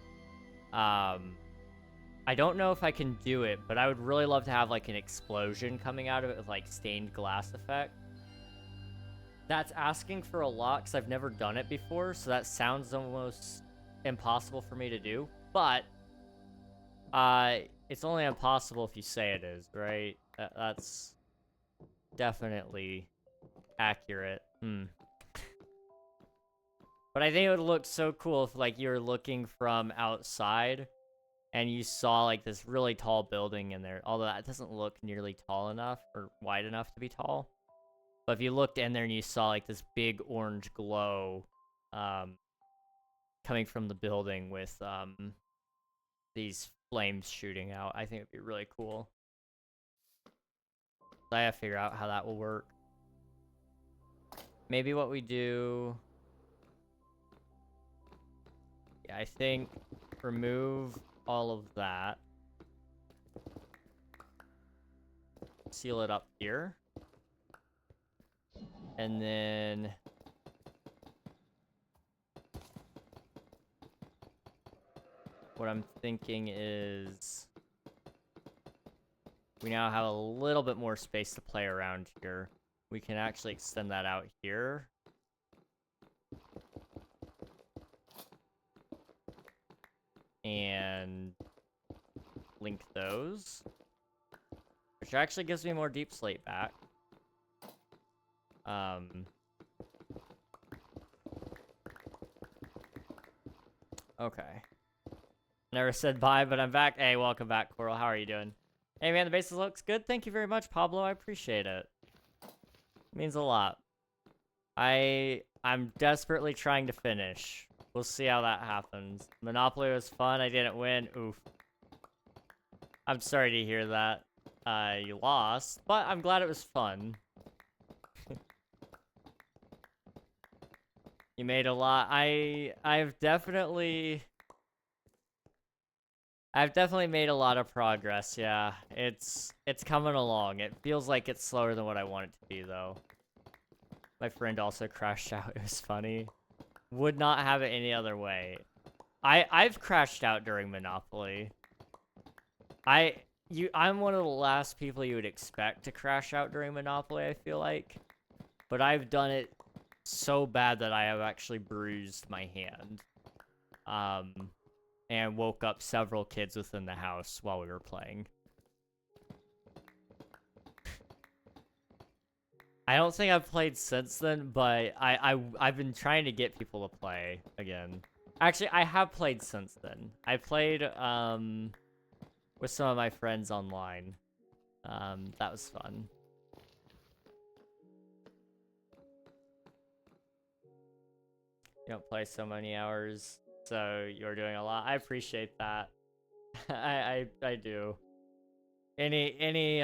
I don't know if I can do it, but I would really love to have like an explosion coming out of it with like stained glass effect. That's asking for a lot because I've never done it before, so that sounds almost impossible for me to do. But it's only impossible if you say it is, right? That's definitely accurate. But I think it would look so cool if like you were looking from outside and you saw like this really tall building in there. Although that doesn't look nearly tall enough or wide enough to be tall. But if you looked in there and you saw like this big orange glow coming from the building with these flames shooting out, I think it'd be really cool. So I have to figure out how that will work. Maybe what we do... Yeah, I think remove all of that. Seal it up here. And then... what I'm thinking is... we now have a little bit more space to play around here. We can actually extend that out here. And link those. Which actually gives me more deep slate back. Okay. Never said bye, but I'm back. Hey, welcome back, Coral. How are you doing? Hey, man, the bases looks good. Thank you very much, Pablo. I appreciate it. It means a lot. I'm desperately trying to finish. We'll see how that happens. Monopoly was fun. I didn't win. Oof. I'm sorry to hear that. You lost, but I'm glad it was fun. You made a lot. I've definitely made a lot of progress. Yeah, it's coming along. It feels like it's slower than what I want it to be, though. My friend also crashed out. It was funny. Would not have it any other way. I've crashed out during Monopoly. I'm one of the last people you would expect to crash out during Monopoly, I feel like. But I've done it so bad that I have actually bruised my hand. And woke up several kids within the house while we were playing. I don't think I've played since then, but I've been trying to get people to play again. Actually, I have played since then. I played with some of my friends online. That was fun. You don't play so many hours, so you're doing a lot. I appreciate that. I do. Any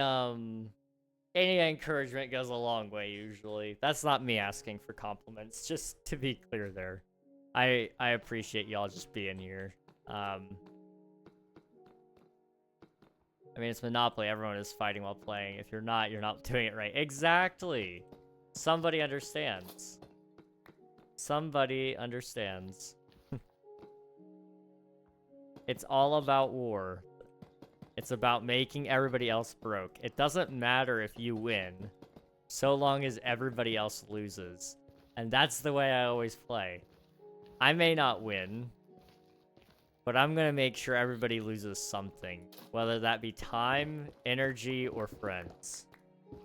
encouragement goes a long way usually. That's not me asking for compliments, just to be clear there. I appreciate y'all just being here. I mean, it's Monopoly. Everyone is fighting while playing. If you're not doing it right. Exactly. Somebody understands. Somebody understands. It's all about war. It's about making everybody else broke. It doesn't matter if you win, so long as everybody else loses. And that's the way I always play. I may not win, but I'm gonna make sure everybody loses something. Whether that be time, energy, or friends.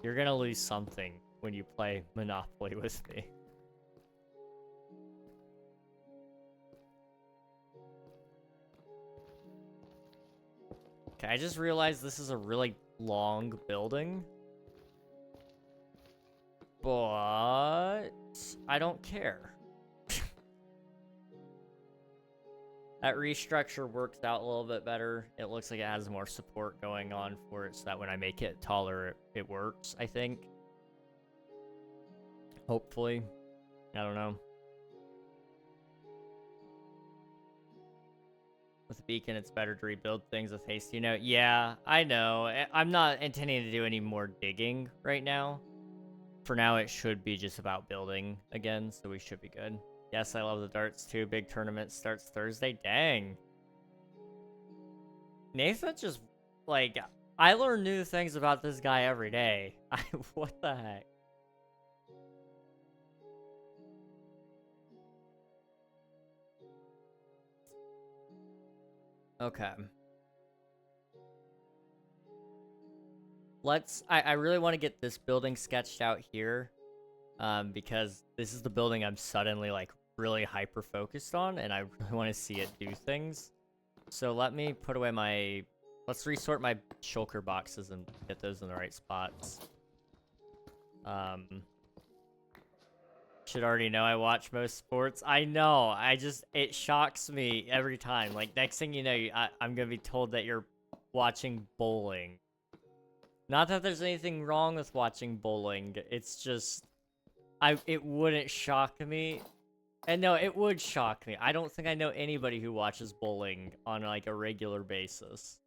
You're gonna lose something when you play Monopoly with me. Okay, I just realized this is a really long building. But I don't care. That restructure works out a little bit better. It looks like it has more support going on for it so that when I make it taller, it works, I think. Hopefully. I don't know. With a beacon, it's better to rebuild things with haste. You know, yeah, I know. I'm not intending to do any more digging right now. For now, it should be just about building again, so we should be good. Yes, I love the darts too. Big tournament starts Thursday. Dang. Nathan just, like, I learn new things about this guy every day. What the heck? Okay. I really want to get this building sketched out here. Because this is the building I'm suddenly, like, really hyper-focused on, and I really want to see it do things. So let me put away my... Let's resort my shulker boxes and get those in the right spots. Should already know I watch most sports. I know. It shocks me every time. Like, next thing you know, I'm gonna be told that you're watching bowling. Not that there's anything wrong with watching bowling. It's just... It wouldn't shock me. And no, it would shock me. I don't think I know anybody who watches bowling on, like, a regular basis.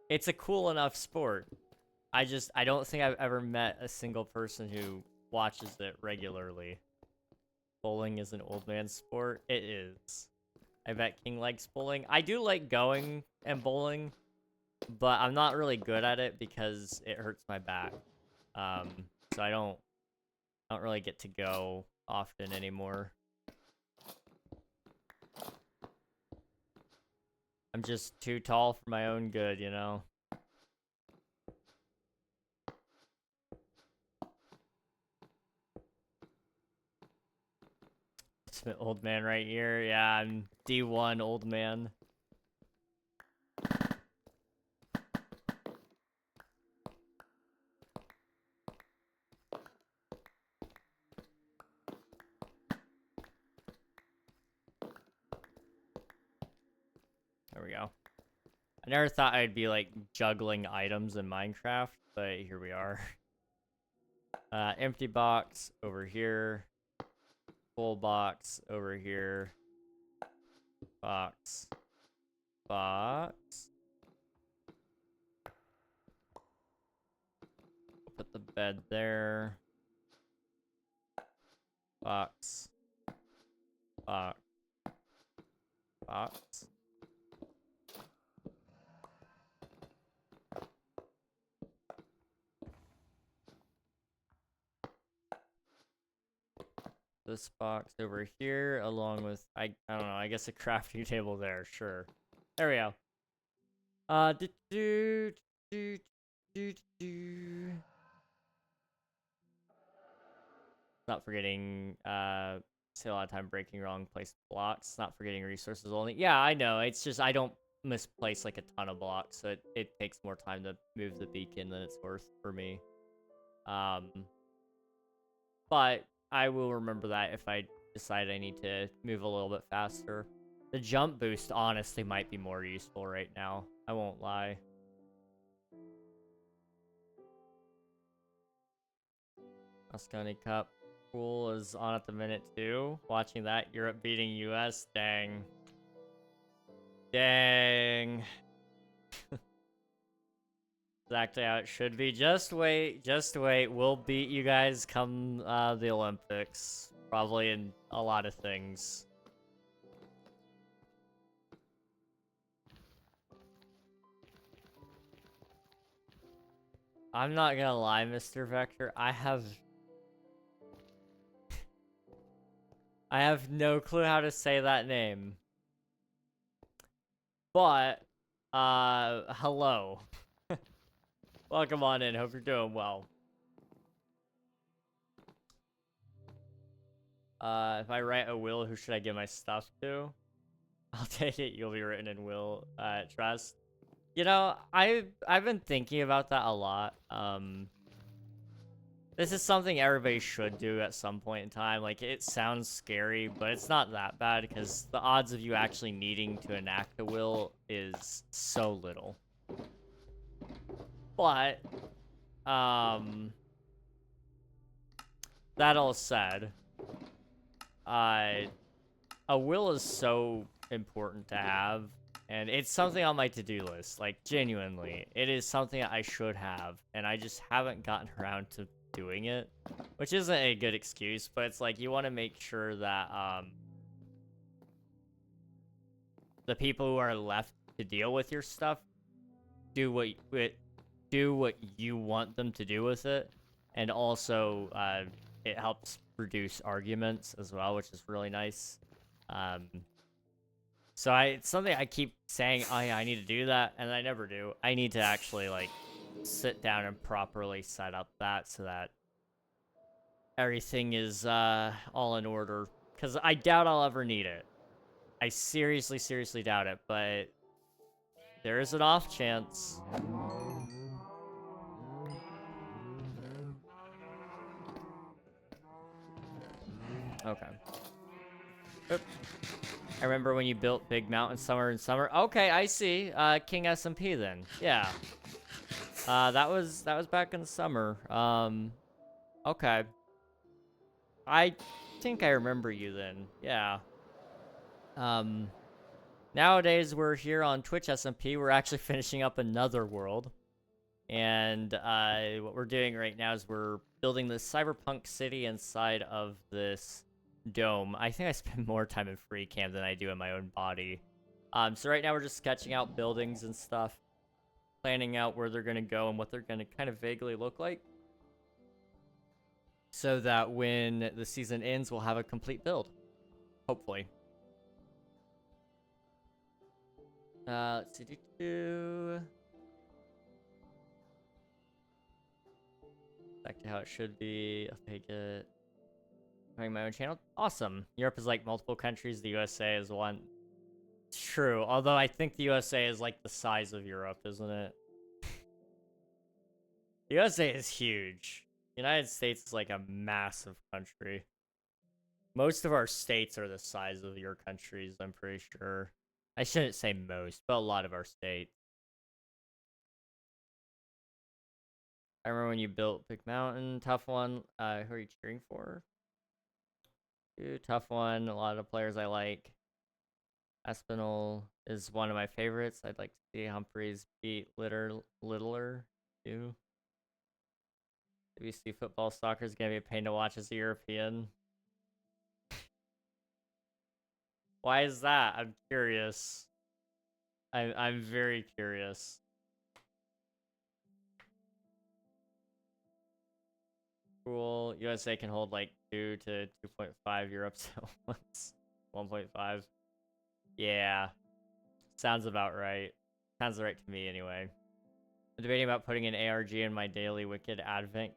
It's a cool enough sport. I don't think I've ever met a single person who watches it regularly. Bowling is an old man sport. It is. I bet King likes bowling. I do like going and bowling, but I'm not really good at it because it hurts my back. So I don't really get to go often anymore. I'm just too tall for my own good, you know? Old man right here. Yeah, I'm D1 old man. There we go. I never thought I'd be, like, juggling items in Minecraft, but here we are. Empty box over here. Full box over here. Box. Box. Put the bed there. Box. Box. Box. This box over here, along with, I don't know, I guess a crafting table there, sure. There we go. Not forgetting, say a lot of time breaking wrong place blocks. Not forgetting resources only. Yeah, I know. It's just I don't misplace like a ton of blocks, so it takes more time to move the beacon than it's worth for me. But I will remember that if I decide I need to move a little bit faster. The jump boost honestly might be more useful right now. I won't lie. Ascani Cup pool is on at the minute too. Watching that, Europe beating US. Dang. Dang. Exactly how it should be. Just wait. Just wait. We'll beat you guys come the Olympics. Probably in a lot of things. I'm not gonna lie, Mr. Vector. I have no clue how to say that name. But, hello. Welcome on in. Hope you're doing well. If I write a will, who should I give my stuff to? I'll take it. You'll be written in will. Trust. You know, I've been thinking about that a lot. This is something everybody should do at some point in time. Like, it sounds scary, but it's not that bad because the odds of you actually needing to enact a will is so little. But, that all said, a will is so important to have, and it's something on my to-do list. Like, genuinely, it is something I should have, and I just haven't gotten around to doing it, which isn't a good excuse, but it's like you want to make sure that the people who are left to deal with your stuff do what you want them to do with it, and also it helps reduce arguments as well, which is really nice. So it's something I keep saying, oh yeah, I need to do that, and I never do. I need to actually like sit down and properly set up that so that everything is all in order, because I doubt I'll ever need it. I seriously doubt it, but there is an off chance. Okay. Oop. I remember when you built Big Mountain Summer in Summer. Okay, I see. King SMP then. Yeah. That was back in the summer. Okay. I think I remember you then. Yeah. Nowadays we're here on Twitch SMP. We're actually finishing up another world. And what we're doing right now is we're building this cyberpunk city inside of this dome. I think I spend more time in free cam than I do in my own body. So right now we're just sketching out buildings and stuff, planning out where they're going to go and what they're going to kind of vaguely look like, so that when the season ends, we'll have a complete build. Hopefully. Let's see. Back to how it should be. I'll take it. Having my own channel. Awesome. Europe is like multiple countries. The USA is one. True. Although I think the USA is like the size of Europe, isn't it? The USA is huge. The United States is like a massive country. Most of our states are the size of your countries, I'm pretty sure. I shouldn't say most, but a lot of our states. I remember when you built Big Mountain. Tough one. Who are you cheering for? Ooh, tough one. A lot of players I like. Espinal is one of my favorites. I'd like to see Humphreys beat Littler too. WC football soccer is gonna be a pain to watch as a European. Why is that? I'm curious. I'm very curious. Cool. USA can hold like 2 to 2.5 Europe at once. 1.5. Yeah. Sounds about right. Sounds right to me anyway. I'm debating about putting an ARG in my daily Wicked Advent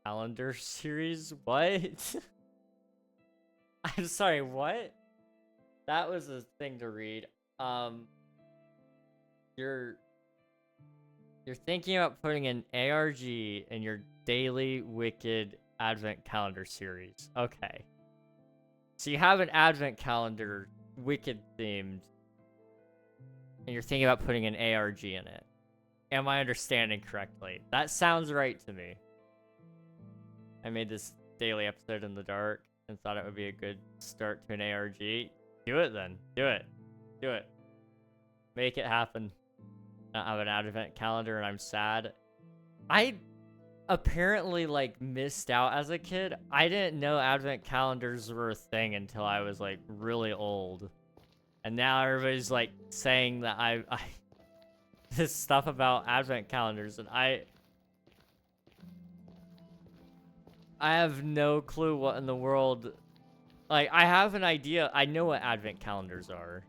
calendar series. What? I'm sorry, what? That was a thing to read. You're thinking about putting an ARG in your daily Wicked Advent calendar series. Okay. So you have an Advent calendar, Wicked themed, and you're thinking about putting an ARG in it. Am I understanding correctly? That sounds right to me. I made this daily episode in the dark and thought it would be a good start to an ARG. Do it then. Do it. Do it. Make it happen. I have an Advent calendar and I'm sad. I apparently like missed out as a kid. I didn't know Advent calendars were a thing until I was like really old. And now everybody's like saying that I this stuff about Advent calendars, and I have no clue what in the world. Like, I have an idea. I know what Advent calendars are.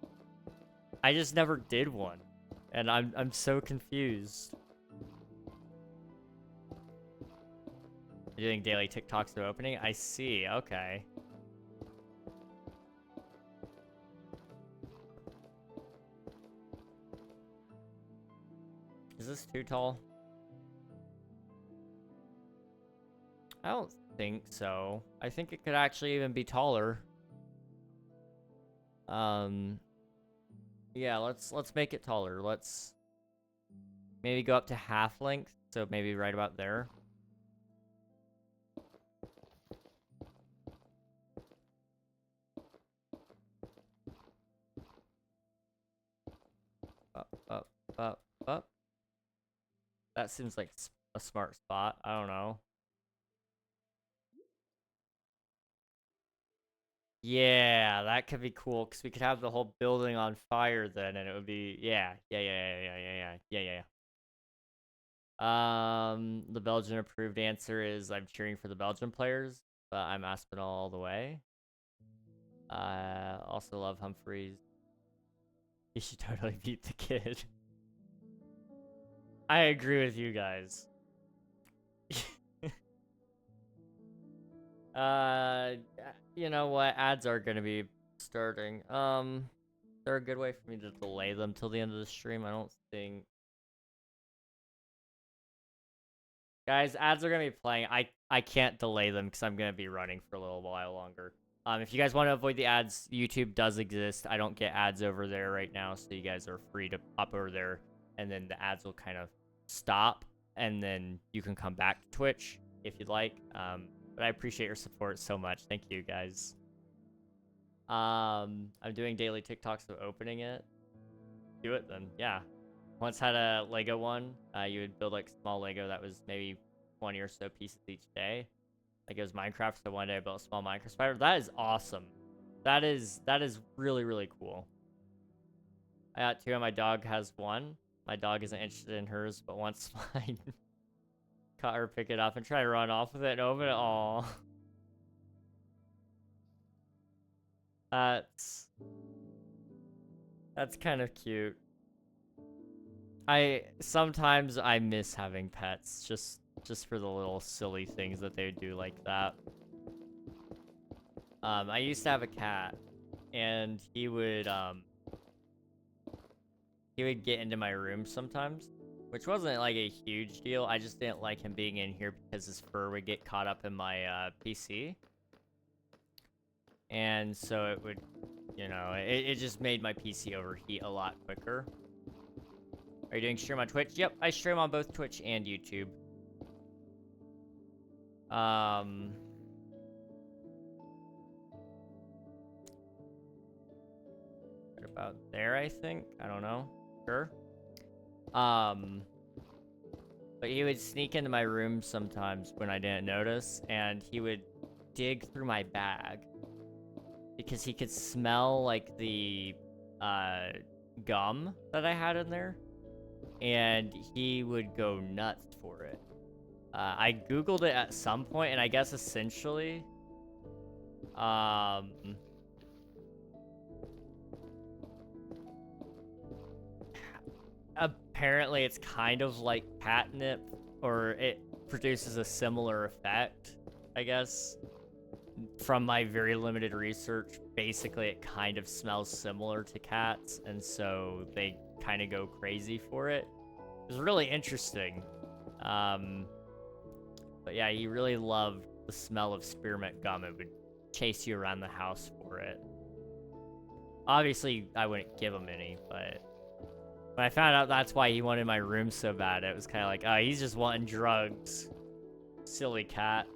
I just never did one. And I'm so confused. You're doing daily TikToks through opening? I see. Okay. this too tall? I don't think so. I think it could actually even be taller. Yeah, let's make it taller. Let's maybe go up to half length, so maybe right about there. Up. That seems like a smart spot. I don't know. Yeah, that could be cool because we could have the whole building on fire then, and it would be yeah. The Belgian approved answer is I'm cheering for the Belgian players, but I'm Aspinall all the way. Also love Humphreys. He should totally beat the kid. I agree with you guys. You know what? Ads are gonna be starting. They're a good way for me to delay them till the end of the stream. I don't think. Guys, ads are gonna be playing. I can't delay them because I'm gonna be running for a little while longer. If you guys want to avoid the ads, YouTube does exist. I don't get ads over there right now, so you guys are free to pop over there, and then the ads will kind of stop, and then you can come back to Twitch if you'd like. But I appreciate your support so much. Thank you, guys. I'm doing daily TikToks of opening it. Do it then, yeah. Once had a Lego one. You would build like small Lego that was maybe 20 or so pieces each day. Like it was Minecraft, so one day I built a small Minecraft spider. That is awesome. That is really, really cool. I got 2 and my dog has 1. My dog isn't interested in hers, but once mine caught her pick it up and try to run off with it and open it. Aw. That's kind of cute. Sometimes I miss having pets just for the little silly things that they do like that. I used to have a cat, and he would get into my room sometimes, which wasn't like a huge deal. I just didn't like him being in here because his fur would get caught up in my PC. And so it would, you know, it just made my PC overheat a lot quicker. Are you doing stream on Twitch? Yep, I stream on both Twitch and YouTube. Right about there, I think. I don't know. Sure. But he would sneak into my room sometimes when I didn't notice, and he would dig through my bag because he could smell like the gum that I had in there, and he would go nuts for it. I googled it at some point, and I guess essentially apparently it's kind of like catnip, or it produces a similar effect, I guess. From my very limited research, basically it kind of smells similar to cats, and so they kind of go crazy for it. It was really interesting. But yeah, he really loved the smell of spearmint gum. It would chase you around the house for it. Obviously, I wouldn't give him any, but when I found out that's why he wanted my room so bad, it was kind of like, oh, he's just wanting drugs. Silly cat.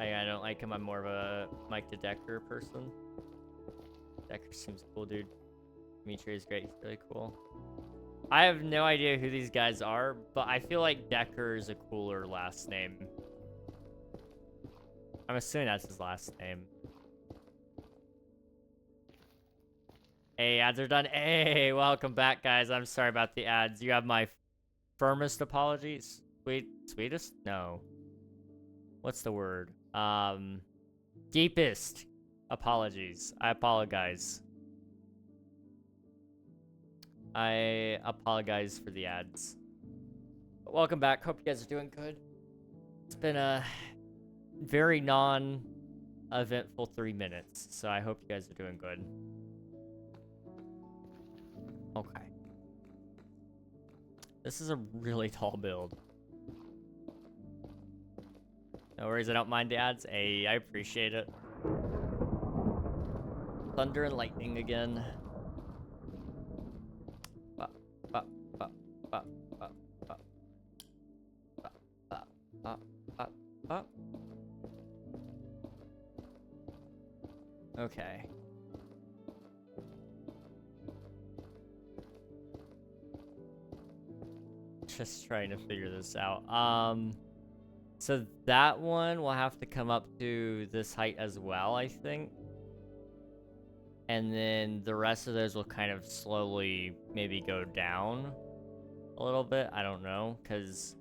I don't like him. I'm more of a Mike the Decker person. Decker seems cool, dude. Dimitri is great. He's really cool. I have no idea who these guys are, but I feel like Decker is a cooler last name. I'm assuming that's his last name. Hey, ads are done. Hey, welcome back, guys. I'm sorry about the ads. You have my firmest apologies. Sweetest? No. What's the word? Deepest apologies. I apologize. I apologize for the ads. But welcome back. Hope you guys are doing good. It's been a very non-eventful 3 minutes, so I hope you guys are doing good. Okay. This is a really tall build. No worries, I don't mind the ads. Hey, I appreciate it. Thunder and lightning again. Ba, ba, ba, ba, ba, ba, ba, ba, ba, ba, ba. Okay. Just trying to figure this out. So that one will have to come up to this height as well, I think. And then the rest of those will kind of slowly maybe go down a little bit. I don't know, because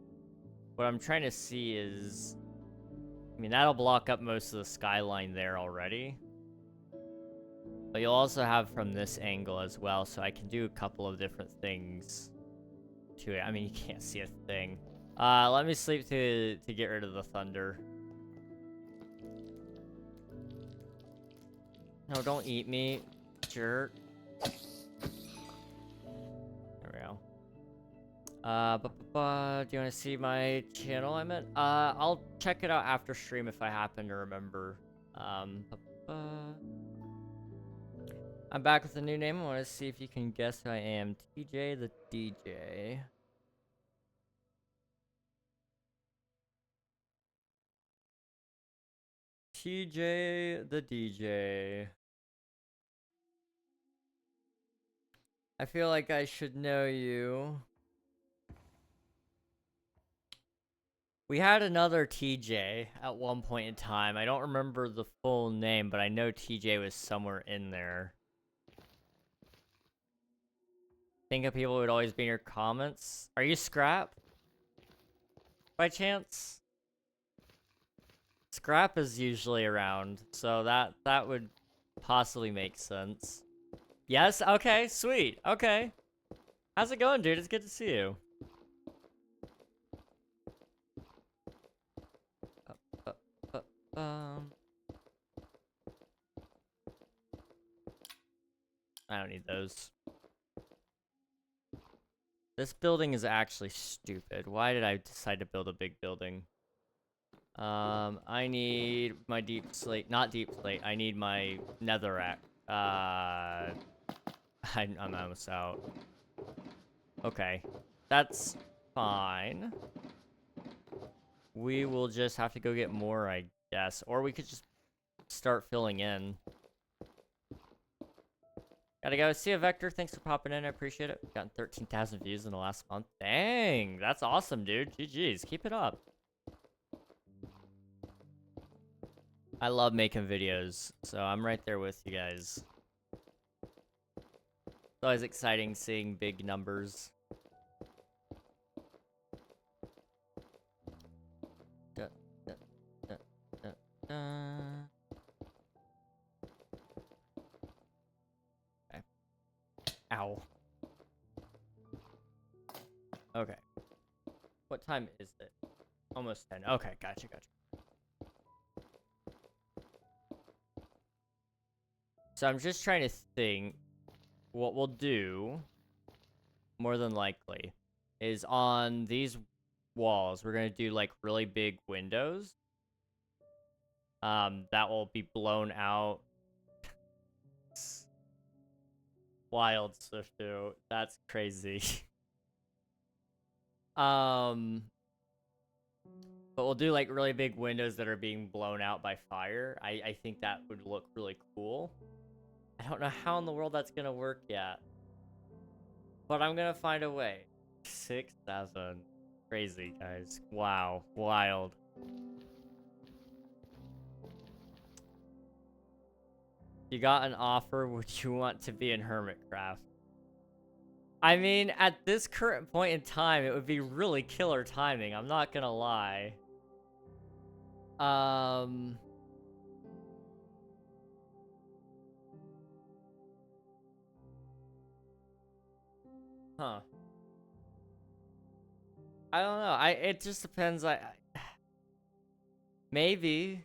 what I'm trying to see is, I mean, that'll block up most of the skyline there already. But you'll also have from this angle as well, so I can do a couple of different things to it. I mean, you can't see a thing. Let me sleep to get rid of the thunder. No, don't eat me, jerk. There we go. Do you want to see my channel? I meant. I'll check it out after stream if I happen to remember. I'm back with a new name. I want to see if you can guess who I am. TJ the DJ. TJ the DJ. I feel like I should know you. We had another TJ at one point in time. I don't remember the full name, but I know TJ was somewhere in there. Think of people would always be in your comments. Are you Scrap? By chance? Scrap is usually around, so that would possibly make sense. Yes? Okay, sweet. Okay. How's it going, dude? It's good to see you. I don't need those. This building is actually stupid. Why did I decide to build a big building? I need my deep slate. Not deep slate. I need my netherrack. I'm almost out. Okay. That's fine. We will just have to go get more, I guess. Or we could just start filling in. Gotta go. See you, Vector. Thanks for popping in. I appreciate it. Gotten 13,000 views in the last month. Dang. That's awesome, dude. GG's. Keep it up. I love making videos, so I'm right there with you guys. It's always exciting seeing big numbers. Okay. Ow. Okay. What time is it? Almost 10. Okay, gotcha. So I'm just trying to think what we'll do, more than likely, is on these walls, we're going to do like really big windows. That will be blown out. Wild Swifto. That's crazy. But we'll do like really big windows that are being blown out by fire. I think that would look really cool. I don't know how in the world that's gonna work yet, but I'm gonna find a way. 6,000. Crazy, guys. Wow. Wild. You got an offer. Would you want to be in Hermitcraft? I mean, at this current point in time, it would be really killer timing. I'm not gonna lie. Huh. I don't know. It just depends. Maybe.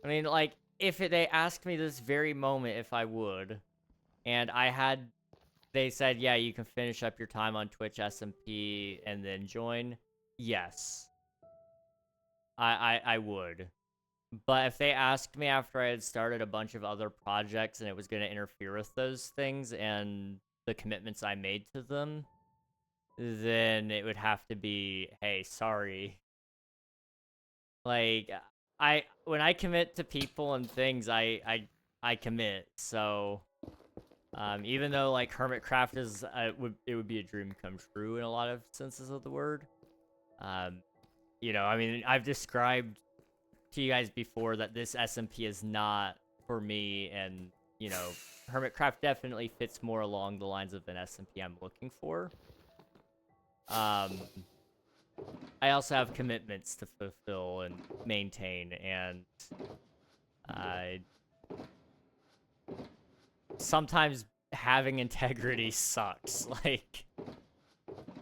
I mean, like, if they asked me this very moment if I would, and I had they said, yeah, you can finish up your time on Twitch SMP and then join, yes. I would. But if they asked me after I had started a bunch of other projects and it was going to interfere with those things and the commitments I made to them, then it would have to be, hey, sorry. Like, when I commit to people and things, I commit. So, even though like Hermitcraft is, it would be a dream come true in a lot of senses of the word. You know, I mean, I've described to you guys before that this SMP is not for me, and you know, Hermitcraft definitely fits more along the lines of an SMP I'm looking for. I also have commitments to fulfill and maintain, and sometimes having integrity sucks. Like,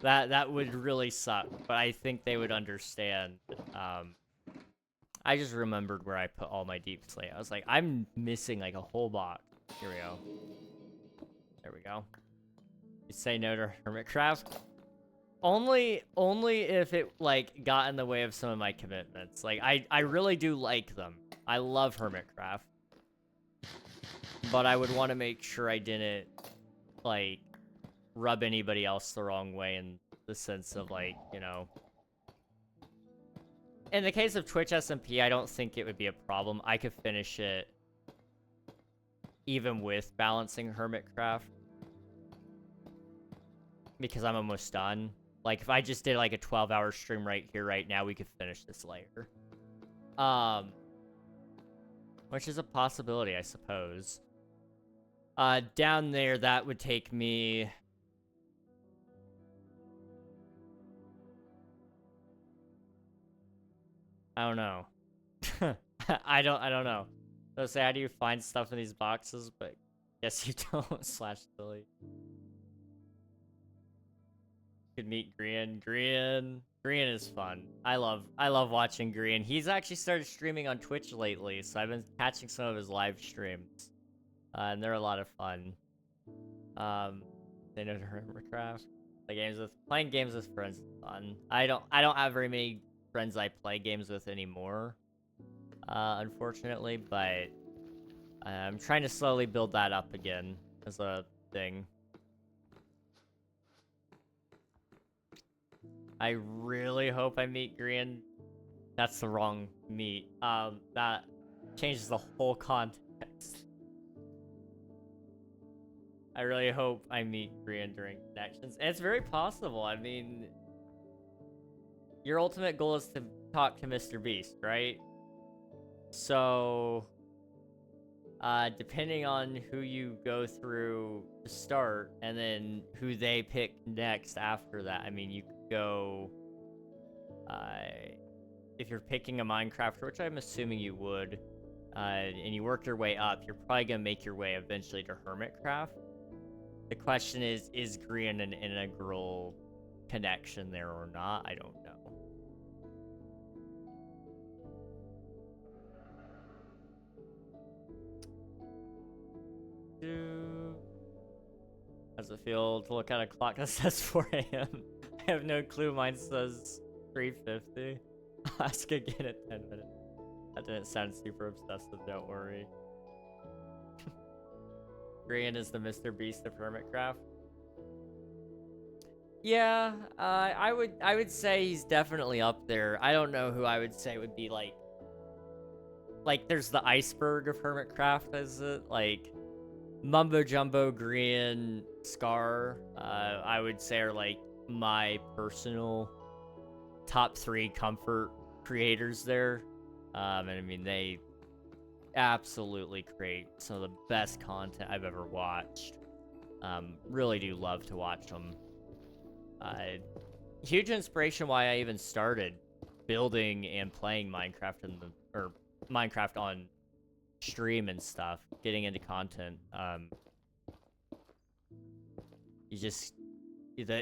that would really suck, but I think they would understand. I just remembered where I put all my deep slate. I was like, I'm missing like a whole box. Here we go. There we go. You say no to Hermitcraft? Only if it like got in the way of some of my commitments. Like, I really do like them. I love Hermitcraft. But I would want to make sure I didn't like rub anybody else the wrong way, in the sense of like, you know. In the case of Twitch SMP, I don't think it would be a problem. I could finish it even with balancing Hermitcraft, because I'm almost done. Like, if I just did like a 12-hour stream right here, right now, we could finish this later. Which is a possibility, I suppose. Down there, that would take me... I don't know. I don't know. So say, how do you find stuff in these boxes? But guess you don't. Slash silly. Could meet Grian. Grian is fun. I love watching Grian. He's actually started streaming on Twitch lately, so I've been catching some of his live streams. And they're a lot of fun. They know Hermitcraft. Playing games with friends is fun. I don't have very many friends I play games with anymore, unfortunately, but I'm trying to slowly build that up again as a thing. I really hope I meet Grian. That's the wrong meet. That changes the whole context. I really hope I meet Grian during connections. And it's very possible. I mean, your ultimate goal is to talk to Mr. Beast, right? So, depending on who you go through to start, and then who they pick next after that, I mean, you could go, if you're picking a Minecrafter, which I'm assuming you would, and you work your way up, you're probably going to make your way eventually to Hermitcraft. The question is Grian an integral connection there or not? I don't know. How's it feel to look at a clock that says 4 a.m.? I have no clue. Mine says 3:50. I'll ask again at 10 minutes. That didn't sound super obsessive, don't worry. Grian is the Mr. Beast of Hermitcraft. Yeah, I would say he's definitely up there. I don't know who I would say would be like there's the iceberg of Hermitcraft, is it? Like Mumbo Jumbo, Grian, Scar, I would say are like my personal top 3 comfort creators there. And I mean, they absolutely create some of the best content I've ever watched. Really do love to watch them. Huge inspiration why I even started building and playing Minecraft or Minecraft on stream and stuff, getting into content.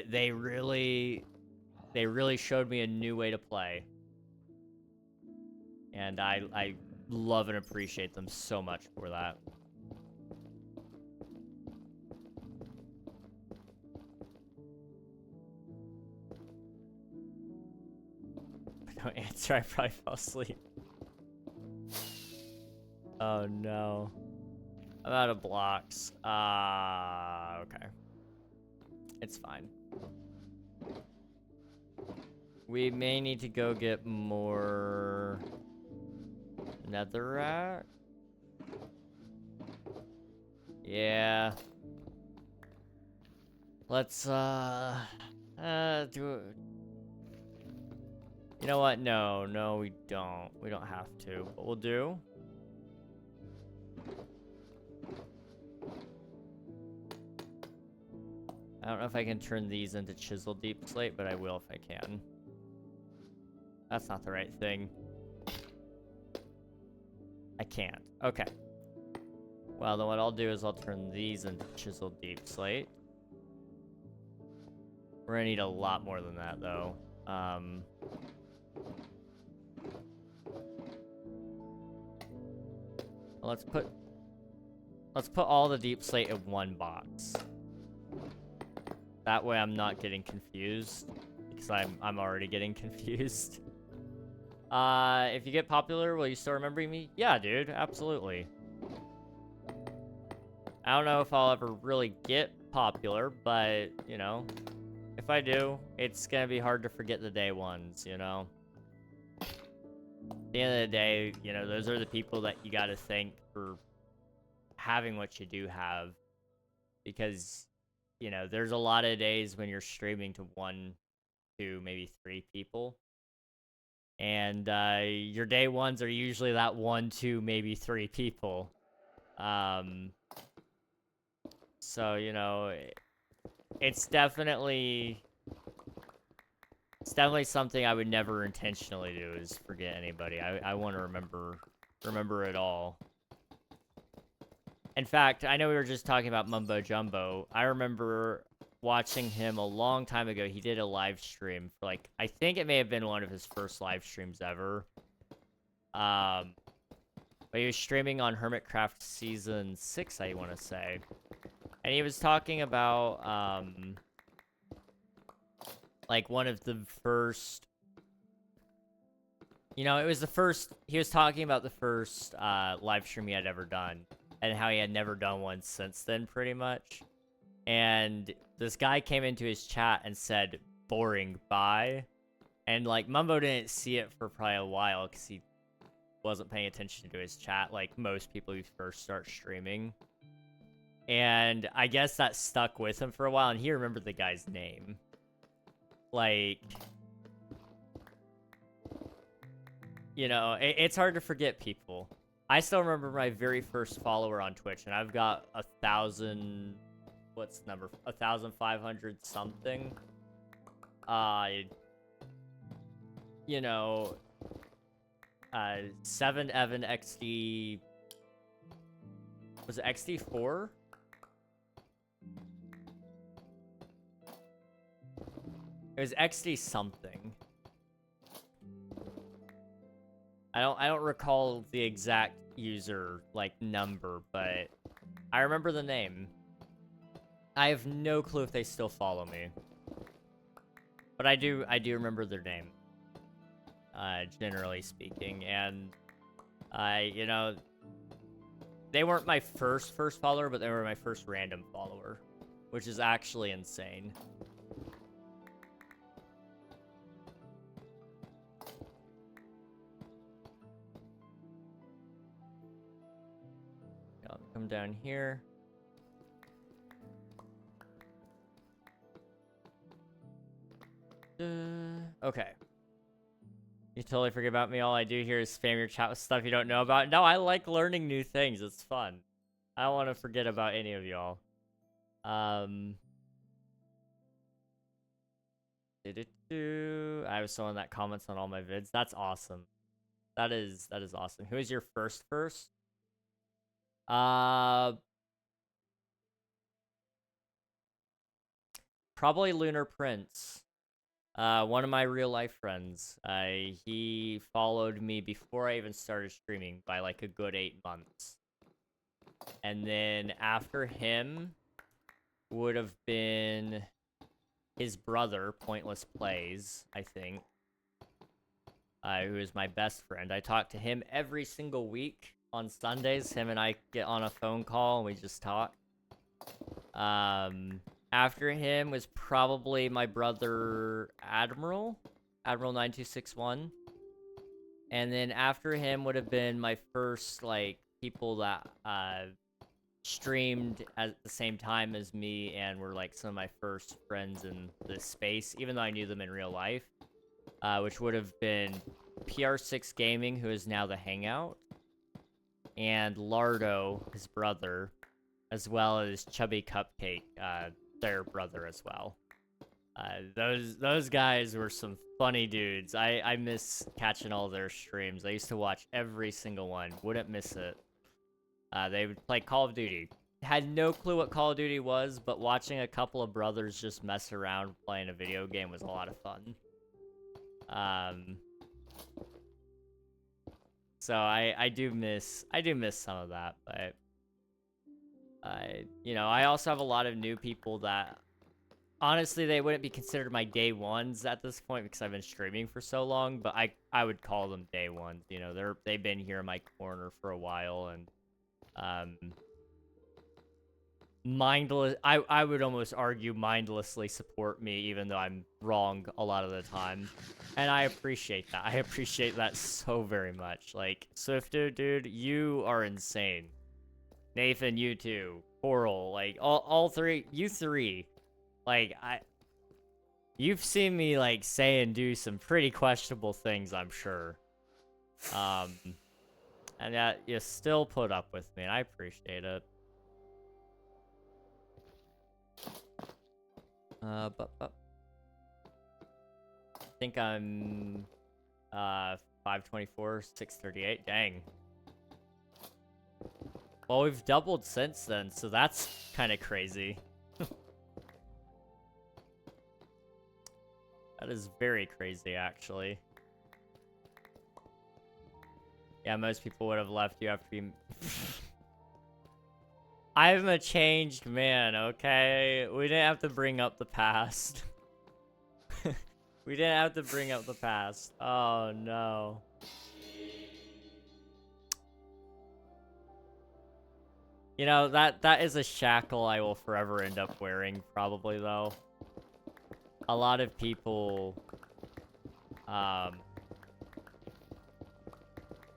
They really showed me a new way to play, and I love and appreciate them so much for that. Don't answer, I probably fell asleep. Oh no. I'm out of blocks. Okay. It's fine. We may need to go get more netherrack. Yeah. Let's do it. You know what? No, we don't. We don't have to, but we'll do. I don't know if I can turn these into chisel deep slate, but I will if I can. That's not the right thing. I can't. Okay. Well, then what I'll do is I'll turn these into chisel deep slate. We're gonna need a lot more than that, though. Let's put all the deep slate in one box. That way I'm not getting confused, because I'm already getting confused. If you get popular, will you still remember me? Yeah, dude, absolutely. I don't know if I'll ever really get popular, but, you know, if I do, it's gonna be hard to forget the day ones, you know? At the end of the day, you know, those are the people that you gotta thank for having what you do have. Because, you know, there's a lot of days when you're streaming to 1, 2, maybe 3 people. And your day ones are usually that 1, 2, maybe 3 people. So, you know, it's definitely something I would never intentionally do, is forget anybody. I want to remember it all. In fact, I know we were just talking about Mumbo Jumbo. I remember watching him a long time ago. He did a live stream for, like, I think it may have been one of his first live streams ever. But he was streaming on Hermitcraft Season 6, I want to say. And he was talking about, like, one of the first... You know, it was the first... He was talking about the first live stream he had ever done. And how he had never done one since then, pretty much. And this guy came into his chat and said, "Boring, bye." And, like, Mumbo didn't see it for probably a while, because he wasn't paying attention to his chat, like most people who first start streaming. And I guess that stuck with him for a while, and he remembered the guy's name. Like... You know, it's hard to forget people. I still remember my very first follower on Twitch, and I've got 1,000... What's the number? 1,500 something. You know... 7 Evan XD... Was it XD4? It was XD something. I don't recall the exact user, like, number, but I remember the name. I have no clue if they still follow me. But I do remember their name. Generally speaking, and you know, they weren't my first follower, but they were my first random follower, which is actually insane. I'll come down here. Okay. You totally forget about me. All I do here is spam your chat with stuff you don't know about. No, I like learning new things. It's fun. I don't want to forget about any of y'all. I have someone that comments on all my vids. That's awesome. That is awesome. Who is your first? Probably Lunar Prince. One of my real life friends. He followed me before I even started streaming by like a good 8 months. And then after him would have been his brother, Pointless Plays, I think. who is my best friend. I talk to him every single week on Sundays. Him and I get on a phone call and we just talk. After him was probably my brother Admiral 9261. And then after him would have been my first, like, people that streamed at the same time as me and were, like, some of my first friends in this space, even though I knew them in real life, which would have been PR6 Gaming, who is now the Hangout, and Lardo, his brother, as well as Chubby Cupcake, their brother as well. Those guys were some funny dudes. I miss catching all their streams. I used to watch every single one. Wouldn't miss it. They would play Call of Duty. Had no clue what Call of Duty was, but watching a couple of brothers just mess around playing a video game was a lot of fun. So I do miss some of that, but you know, I also have a lot of new people that honestly they wouldn't be considered my day ones at this point because I've been streaming for so long, but I would call them day ones. You know, they've been here in my corner for a while, and mindless. I would almost argue mindlessly support me, even though I'm wrong a lot of the time, and I appreciate that. I appreciate that so very much. Like, Swifto, dude, you are insane. Nathan, you too. Coral, like all three, you three. Like, you've seen me, like, say and do some pretty questionable things, I'm sure. And yet you still put up with me, and I appreciate it. But I think I'm 524, 638. Dang. Well, we've doubled since then, so that's kind of crazy. That is very crazy, actually. Yeah, most people would have left you after you... I'm a changed man, okay? We didn't have to bring up the past. We didn't have to bring up the past. Oh, no. You know, that is a shackle I will forever end up wearing, probably, though. A lot of people,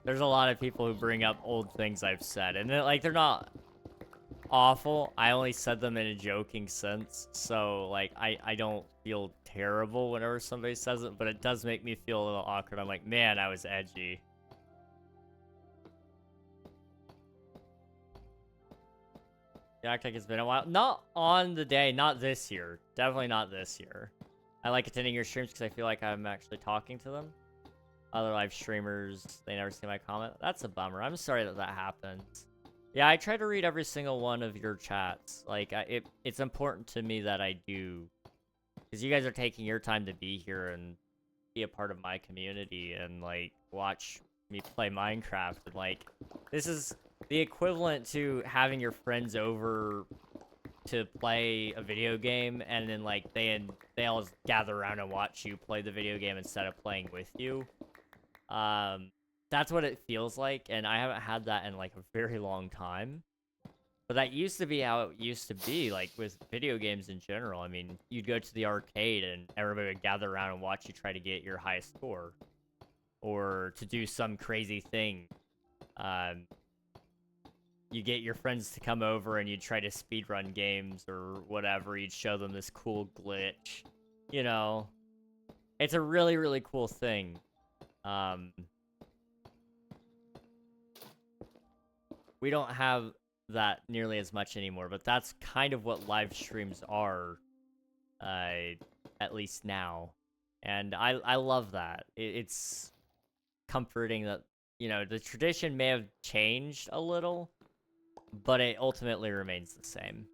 there's a lot of people who bring up old things I've said, and they're not awful. I only said them in a joking sense, so, like, I don't feel terrible whenever somebody says it, but it does make me feel a little awkward. I'm like, man, I was edgy. You act like it's been a while. Not on the day, not this year. Definitely not this year. I like attending your streams because I feel like I'm actually talking to them. Other live streamers, they never see my comment. That's a bummer. I'm sorry that that happens. Yeah, I try to read every single one of your chats. Like, it's important to me that I do. Because you guys are taking your time to be here and be a part of my community and, like, watch me play Minecraft. And, like, this is the equivalent to having your friends over to play a video game, and then, like, they all just gather around and watch you play the video game instead of playing with you. That's what it feels like, and I haven't had that in, like, a very long time. But that used to be how it used to be, like, with video games in general. I mean, you'd go to the arcade, and everybody would gather around and watch you try to get your highest score. Or to do some crazy thing. You get your friends to come over and you'd try to speedrun games or whatever. You'd show them this cool glitch. You know, it's a really, really cool thing. We don't have that nearly as much anymore, but that's kind of what live streams are, at least now. And I love that. It's comforting that, you know, the tradition may have changed a little, but it ultimately remains the same.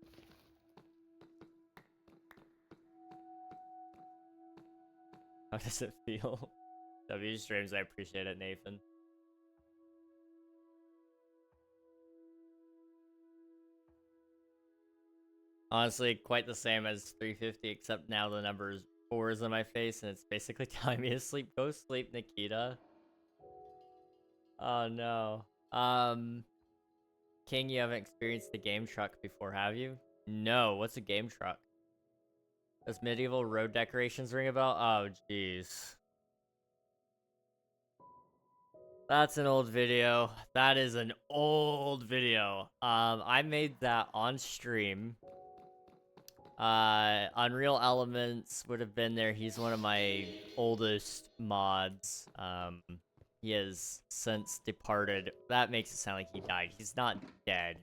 How does it feel? W streams, I appreciate it, Nathan. Honestly, quite the same as 350, except now the number is 4s in my face, and it's basically telling me to sleep. Go sleep, Nikita. Oh no. King, you haven't experienced the game truck before, have you? No. What's a game truck? Does medieval road decorations ring a bell? Oh, jeez. That's an old video. That is an old video. I made that on stream. Unreal Elements would have been there. He's one of my oldest mods. He has since departed. That makes it sound like he died. He's not dead.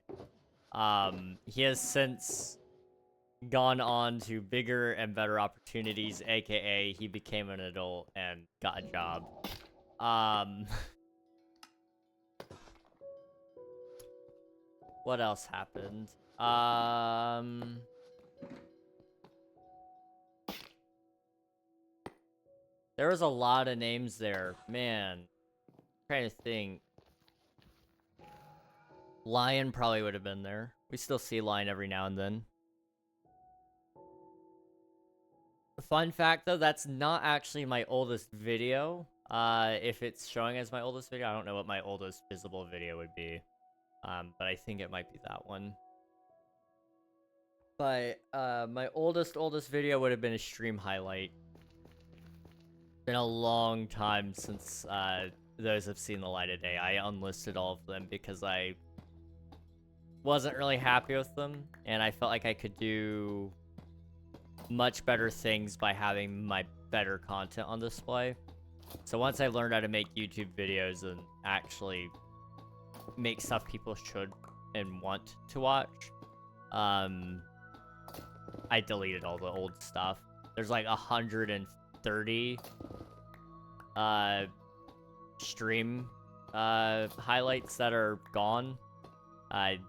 He has since gone on to bigger and better opportunities, aka he became an adult and got a job. What else happened? There was a lot of names there. Man, I'm trying to think. Lion probably would have been there. We still see Lion every now and then. Fun fact, though, that's not actually my oldest video. If it's showing as my oldest video, I don't know what my oldest visible video would be. But I think it might be that one. But, my oldest video would have been a stream highlight. Been a long time since, those have seen the light of day. I unlisted all of them because I wasn't really happy with them, and I felt like I could do much better things by having my better content on display. So once I learned how to make YouTube videos and actually make stuff people should and want to watch, I deleted all the old stuff. There's like 130 stream highlights that are gone.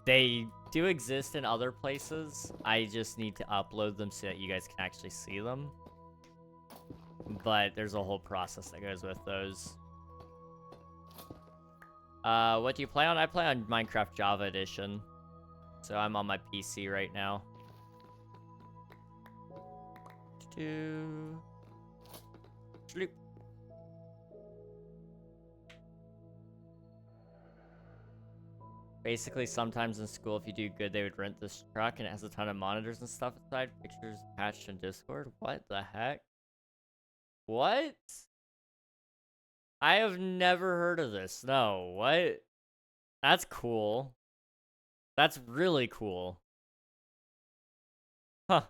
They do exist in other places. I just need to upload them so that you guys can actually see them. But there's a whole process that goes with those. What do you play on? I play on Minecraft Java Edition. So I'm on my PC right now. Sleep. Basically, sometimes in school, if you do good, they would rent this truck, and it has a ton of monitors and stuff inside. Pictures attached in Discord. What the heck? What? I have never heard of this. No, what? That's cool. That's really cool. Huh.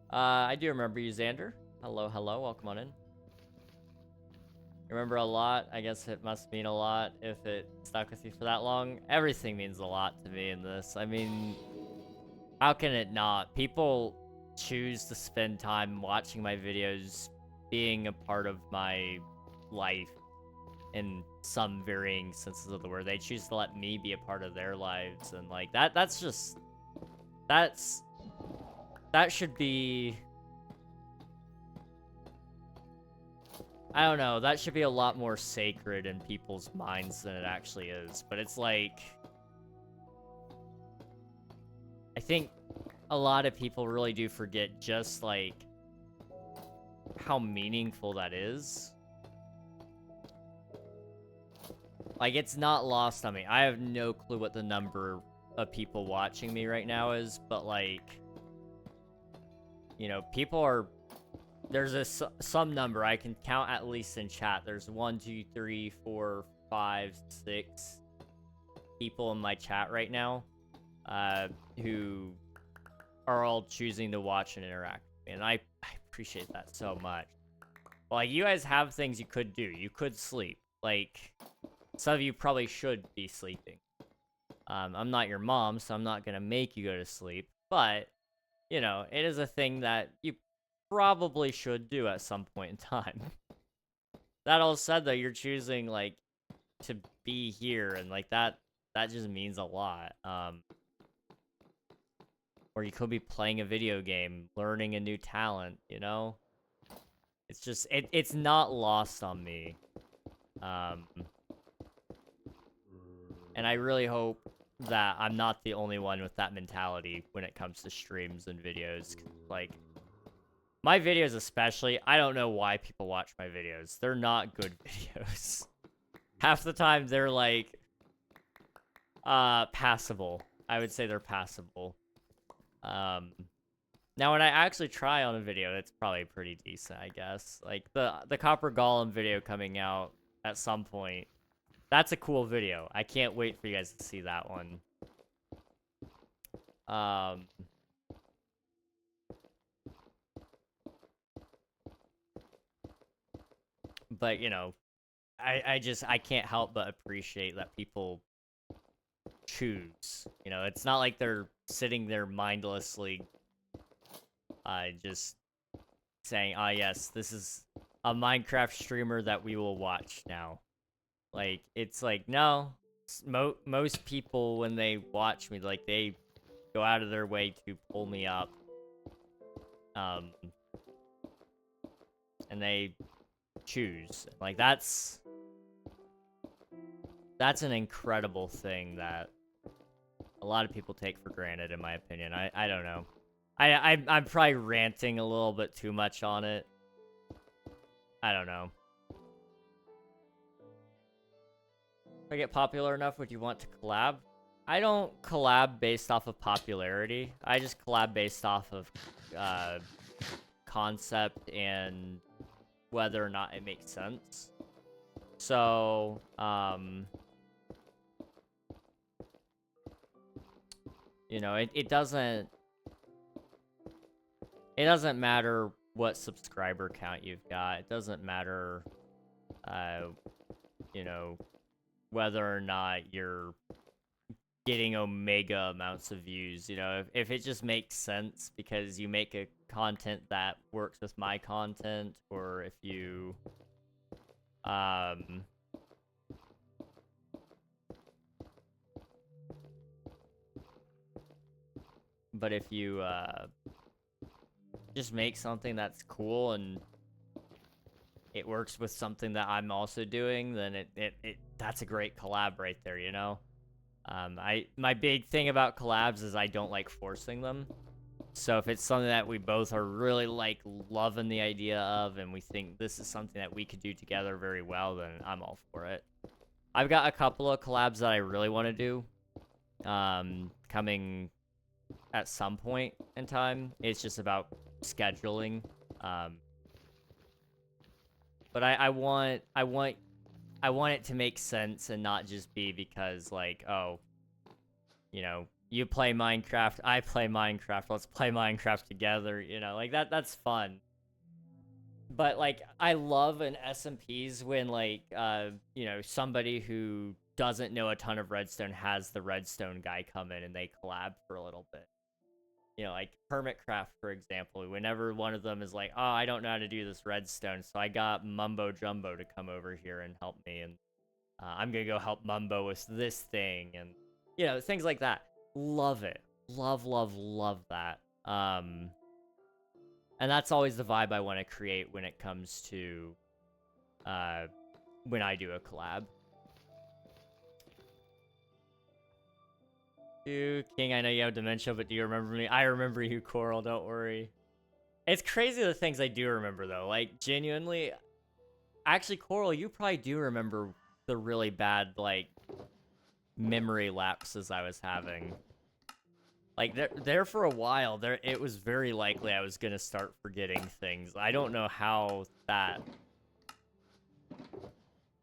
I do remember you, Xander. Hello, hello. Welcome on in. Remember a lot. I guess it must mean a lot if it stuck with you for that long. Everything means a lot to me in this. I mean, how can it not? People choose to spend time watching my videos, being a part of my life in some varying senses of the word. They choose to let me be a part of their lives, and like that should be, I don't know, that should be a lot more sacred in people's minds than it actually is. But it's like, I think a lot of people really do forget just like how meaningful that is. Like, it's not lost on me. I have no clue what the number of people watching me right now is, but like, you know, people are, there's some number I can count at least in chat. There's 1, 2, 3, 4, 5, 6 people in my chat right now, who are all choosing to watch and interact with me, and I appreciate that so much. Like, you guys have things you could do. You could sleep. Like, some of you probably should be sleeping. I'm not your mom, so I'm not gonna make you go to sleep, but, you know, it is a thing that you probably should do at some point in time. That all said, though, you're choosing, like, to be here, and, like, that just means a lot. Or you could be playing a video game, learning a new talent, you know? It's just, it's not lost on me. And I really hope that I'm not the only one with that mentality when it comes to streams and videos. Like, my videos especially, I don't know why people watch my videos. They're not good videos. Half the time, they're, like, passable. I would say they're passable. Now, when I actually try on a video, it's probably pretty decent, I guess. Like, the Copper Golem video coming out at some point, that's a cool video. I can't wait for you guys to see that one. But, you know, I can't help but appreciate that people choose. You know, it's not like they're sitting there mindlessly, just saying, ah, yes, this is a Minecraft streamer that we will watch now. Like, it's like, no, most people, when they watch me, like, they go out of their way to pull me up. And they choose. Like, that's an incredible thing that a lot of people take for granted, in my opinion. I don't know. I'm probably ranting a little bit too much on it. I don't know. If I get popular enough, would you want to collab? I don't collab based off of popularity. I just collab based off of concept and whether or not it makes sense. So, you know, it doesn't matter what subscriber count you've got. It doesn't matter, you know, whether or not you're getting omega amounts of views. You know, if it just makes sense because you make a content that works with my content, or if you, but if you, just make something that's cool and it works with something that I'm also doing, then that's a great collab right there, you know? My big thing about collabs is I don't like forcing them. So if it's something that we both are really, like, loving the idea of, and we think this is something that we could do together very well, then I'm all for it. I've got a couple of collabs that I really want to do, coming at some point in time. It's just about scheduling. But I want it to make sense and not just be because, like, oh, you know, you play Minecraft, I play Minecraft, let's play Minecraft together, you know, like, that's fun. But, like, I love in SMPs when, like, you know, somebody who doesn't know a ton of redstone has the redstone guy come in and they collab for a little bit. You know, like Hermitcraft, for example, whenever one of them is like, oh, I don't know how to do this redstone, so I got Mumbo Jumbo to come over here and help me, and I'm gonna go help Mumbo with this thing, and, you know, things like that. Love it. Love, love, love that. And that's always the vibe I want to create when it comes to, when I do a collab. King, I know you have dementia, but do you remember me? I remember you, Coral, don't worry. It's crazy the things I do remember, though. Like, genuinely, actually, Coral, you probably do remember the really bad, like, memory lapses I was having. Like, there for a while, it was very likely I was gonna start forgetting things. I don't know how that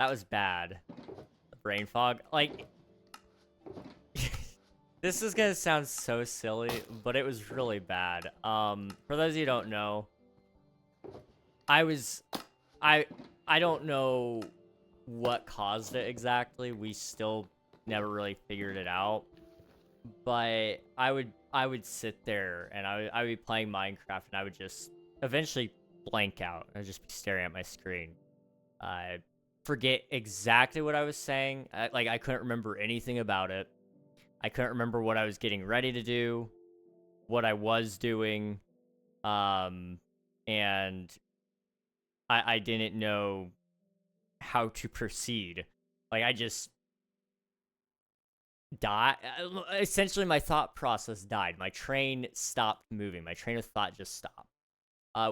was bad. The brain fog. Like, this is gonna sound so silly, but it was really bad. For those of you who don't know, I don't know what caused it exactly. We still never really figured it out. But I would sit there and I would be playing Minecraft and I would just eventually blank out. I'd just be staring at my screen. I forget exactly what I was saying. I couldn't remember anything about it. I couldn't remember what I was getting ready to do, what I was doing, and I didn't know how to proceed. Like, die. Essentially, my thought process died. My train stopped moving. My train of thought just stopped.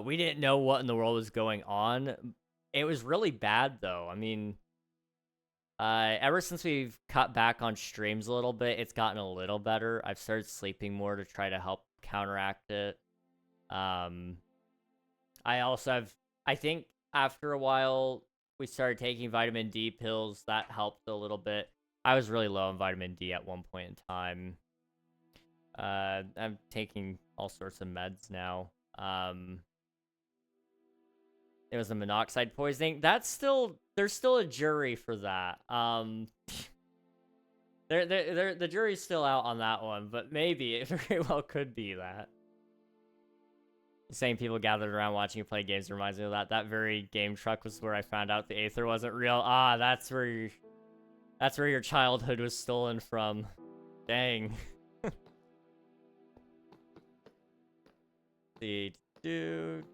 We didn't know what in the world was going on. It was really bad, though. I mean, ever since we've cut back on streams a little bit, it's gotten a little better. I've started sleeping more to try to help counteract it. I also have, I think after a while, we started taking vitamin D pills. That helped a little bit. I was really low on vitamin D at one point in time. I'm taking all sorts of meds now. It was a monoxide poisoning. That's still, there's still a jury for that. The jury's still out on that one, but maybe it very well could be that. The same people gathered around watching you play games reminds me of that. That very game truck was where I found out the Aether wasn't real. Ah, that's where your childhood was stolen from. Dang.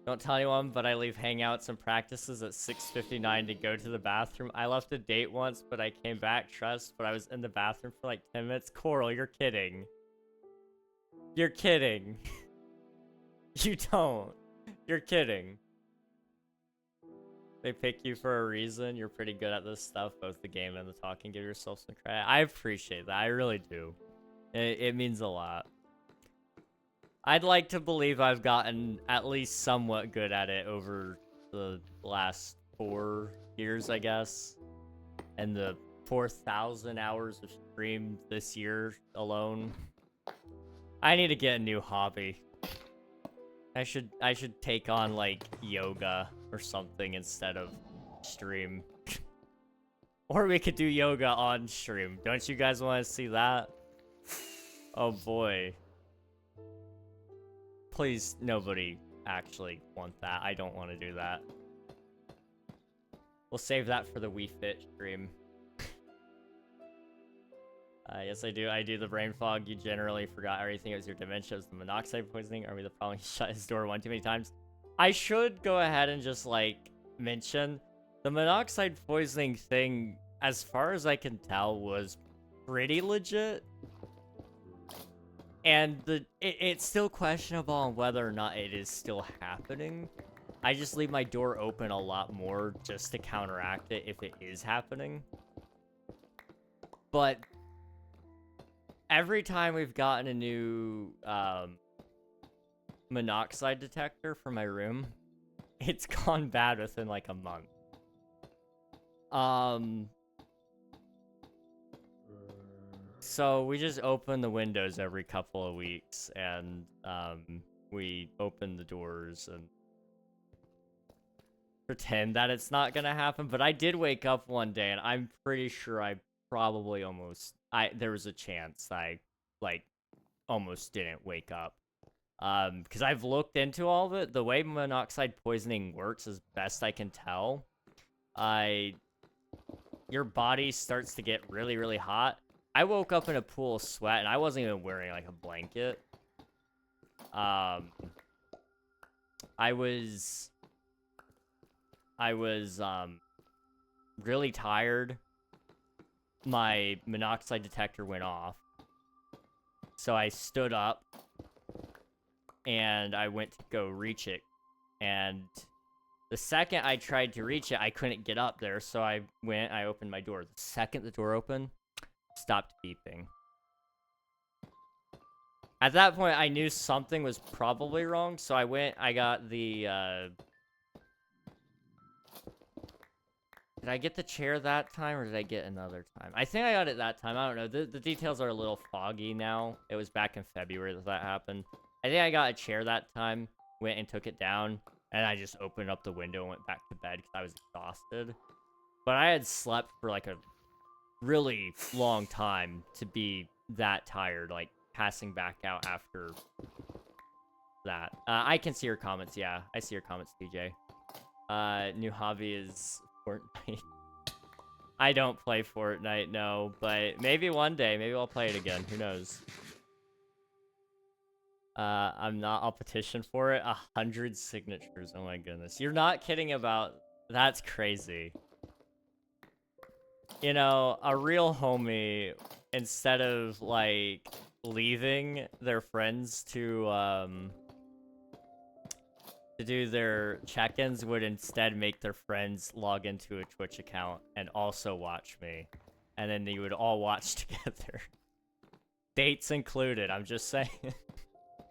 Don't tell anyone, but I leave hangouts and practices at 6:59 to go to the bathroom. I left a date once, but I came back, trust, but I was in the bathroom for like 10 minutes. Coral, you're kidding. You're kidding. You don't. You're kidding. They pick you for a reason. You're pretty good at this stuff, both the game and the talking. Give yourself some credit. I appreciate that. I really do. It means a lot. I'd like to believe I've gotten at least somewhat good at it over the last 4 years, I guess. And the 4,000 hours of stream this year alone. I need to get a new hobby. I should take on like yoga or something instead of stream. Or we could do yoga on stream. Don't you guys want to see that? Oh boy. Please, nobody actually want that. I don't want to do that. We'll save that for the Wii Fit stream. Yes, I do. I do the brain fog. You generally forgot everything. It was your dementia. It was the monoxide poisoning. Are we the problem? He shut his door one too many times. I should go ahead and just, like, mention the monoxide poisoning thing, as far as I can tell, was pretty legit. And it's still questionable on whether or not it is still happening. I just leave my door open a lot more just to counteract it if it is happening. But every time we've gotten a new monoxide detector for my room, it's gone bad within like a month. So we just open the windows every couple of weeks, and we open the doors and pretend that it's not gonna happen. But I did wake up one day, and I'm pretty sure I probably there was a chance I like almost didn't wake up. Because I've looked into all of it. The way monoxide poisoning works, as best I can tell, your body starts to get really, really hot. I woke up in a pool of sweat, and I wasn't even wearing, like, a blanket. I was really tired. My monoxide detector went off. So I stood up, and I went to go reach it. And the second I tried to reach it, I couldn't get up there, so I opened my door. The second the door opened, stopped beeping. At that point, I knew something was probably wrong, so I got the, Did I get the chair that time, or did I get another time? I think I got it that time. I don't know. The details are a little foggy now. It was back in February that happened. I think I got a chair that time, went and took it down, and I just opened up the window and went back to bed because I was exhausted. But I had slept for like a really long time to be that tired, like passing back out after that. I can see your comments. Yeah, I see your comments, TJ. New hobby is Fortnite. I don't play Fortnite, no, but maybe one day, maybe I'll play it again. Who knows? I'll petition for it. 100 signatures. Oh my goodness. You're not kidding about, that's crazy. You know, a real homie instead of like leaving their friends to do their check-ins, would instead make their friends log into a Twitch account and also watch me. And then they would all watch together. Dates included, I'm just saying.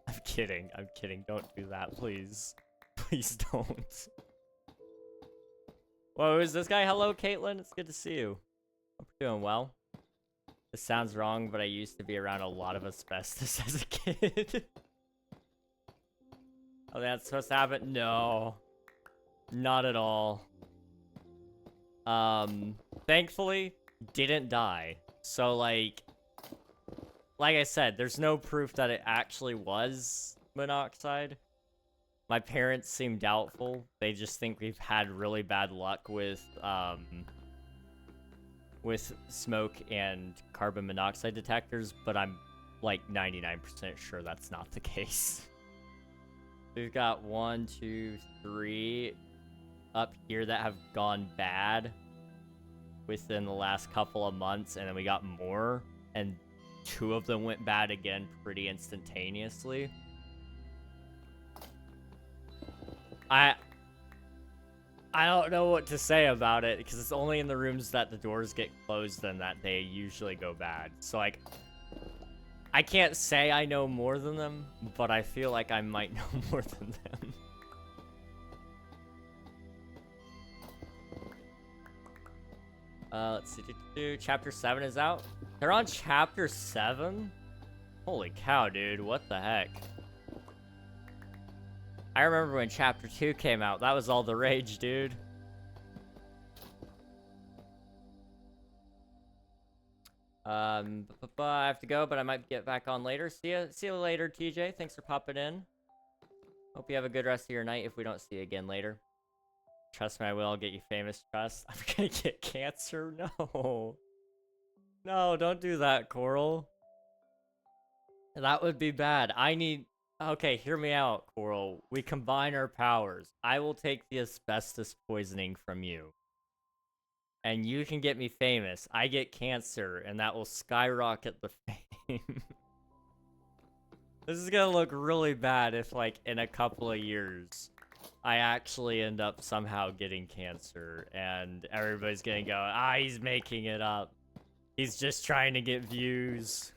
I'm kidding, don't do that, please. Please don't. Whoa, who's this guy? Hello, Caitlin, it's good to see you. Hope you're doing well. This sounds wrong, but I used to be around a lot of asbestos as a kid. Oh, that's supposed to happen? No. Not at all. Thankfully, didn't die. So, like I said, there's no proof that it actually was monoxide. My parents seem doubtful. They just think we've had really bad luck with smoke and carbon monoxide detectors, but I'm like 99% sure that's not the case. We've got 1, 2, 3 up here that have gone bad within the last couple of months, and then we got more, and 2 of them went bad again pretty instantaneously. I don't know what to say about it, because it's only in the rooms that the doors get closed and that they usually go bad. So, like, I can't say I know more than them, but I feel like I might know more than them. Let's see. Chapter 7 is out. They're on Chapter 7? Holy cow, dude. What the heck? I remember when Chapter 2 came out. That was all the rage, dude. I have to go, but I might get back on later. See you later, TJ. Thanks for popping in. Hope you have a good rest of your night if we don't see you again later. Trust me, I will. I'll get you famous, trust. I'm gonna get cancer? No. No, don't do that, Coral. That would be bad. Okay, hear me out, Coral. We combine our powers. I will take the asbestos poisoning from you. And you can get me famous. I get cancer, and that will skyrocket the fame. This is gonna look really bad if, like, in a couple of years, I actually end up somehow getting cancer, and everybody's gonna go, he's making it up. He's just trying to get views.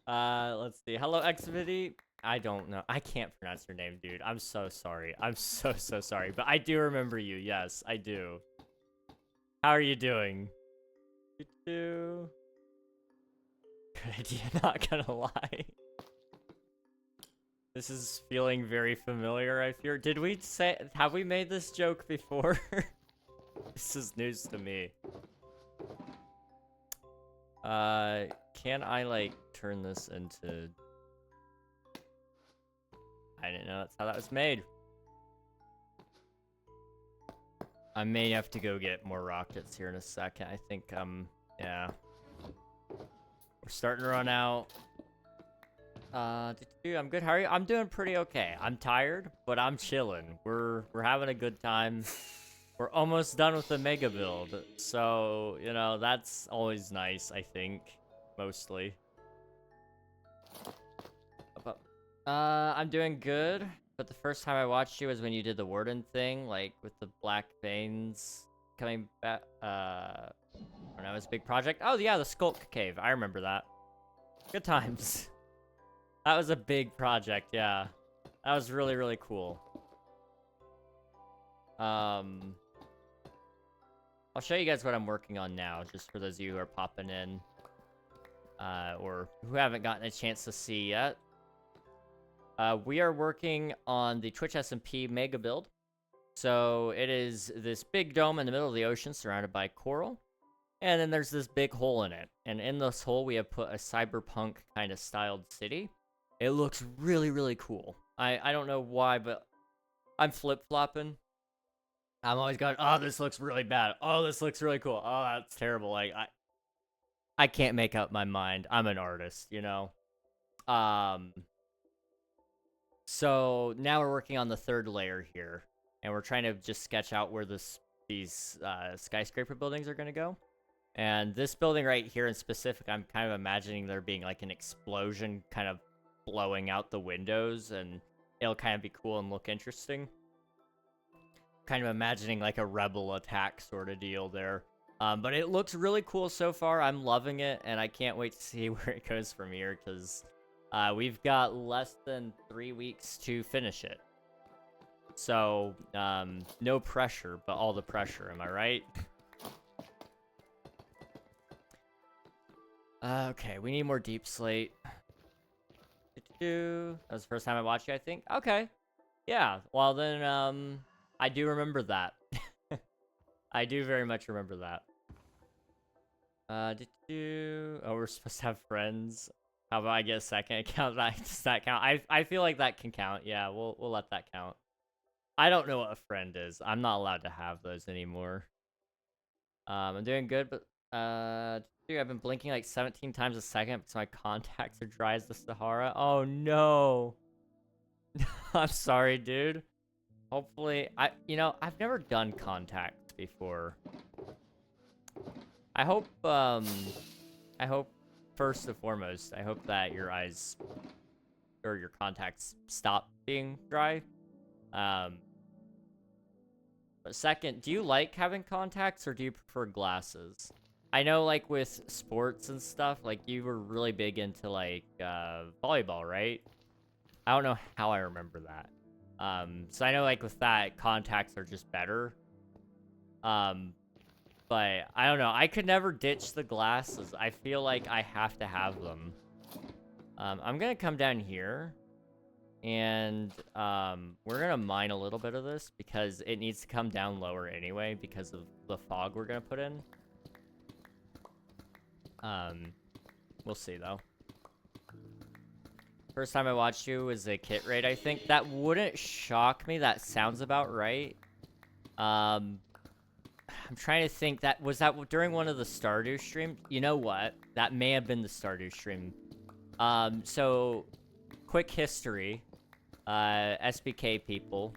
Let's see. Hello, Xviddy. I don't know. I can't pronounce your name, dude. I'm so sorry. I'm so sorry. But I do remember you. Yes, I do. How are you doing? Good idea, not gonna lie. This is feeling very familiar, I fear. Have we made this joke before? This is news to me. Can I, like, turn this into... I didn't know that's how that was made. I may have to go get more rockets here in a second. I think, yeah. We're starting to run out. I'm good. How are you? I'm doing pretty okay. I'm tired, but I'm chilling. We're having a good time. We're almost done with the mega build, so, you know, that's always nice, I think. Mostly. I'm doing good, but the first time I watched you was when you did the warden thing, like, with the black veins coming back, I don't know, it was a big project. Oh, yeah, the Skulk Cave. I remember that. Good times. That was a big project, yeah. That was really, really cool. I'll show you guys what I'm working on now, just for those of you who are popping in, or who haven't gotten a chance to see yet. We are working on the Twitch SMP mega build. So it is this big dome in the middle of the ocean surrounded by coral. And then there's this big hole in it. And in this hole, we have put a cyberpunk kind of styled city. It looks really, really cool. I don't know why, but I'm flip-flopping. I'm always going, oh, this looks really bad. Oh, this looks really cool. Oh, that's terrible. Like, I can't make up my mind. I'm an artist, you know? So now we're working on the third layer here. and we're trying to just sketch out where these skyscraper buildings are going to go. And this building right here in specific, I'm kind of imagining there being like an explosion kind of blowing out the windows, and it'll kind of be cool and look interesting. Kind of imagining like a rebel attack sort of deal there. But it looks really cool so far. I'm loving it, and I can't wait to see where it goes from here, because we've got less than 3 weeks to finish it. So, no pressure, but all the pressure, am I right? Okay, we need more deep slate. That was the first time I watched you, I think. Okay. Yeah, well then, I do remember that. I do very much remember that. Oh, we're supposed to have friends. How about I get a second account? Does that count? I feel like that can count. Yeah, we'll let that count. I don't know what a friend is. I'm not allowed to have those anymore. I'm doing good, but dude, I've been blinking like 17 times a second because my contacts are dry as the Sahara. Oh no. I'm sorry, dude. Hopefully, I've never done contacts before. I hope first and foremost, I hope that your eyes or your contacts stop being dry. But second, do you like having contacts or do you prefer glasses? I know, like, with sports and stuff, like, you were really big into, like, volleyball, right? I don't know how I remember that. So I know, like, with that, contacts are just better. But I don't know. I could never ditch the glasses. I feel like I have to have them. I'm gonna come down here. And we're gonna mine a little bit of this because it needs to come down lower anyway because of the fog we're gonna put in. We'll see though. First time I watched you was a kit raid, I think. That wouldn't shock me. That sounds about right. I'm trying to think. Was that during one of the Stardew streams? You know what? That may have been the Stardew stream. So quick history. SBK people.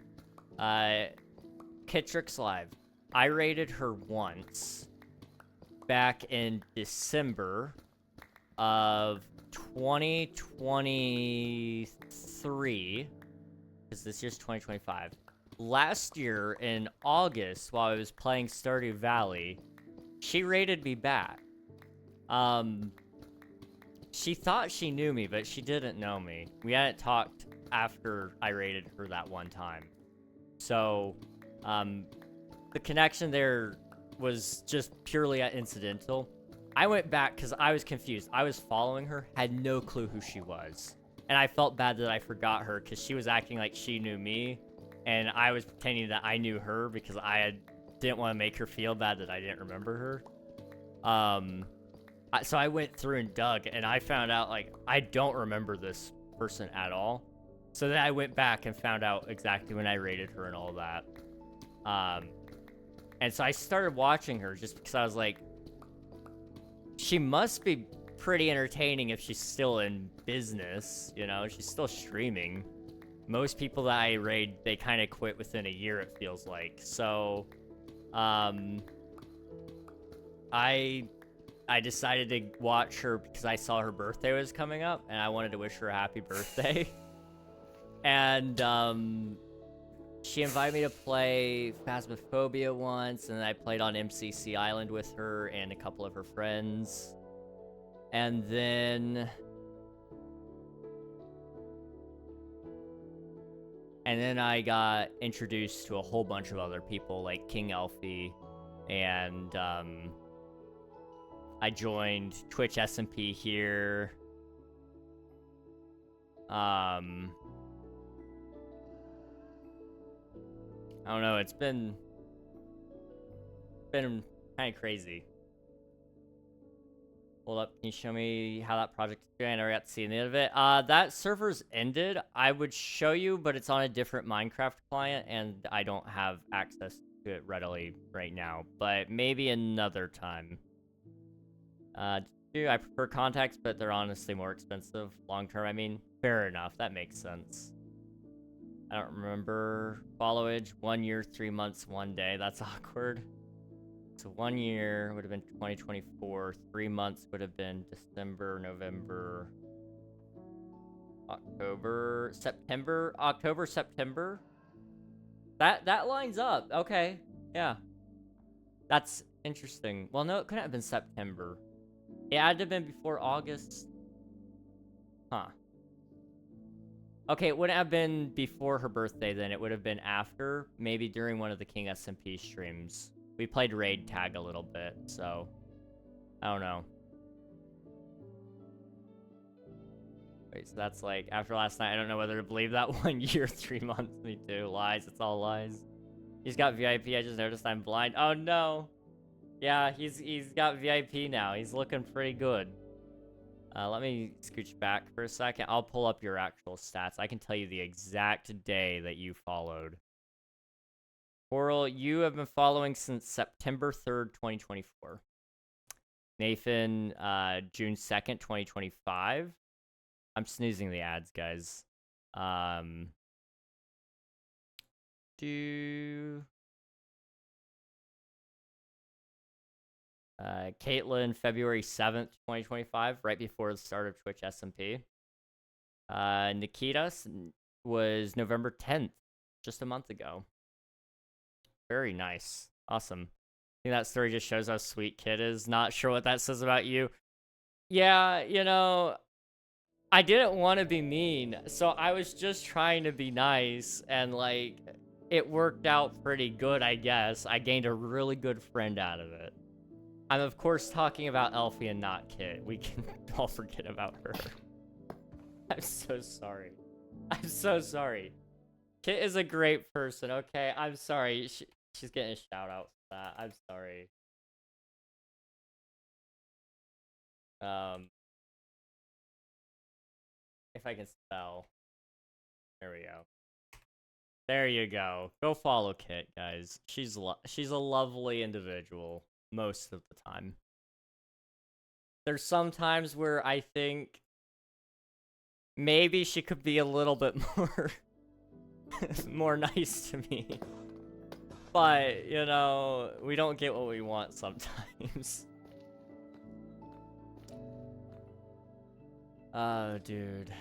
Kitrix Live. I raided her once. Back in December of 2023. Because this year's 2025. Last year in August, while I was playing Stardew Valley, she raided me back. She thought she knew me, but she didn't know me. We hadn't talked after I raided her that one time. So, the connection there was just purely incidental. I went back because I was confused. I was following her, had no clue who she was. And I felt bad that I forgot her because she was acting like she knew me. And I was pretending that I knew her because didn't want to make her feel bad that I didn't remember her. So I went through and dug, and I found out, like, I don't remember this person at all. So then I went back and found out exactly when I raided her and all that. And so I started watching her just because I was like, she must be pretty entertaining if she's still in business, you know? She's still streaming. Most people that I raid, they kind of quit within a year, it feels like. So, I decided to watch her because I saw her birthday was coming up, and I wanted to wish her a happy birthday. And, she invited me to play Phasmophobia once, and I played on MCC Island with her and a couple of her friends. And then... I got introduced to a whole bunch of other people, like King Elfie, and, I joined Twitch SMP here. I don't know, it's been kind of crazy. Hold up, can you show me how that project is going? I never got to see any of it. That server's ended. I would show you, but it's on a different Minecraft client, and I don't have access to it readily right now. But maybe another time. I prefer contacts, but they're honestly more expensive long term. I mean, fair enough. That makes sense. I don't remember. Followage, 1 year, 3 months, 1 day. That's awkward. So 1 year would have been 2024. 3 months would have been December, November, October, September. October, September. That lines up. Okay. Yeah. That's interesting. Well, no, it couldn't have been September. It had to have been before August. Huh. Okay, it wouldn't have been before her birthday then. It would have been after. Maybe during one of the King SMP streams. We played raid tag a little bit, so I don't know. Wait, so that's like after last night. I don't know whether to believe that. 1 year, 3 months. Me too. Lies. It's all lies. He's got VIP. I just noticed I'm blind. Oh no. Yeah, he's got VIP now. He's looking pretty good. Let me scooch back for a second. I'll pull up your actual stats. I can tell you the exact day that you followed. Coral, you have been following since September 3rd, 2024. Nathan, June 2nd, 2025. I'm snoozing the ads, guys. Caitlin, February 7th, 2025, right before the start of Twitch SMP. Nikita was November 10th, just a month ago. Very nice. Awesome. I think that story just shows how sweet Kid is. Not sure what that says about you. Yeah, you know, I didn't want to be mean, so I was just trying to be nice, and like, it worked out pretty good, I guess. I gained a really good friend out of it. I'm of course talking about Elfie and not Kit. We can all forget about her. I'm so sorry. I'm so sorry. Kit is a great person, okay? I'm sorry. She's getting a shout out for that. I'm sorry. If I can spell. There we go. There you go. Go follow Kit, guys. She's a lovely individual most of the time. There's some times where I think maybe she could be a little bit more more nice to me. But, you know, we don't get what we want sometimes. Oh, dude.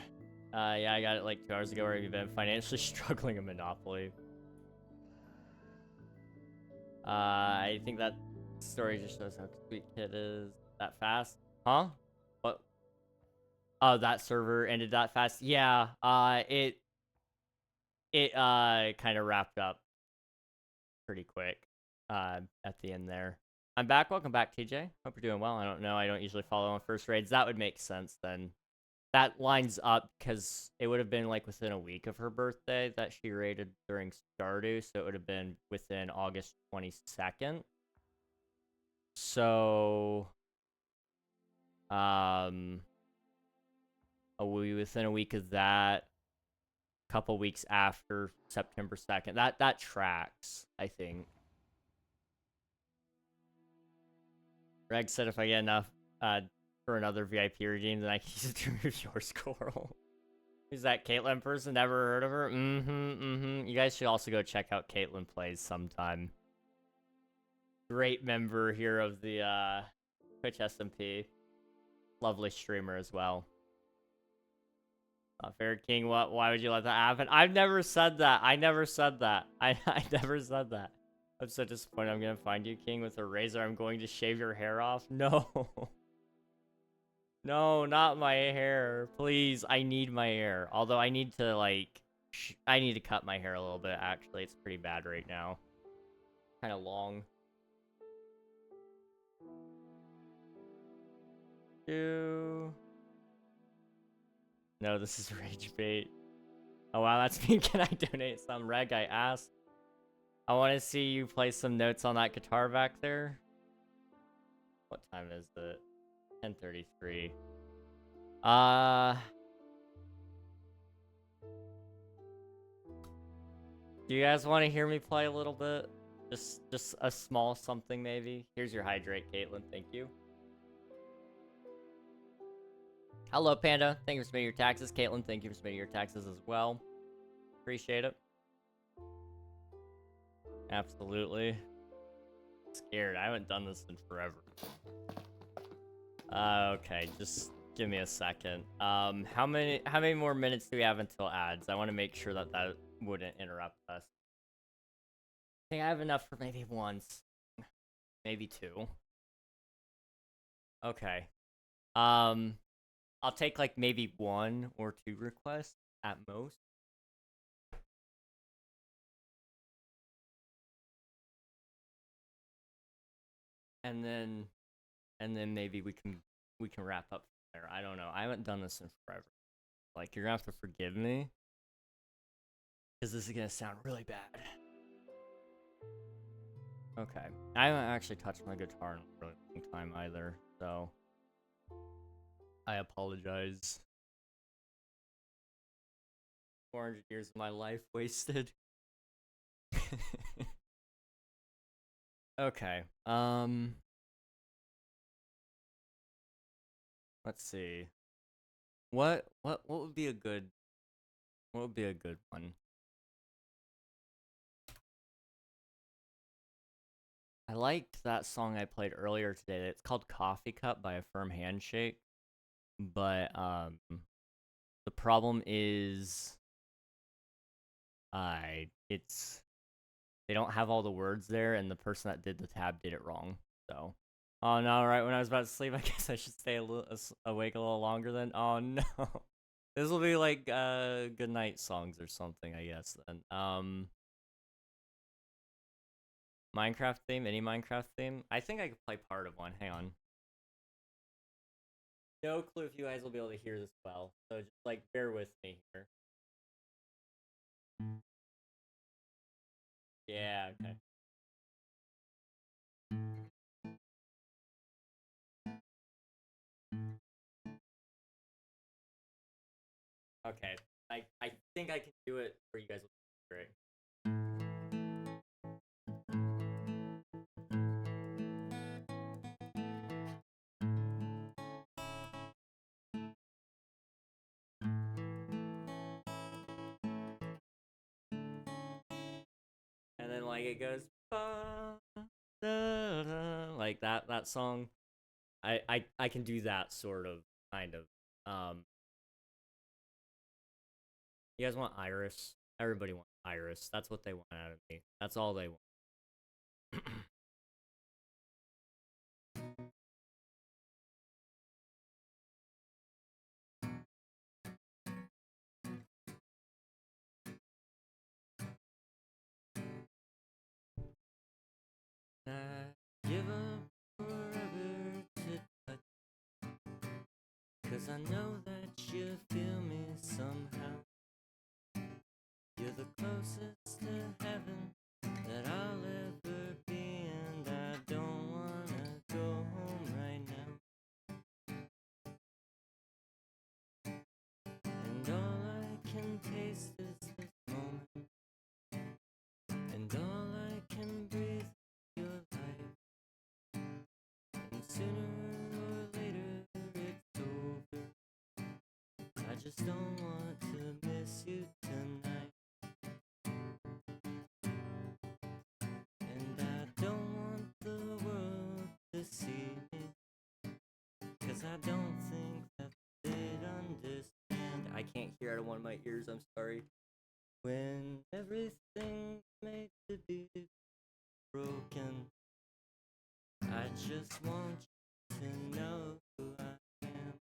Yeah, I got it like 2 hours ago. Where have you been? Financially struggling in Monopoly. I think that story just shows how sweet Kid is. That fast? Huh? What? Oh, that server ended that fast? Yeah, it kind of wrapped up pretty quick at the end there. I'm back. Welcome back, TJ. Hope you're doing well. I don't know. I don't usually follow on first raids. That would make sense then. That lines up because it would have been like within a week of her birthday that she raided during Stardew, so it would have been within August 22nd. So, within a week of that, a couple weeks after September 2nd. That tracks, I think. Reg said if I get enough for another VIP redeem, then I can use it to remove your Coral. Who's that Caitlin person? Never heard of her? You guys should also go check out Caitlin Plays sometime. Great member here of the Twitch SMP. Lovely streamer as well. Fair King, what? Why would you let that happen? I've never said that. I never said that. I never said that. I'm so disappointed. I'm gonna find you, King, with a razor. I'm going to shave your hair off. No. No, not my hair. Please, I need my hair. Although I need to, like, I need to cut my hair a little bit, actually. It's pretty bad right now. Kind of long. No, this is rage bait. Oh, wow, that's me. Can I donate some? Reg, I asked. I want to see you play some notes on that guitar back there. What time is it? 10:33. Do you guys want to hear me play a little bit? Just a small something, maybe? Here's your hydrate, Caitlin. Thank you. Hello, Panda. Thank you for submitting your taxes. Caitlin, thank you for submitting your taxes as well. Appreciate it. Absolutely. Scared. I haven't done this in forever. Okay, just give me a second. How many more minutes do we have until ads? I want to make sure that that wouldn't interrupt us. I think I have enough for maybe once, maybe two. Okay. I'll take like maybe 1 or 2 requests at most. And then maybe we can wrap up from there. I don't know. I haven't done this in forever. Like, you're gonna have to forgive me, because this is gonna sound really bad. Okay. I haven't actually touched my guitar in a really long time either, so I apologize. 400 years of my life wasted. Okay. Let's see. What would be a good one? I liked that song I played earlier today. It's called Coffee Cup by A Firm Handshake. But the problem is they don't have all the words there, and the person that did the tab did it wrong. So, oh no, right when I was about to sleep, I guess I should stay awake a little longer then. Oh no. This will be like good night songs or something, I guess then. Minecraft theme, any Minecraft theme? I think I could play part of one. Hang on. No clue if you guys will be able to hear this well, so just like bear with me here. Yeah, okay. Okay. I think I can do it for you guys. Great. And then like it goes like that song. I can do that sort of kind of. You guys want Iris? Everybody wants Iris. That's what they want out of me. That's all they want. I give up forever to touch, 'cause I know that you feel me somehow. You're the closest to heaven that I'll ever be, and I don't wanna go home right now. And all I can taste is this moment, and all I can breathe is your light. And sooner or later it's over. I just don't want to miss you tonight. And I don't want the world to see me, 'cause I don't think that they'd understand. I can't hear out of one of my ears, I'm sorry. When everything's made to be broken, I just want you to know who I am.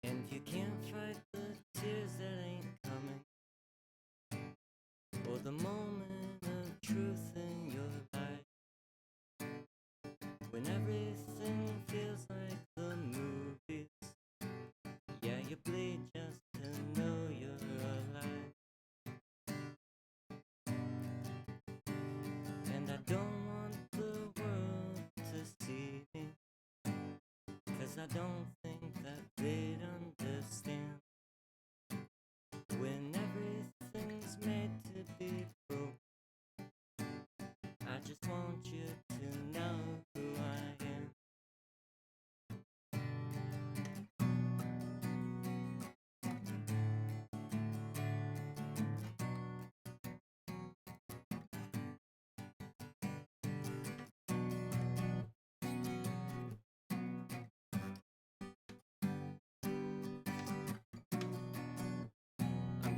And you can't fight the tears that ain't coming, or the moment of truth in your life. When everything feels like the movies, yeah, you bleed just to know you're alive. And I don't want the world to see me, 'cause I don't think that they'd understand. When everything's made to be broke, I just want you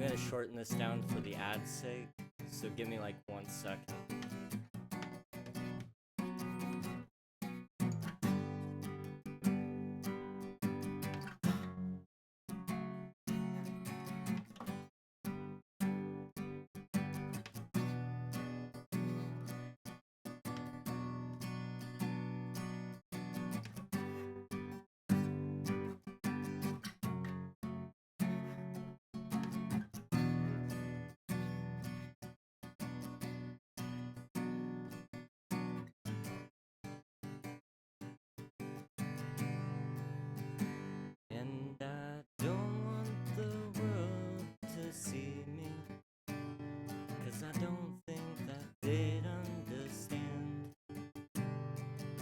gonna shorten this down for the ad's sake, so give me like 1 second. And I don't want the world to see me, 'cause I don't think that they'd understand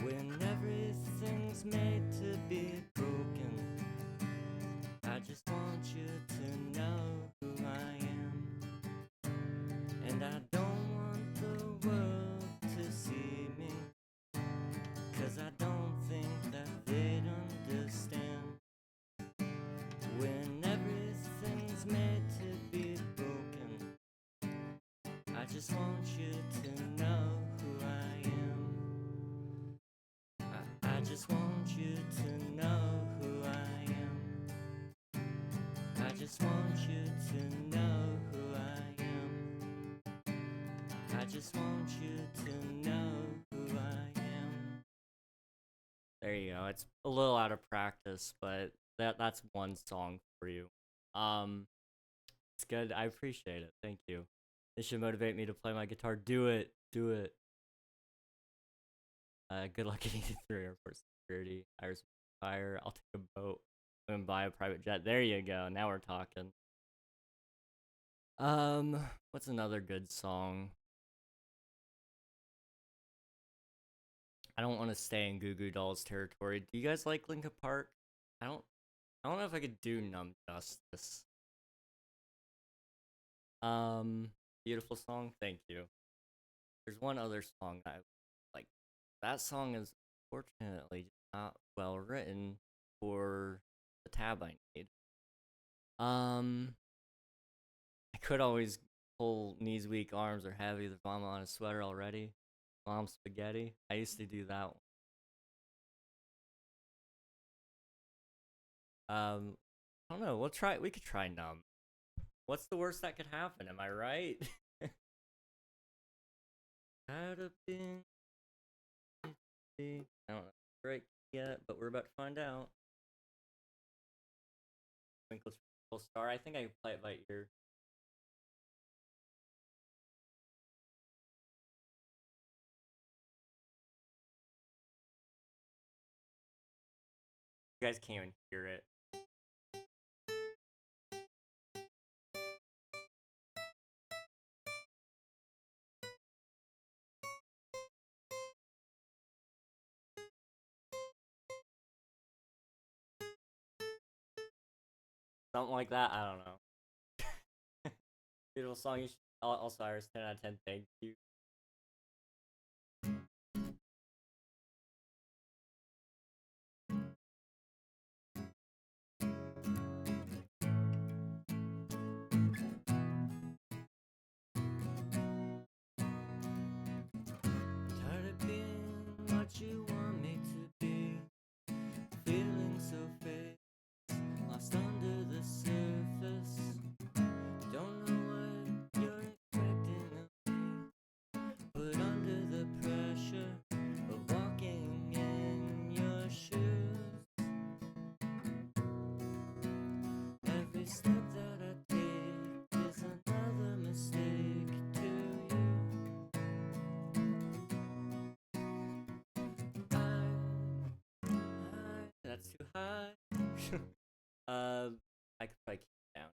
when everything's made to be broken. I just want you to know who I am. And I don't want the world to see me, 'cause I don't think that they'd understand when everything's made to be broken. I just want you to know who I am. I just want you to know who I am. I just want you to know who I am. I just want you to know who I am. There you go. It's a little out of practice, but that's one song for you. It's good. I appreciate it. Thank you. This should motivate me to play my guitar. Do it. Do it. Good luck getting through airport security. Iris fire. I'll take a boat and buy a private jet. There you go. Now we're talking. What's another good song? I don't want to stay in Goo Goo Dolls territory. Do you guys like Linkin Park? I don't know if I could do Numb justice. Beautiful song. Thank you. There's one other song that I like. That song is unfortunately not well written for the tab I need. I could always pull knees weak, arms are heavy, the vomit on a sweater already. Mom spaghetti. I used to do that one. I don't know. We could try Numb. What's the worst that could happen? Am I right? Had a been. I don't know right yet, but we're about to find out. Twinkle Twinkle Star. I think I can play it by ear. You guys can't even hear it. Something like that. I don't know. Beautiful song. You should, also, Iris, 10 out of 10. Thank you. Tired of being what you want me to be, feeling so fake, lost under the surface. Don't know what you're expecting of me, but under the pressure of walking in your shoes, every step that I take is another mistake to you. That's too high. I could probably keep it down.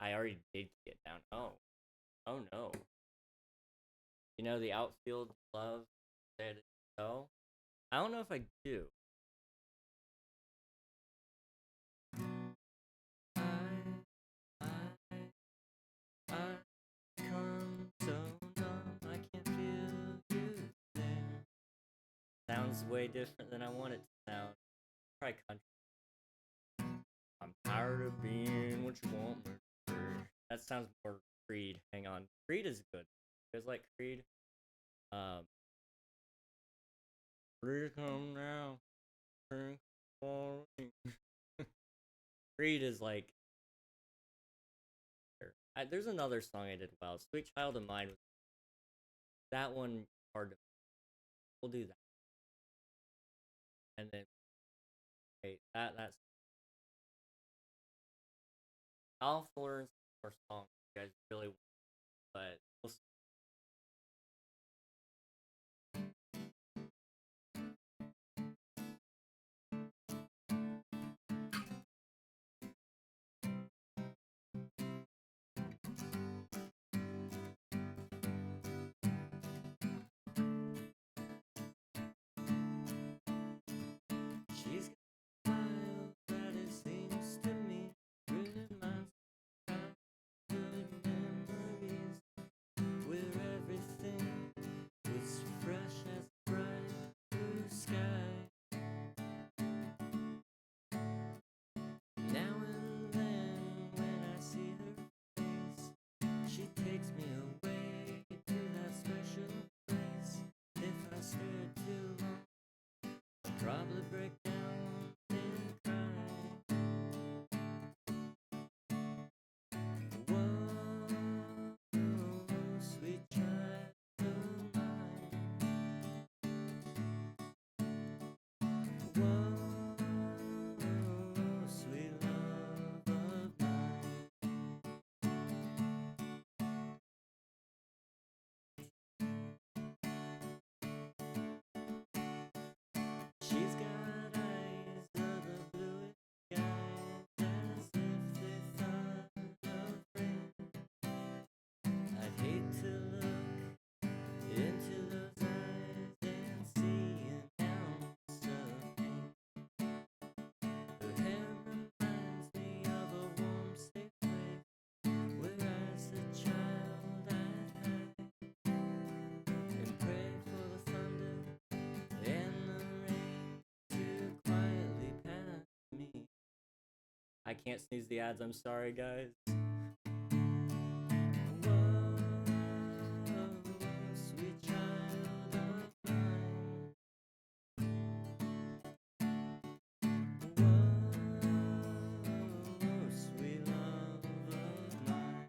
I already did key it down. Oh no. You know the outfield love said so. I don't know if I do. I come so numb, I can't feel you there. Sounds way different than I want it to sound. Try country. Tired of being what you want me to be. That sounds more Creed. Hang on. Creed is good. You guys like Creed? Please come now. Creed is like. There's another song I did well. Sweet Child of Mine. That one hard to. We'll do that. And then. Wait, that's. I'll have to learn some more songs you guys really want, but we'll see. She's got a smile that it seems to me reminds me of good memories where everything was fresh as a bright blue sky. Now and then when I see her face, she takes me away to that special place. If I stare too long, I'll probably break down and cry. Whoa, sweet child of mine. Whoa, sweet love of mine. She's got eyes of the bluest sky, as if they thought of rain. I'd hate to look into those eyes and see an ounce of pain. Her hair reminds me of a warm, safe place where as a child I'd hide and pray for the thunder and the rain to quietly pass me. I can't sneeze the ads, I'm sorry, guys. Whoa, sweet child of mine. Whoa, sweet love of mine.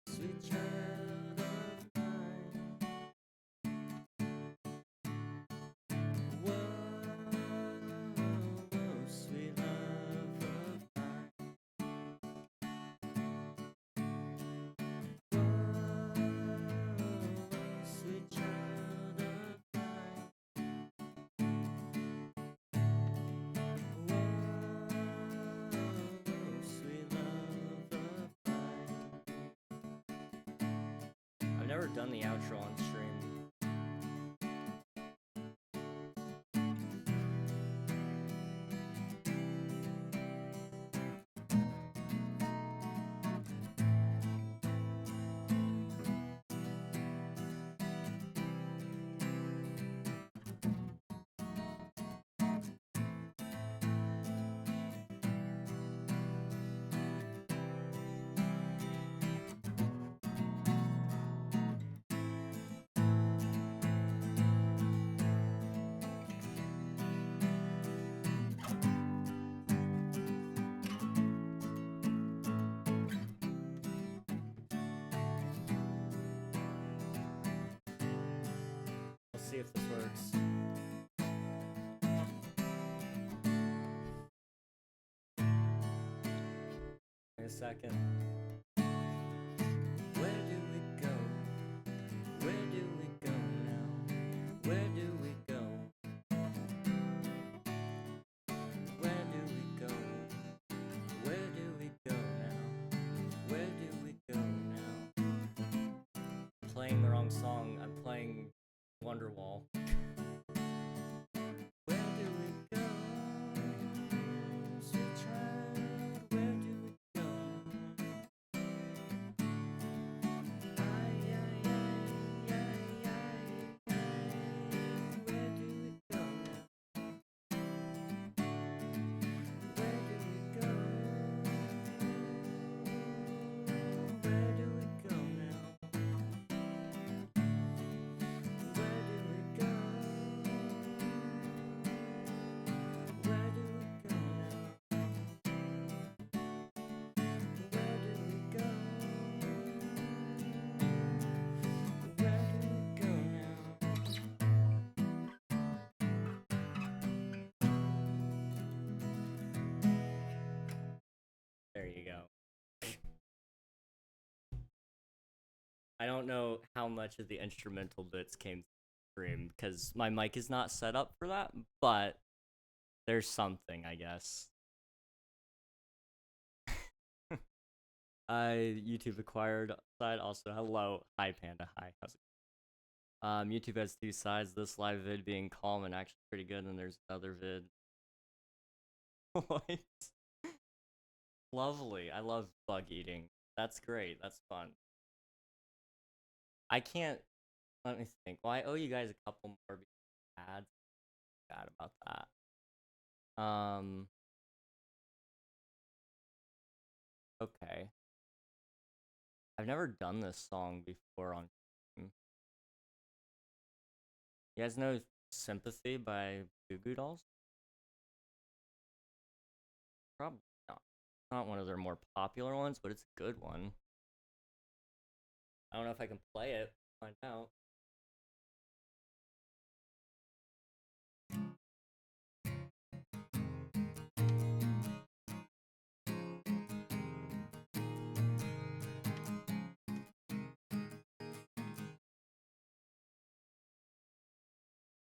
Sweet child of mine. Whoa, sweet love of mine. Whoa, sweet child of mine. Whoa, sweet love of mine. I've never done the outro on stream. Let's see if this works. second. Where do we go? Where do we go now? Where do we go? Where do we go? Where do we go now? Where do we go now? I'm playing the wrong song. I'm playing Wonderwall. Where do we go? Sweet child, where do we go? Ay, ay, ay, ay, ay, ay. Where do we go now? Where do we go? Where do we go now? Where do we go? Where do we go now? Where do we go? Where do we go now? There you go. I don't know how much of the instrumental bits came through stream because my mic is not set up for that, but there's something, I guess. YouTube acquired side also. Hello. Hi, Panda. Hi. How's it going? YouTube has two sides. This live vid being calm and actually pretty good, and there's another vid. What? Lovely. I love bug eating. That's great. That's fun. I can't. Let me think. Well, I owe you guys a couple more ads. Bad about that. Okay. I've never done this song before on stream. You guys know Sympathy by Goo Goo Dolls? Probably not. Not one of their more popular ones, but it's a good one. I don't know if I can play it. Find out.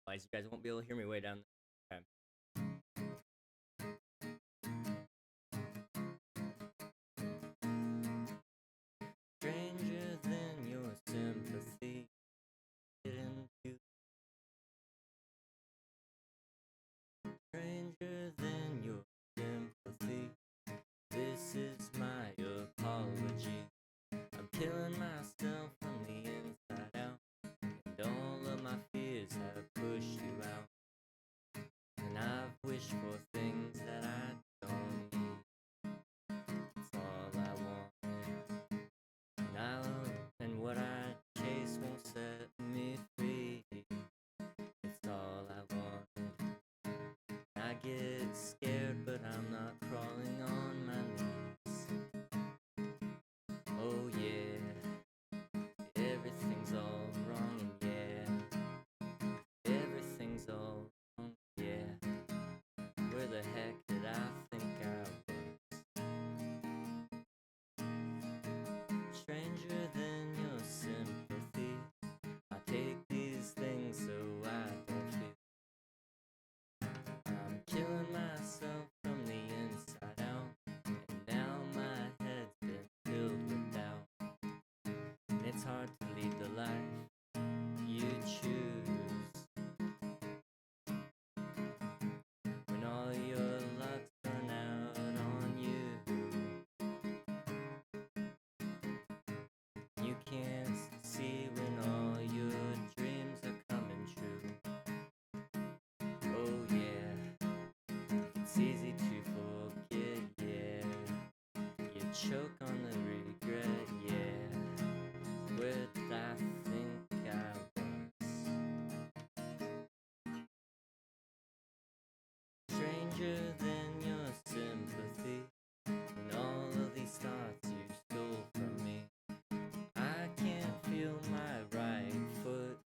Otherwise, you guys won't be able to hear me way down there. Okay. Stranger than your sympathy, into stranger than your sympathy. This is my apology. I'm killing myself from the inside out, and all of my fears have pushed you out. And I've wished for things that I don't need. It's all I want. And what I chase won't set me free. It's all I want. I get scared, but I'm not crawling on my knees. Oh yeah, everything's all wrong, and yeah, everything's all wrong, yeah. Where the heck did I think I was? Stranger than your sympathy. I take these things so I don't feel. I'm killing myself from the inside out, and now my head's been filled with doubt. And it's hard to lead the life you choose when all your luck's run out on you. You can't see when all your dreams are coming true. Oh yeah, it's easy to forget, yeah. You choke on the regret, yeah. Where did I think I was? Stranger than your sympathy, and all of these thoughts you stole from me. I can't feel my right foot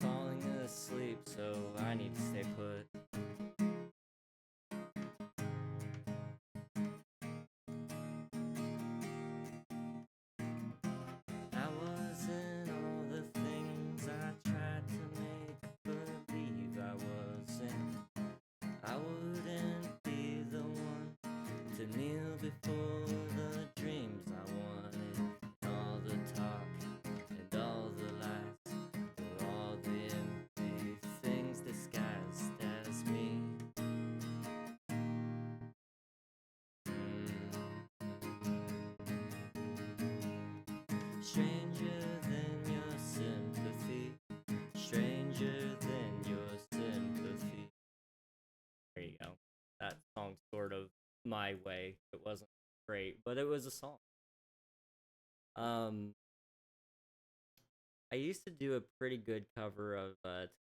falling asleep, so I need to stay put. Stranger than your sympathy. Stranger than your sympathy. There you go. That song's sort of my way. It wasn't great, but it was a song. I used to do a pretty good cover of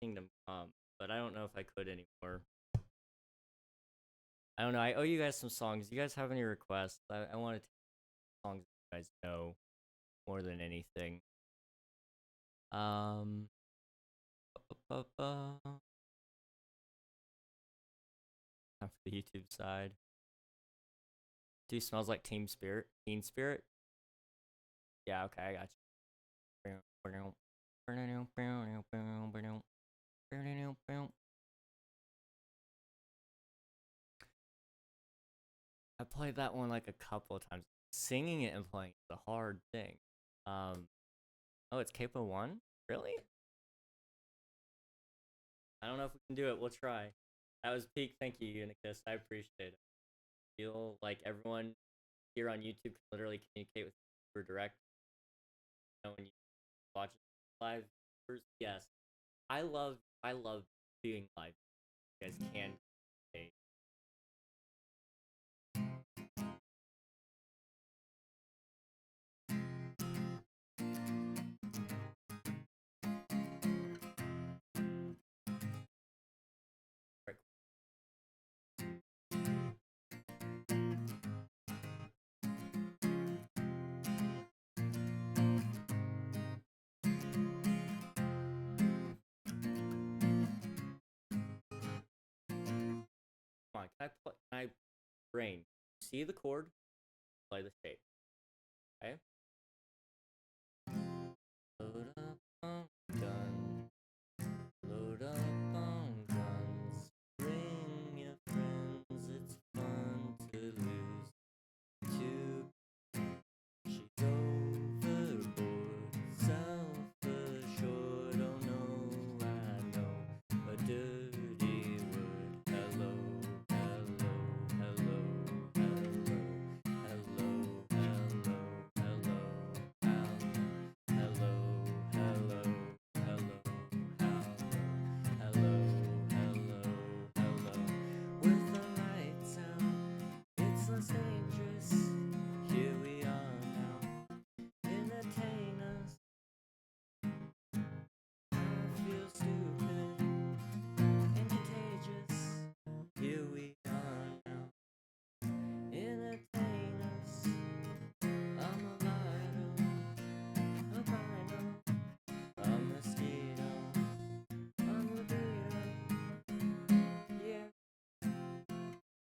Kingdom Come, but I don't know if I could anymore. I don't know. I owe you guys some songs. You guys have any requests? I want to take songs you guys know more than anything. Time for the YouTube side. Dude, smells like Teen Spirit. Teen Spirit? Yeah, okay, I got you. I played that one like a couple of times. Singing it and playing is a hard thing. Oh, it's Capo 1? Really? I don't know if we can do it. We'll try. That was peak. Thank you, Unicus. I appreciate it. I feel like everyone here on YouTube can literally communicate with you for direct. You know, when you watch live viewers. Yes. I love being live. You guys can communicate. Come on, can I brain? See the chord, play the shape. Okay? Load up on guns. Load up on guns. Bring your friends, it's fun to lose. She's overboard, self-assured. Oh no, I know a dirty word. Hello, hello, hello, hello, hello, hello, hello, hello, hello, hello, hello, hello. With the lights out, it's less dangerous. Here we are now, entertain us. I feel stupid and contagious. Here we are now, entertain us. I'm a lighter, a rhino, a mosquito, a libido. Yeah.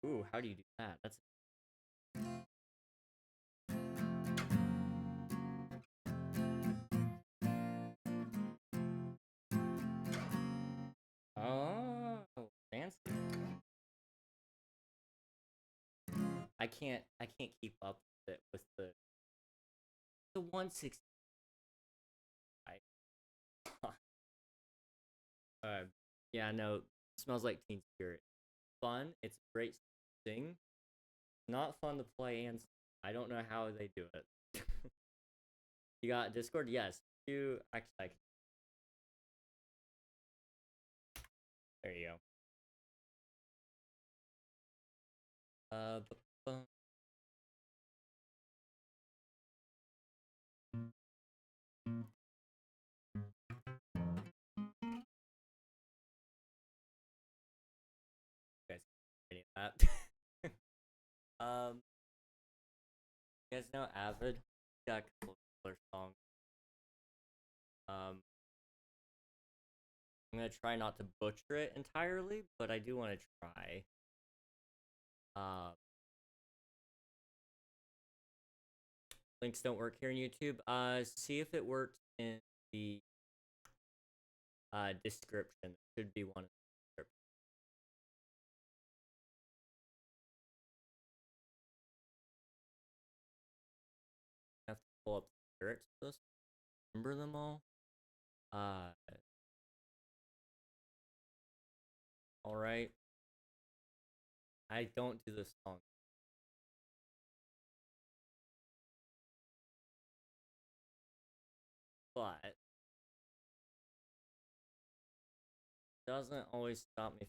Ooh, how do you do that? That's oh, fancy. I can't keep up with it with the 160. Yeah, no, smells like Teen Spirit. Fun. It's great to sing. Not fun to play and sing. I don't know how they do it. You got Discord? Yes. You actually. There you go. You guys any of that. You guys know Avid? Got a couple of killer songs. I'm gonna try not to butcher it entirely, but I do want to try. Links don't work here on YouTube. See if it works in the description. There should be one in the description. I have to pull up the lyrics for this. Remember them all? Alright. I don't do this song. but doesn't always stop me.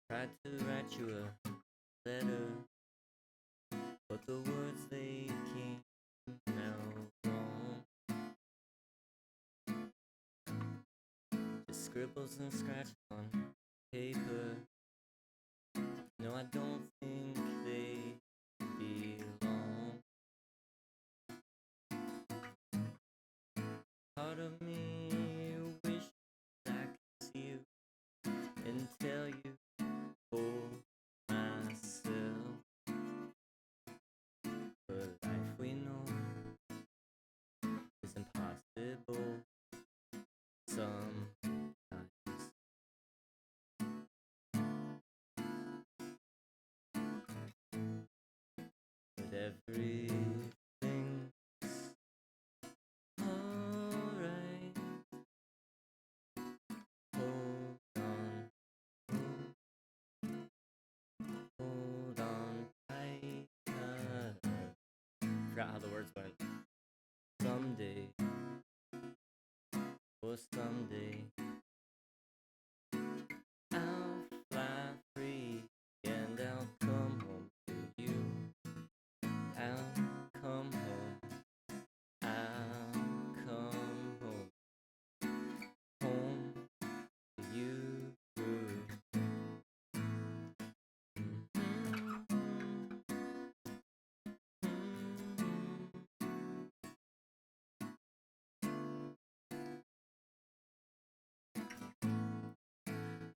Tried to write you a letter, but the words they came out wrong. Just scribbles and scratches on paper. No, I don't think they belong. Part of me wishes I could see you and tell you for myself, but life we know is impossible sometimes. But everything's alright. Hold on tight. Forgot how the words went. Someday, oh someday, I'll fly free and I'll come home to you. I'll come home. I'll come home. Home to you.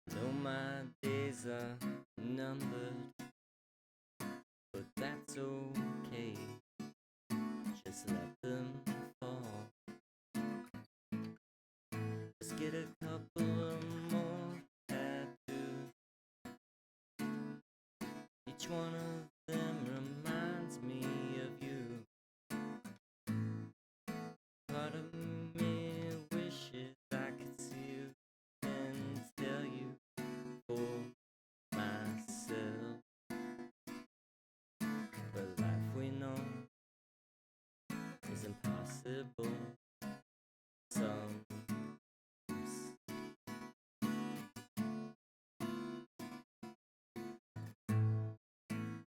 Though my days are numbered, but that's okay. Just let them fall. Just get a couple of more tattoos. Each one of them reminds me of you. Part of me wishes I could see you and tell you for myself, but life we know is impossible sometimes.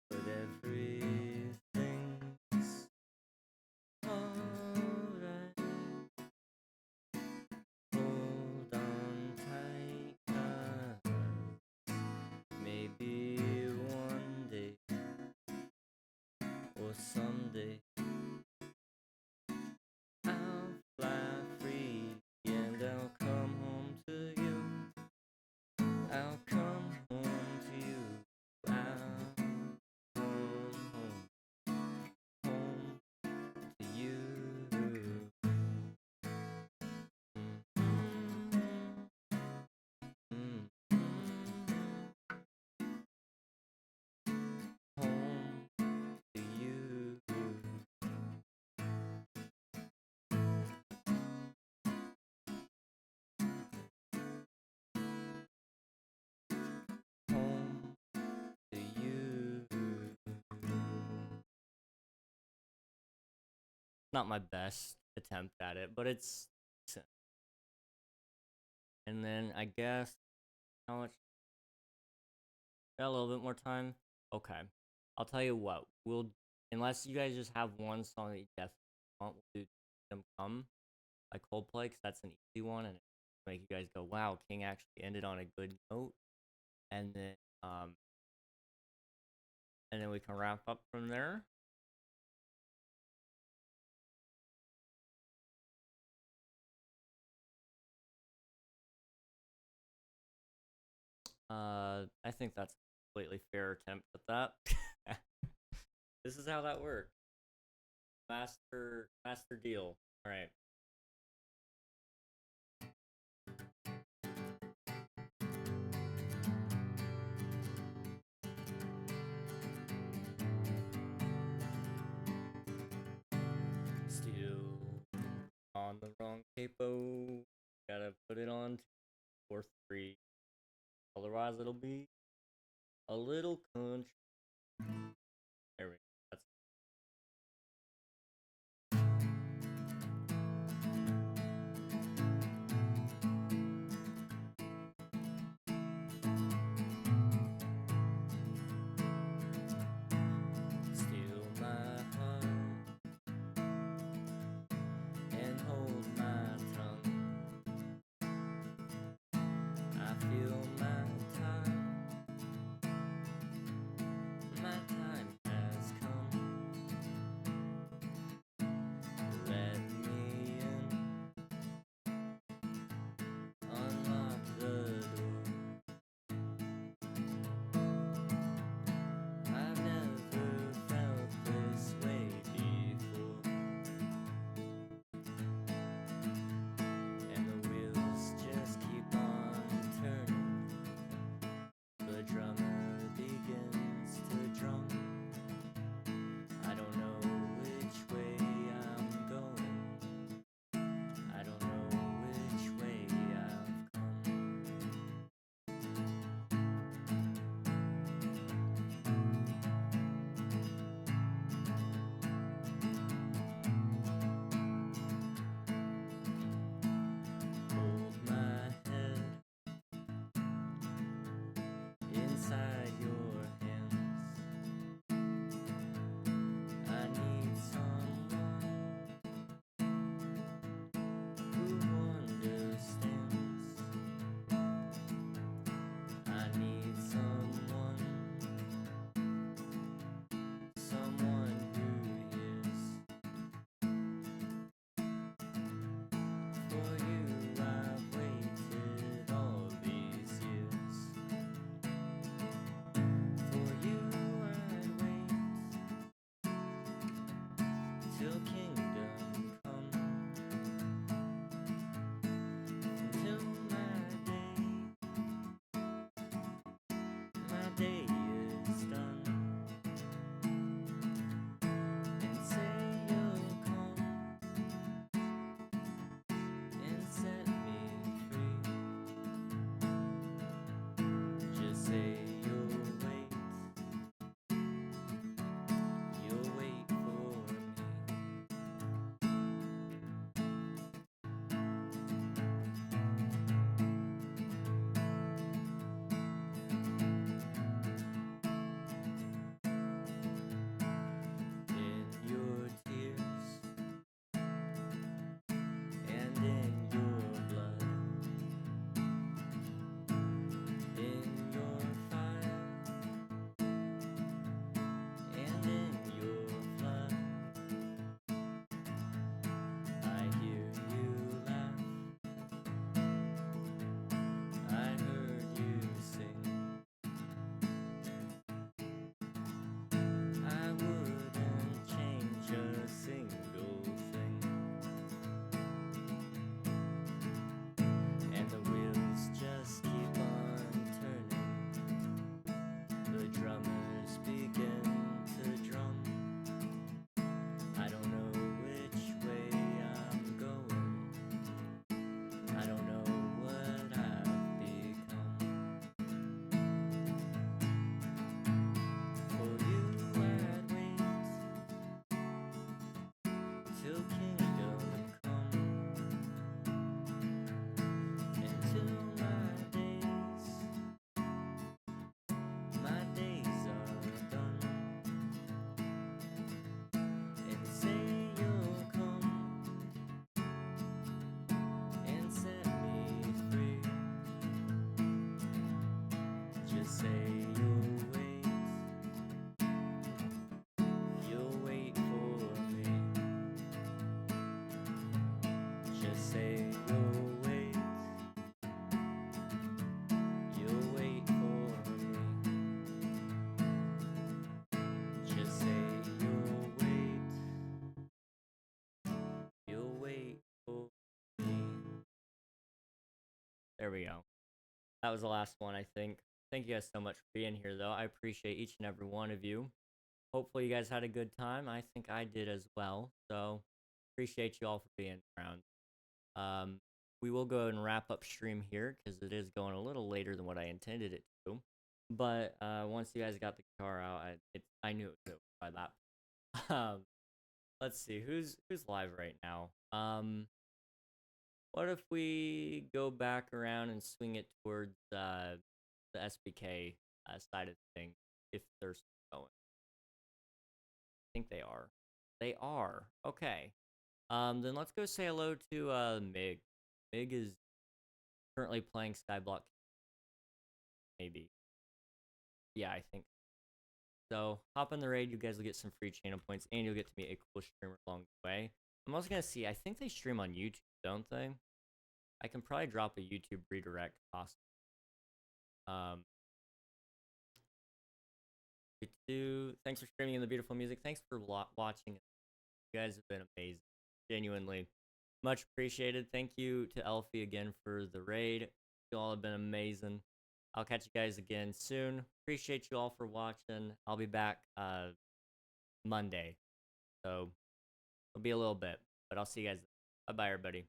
But everything's alright. Hold on tight, 'cause maybe one day or someday I'll fly free and I'll come home to you. I'll come home to you. I'll come home, home to you. Home to you. Home to you. Not my best attempt at it, but it's decent. And then I guess how much? Got a little bit more time. Okay, I'll tell you what. We'll unless you guys just have one song that you definitely want, we'll do "Them Come" by Coldplay, because that's an easy one and it'll make you guys go, "Wow, King actually ended on a good note." And then we can wrap up from there. I think that's a completely fair attempt at that. This is how that works. Master deal. All right. on the wrong capo. Gotta put it on 4-3. Otherwise, it'll be a little country. There we go. That's steal my heart and hold my tongue. I feel my time has come. Let me in, unlock the door. I've never felt this way before, and the wheels just keep on turning. The drummer begins to drum. I don't know which way I'm going. I don't know which way I've come. Hold my head inside your hands. I need someone who understands. I need someone who hears. For you I've waited all these years. For you I'd wait till kingdom come, until my day is done, and say you'll come and set me free. Just say you'll wait for me. In your tears and in your blood, in your fire and in your flood, I hear you laugh, I heard you sing. I wouldn't change a single thing. And the wheels just keep on turning. The drummers begin to drum. I don't know which way I'm going. I don't know what I've become. For you I'd wait till kingdom come, until my days are done, and say you'll come and set me free. Just say you'll wait for me. Just say you'll wait for me. Just say you'll wait for me. There we go. That was the last one, I think. Thank you guys so much for being here, though. I appreciate each and every one of you. Hopefully you guys had a good time. I think I did as well. So appreciate you all for being around. We will go and wrap up stream here because it is going a little later than what I intended it to. But once you guys got the car out, I knew it was over by that. Let's see who's live right now. What if we go back around and swing it towards the SBK side of the thing if they're still going? I think they are. They are. Okay. Then let's go say hello to Mig. Mig is currently playing Skyblock. Maybe. Yeah, I think. So hop in the raid. You guys will get some free channel points, and you'll get to meet a cool streamer along the way. I'm also gonna see. I think they stream on YouTube, don't they? I can probably drop a YouTube redirect possibly. Thanks for streaming in the beautiful music. Thanks for watching. You guys have been amazing. Genuinely. Much appreciated. Thank you to Elfie again for the raid. You all have been amazing. I'll catch you guys again soon. Appreciate you all for watching. I'll be back Monday. So it'll be a little bit, but I'll see you guys. Bye-bye, everybody.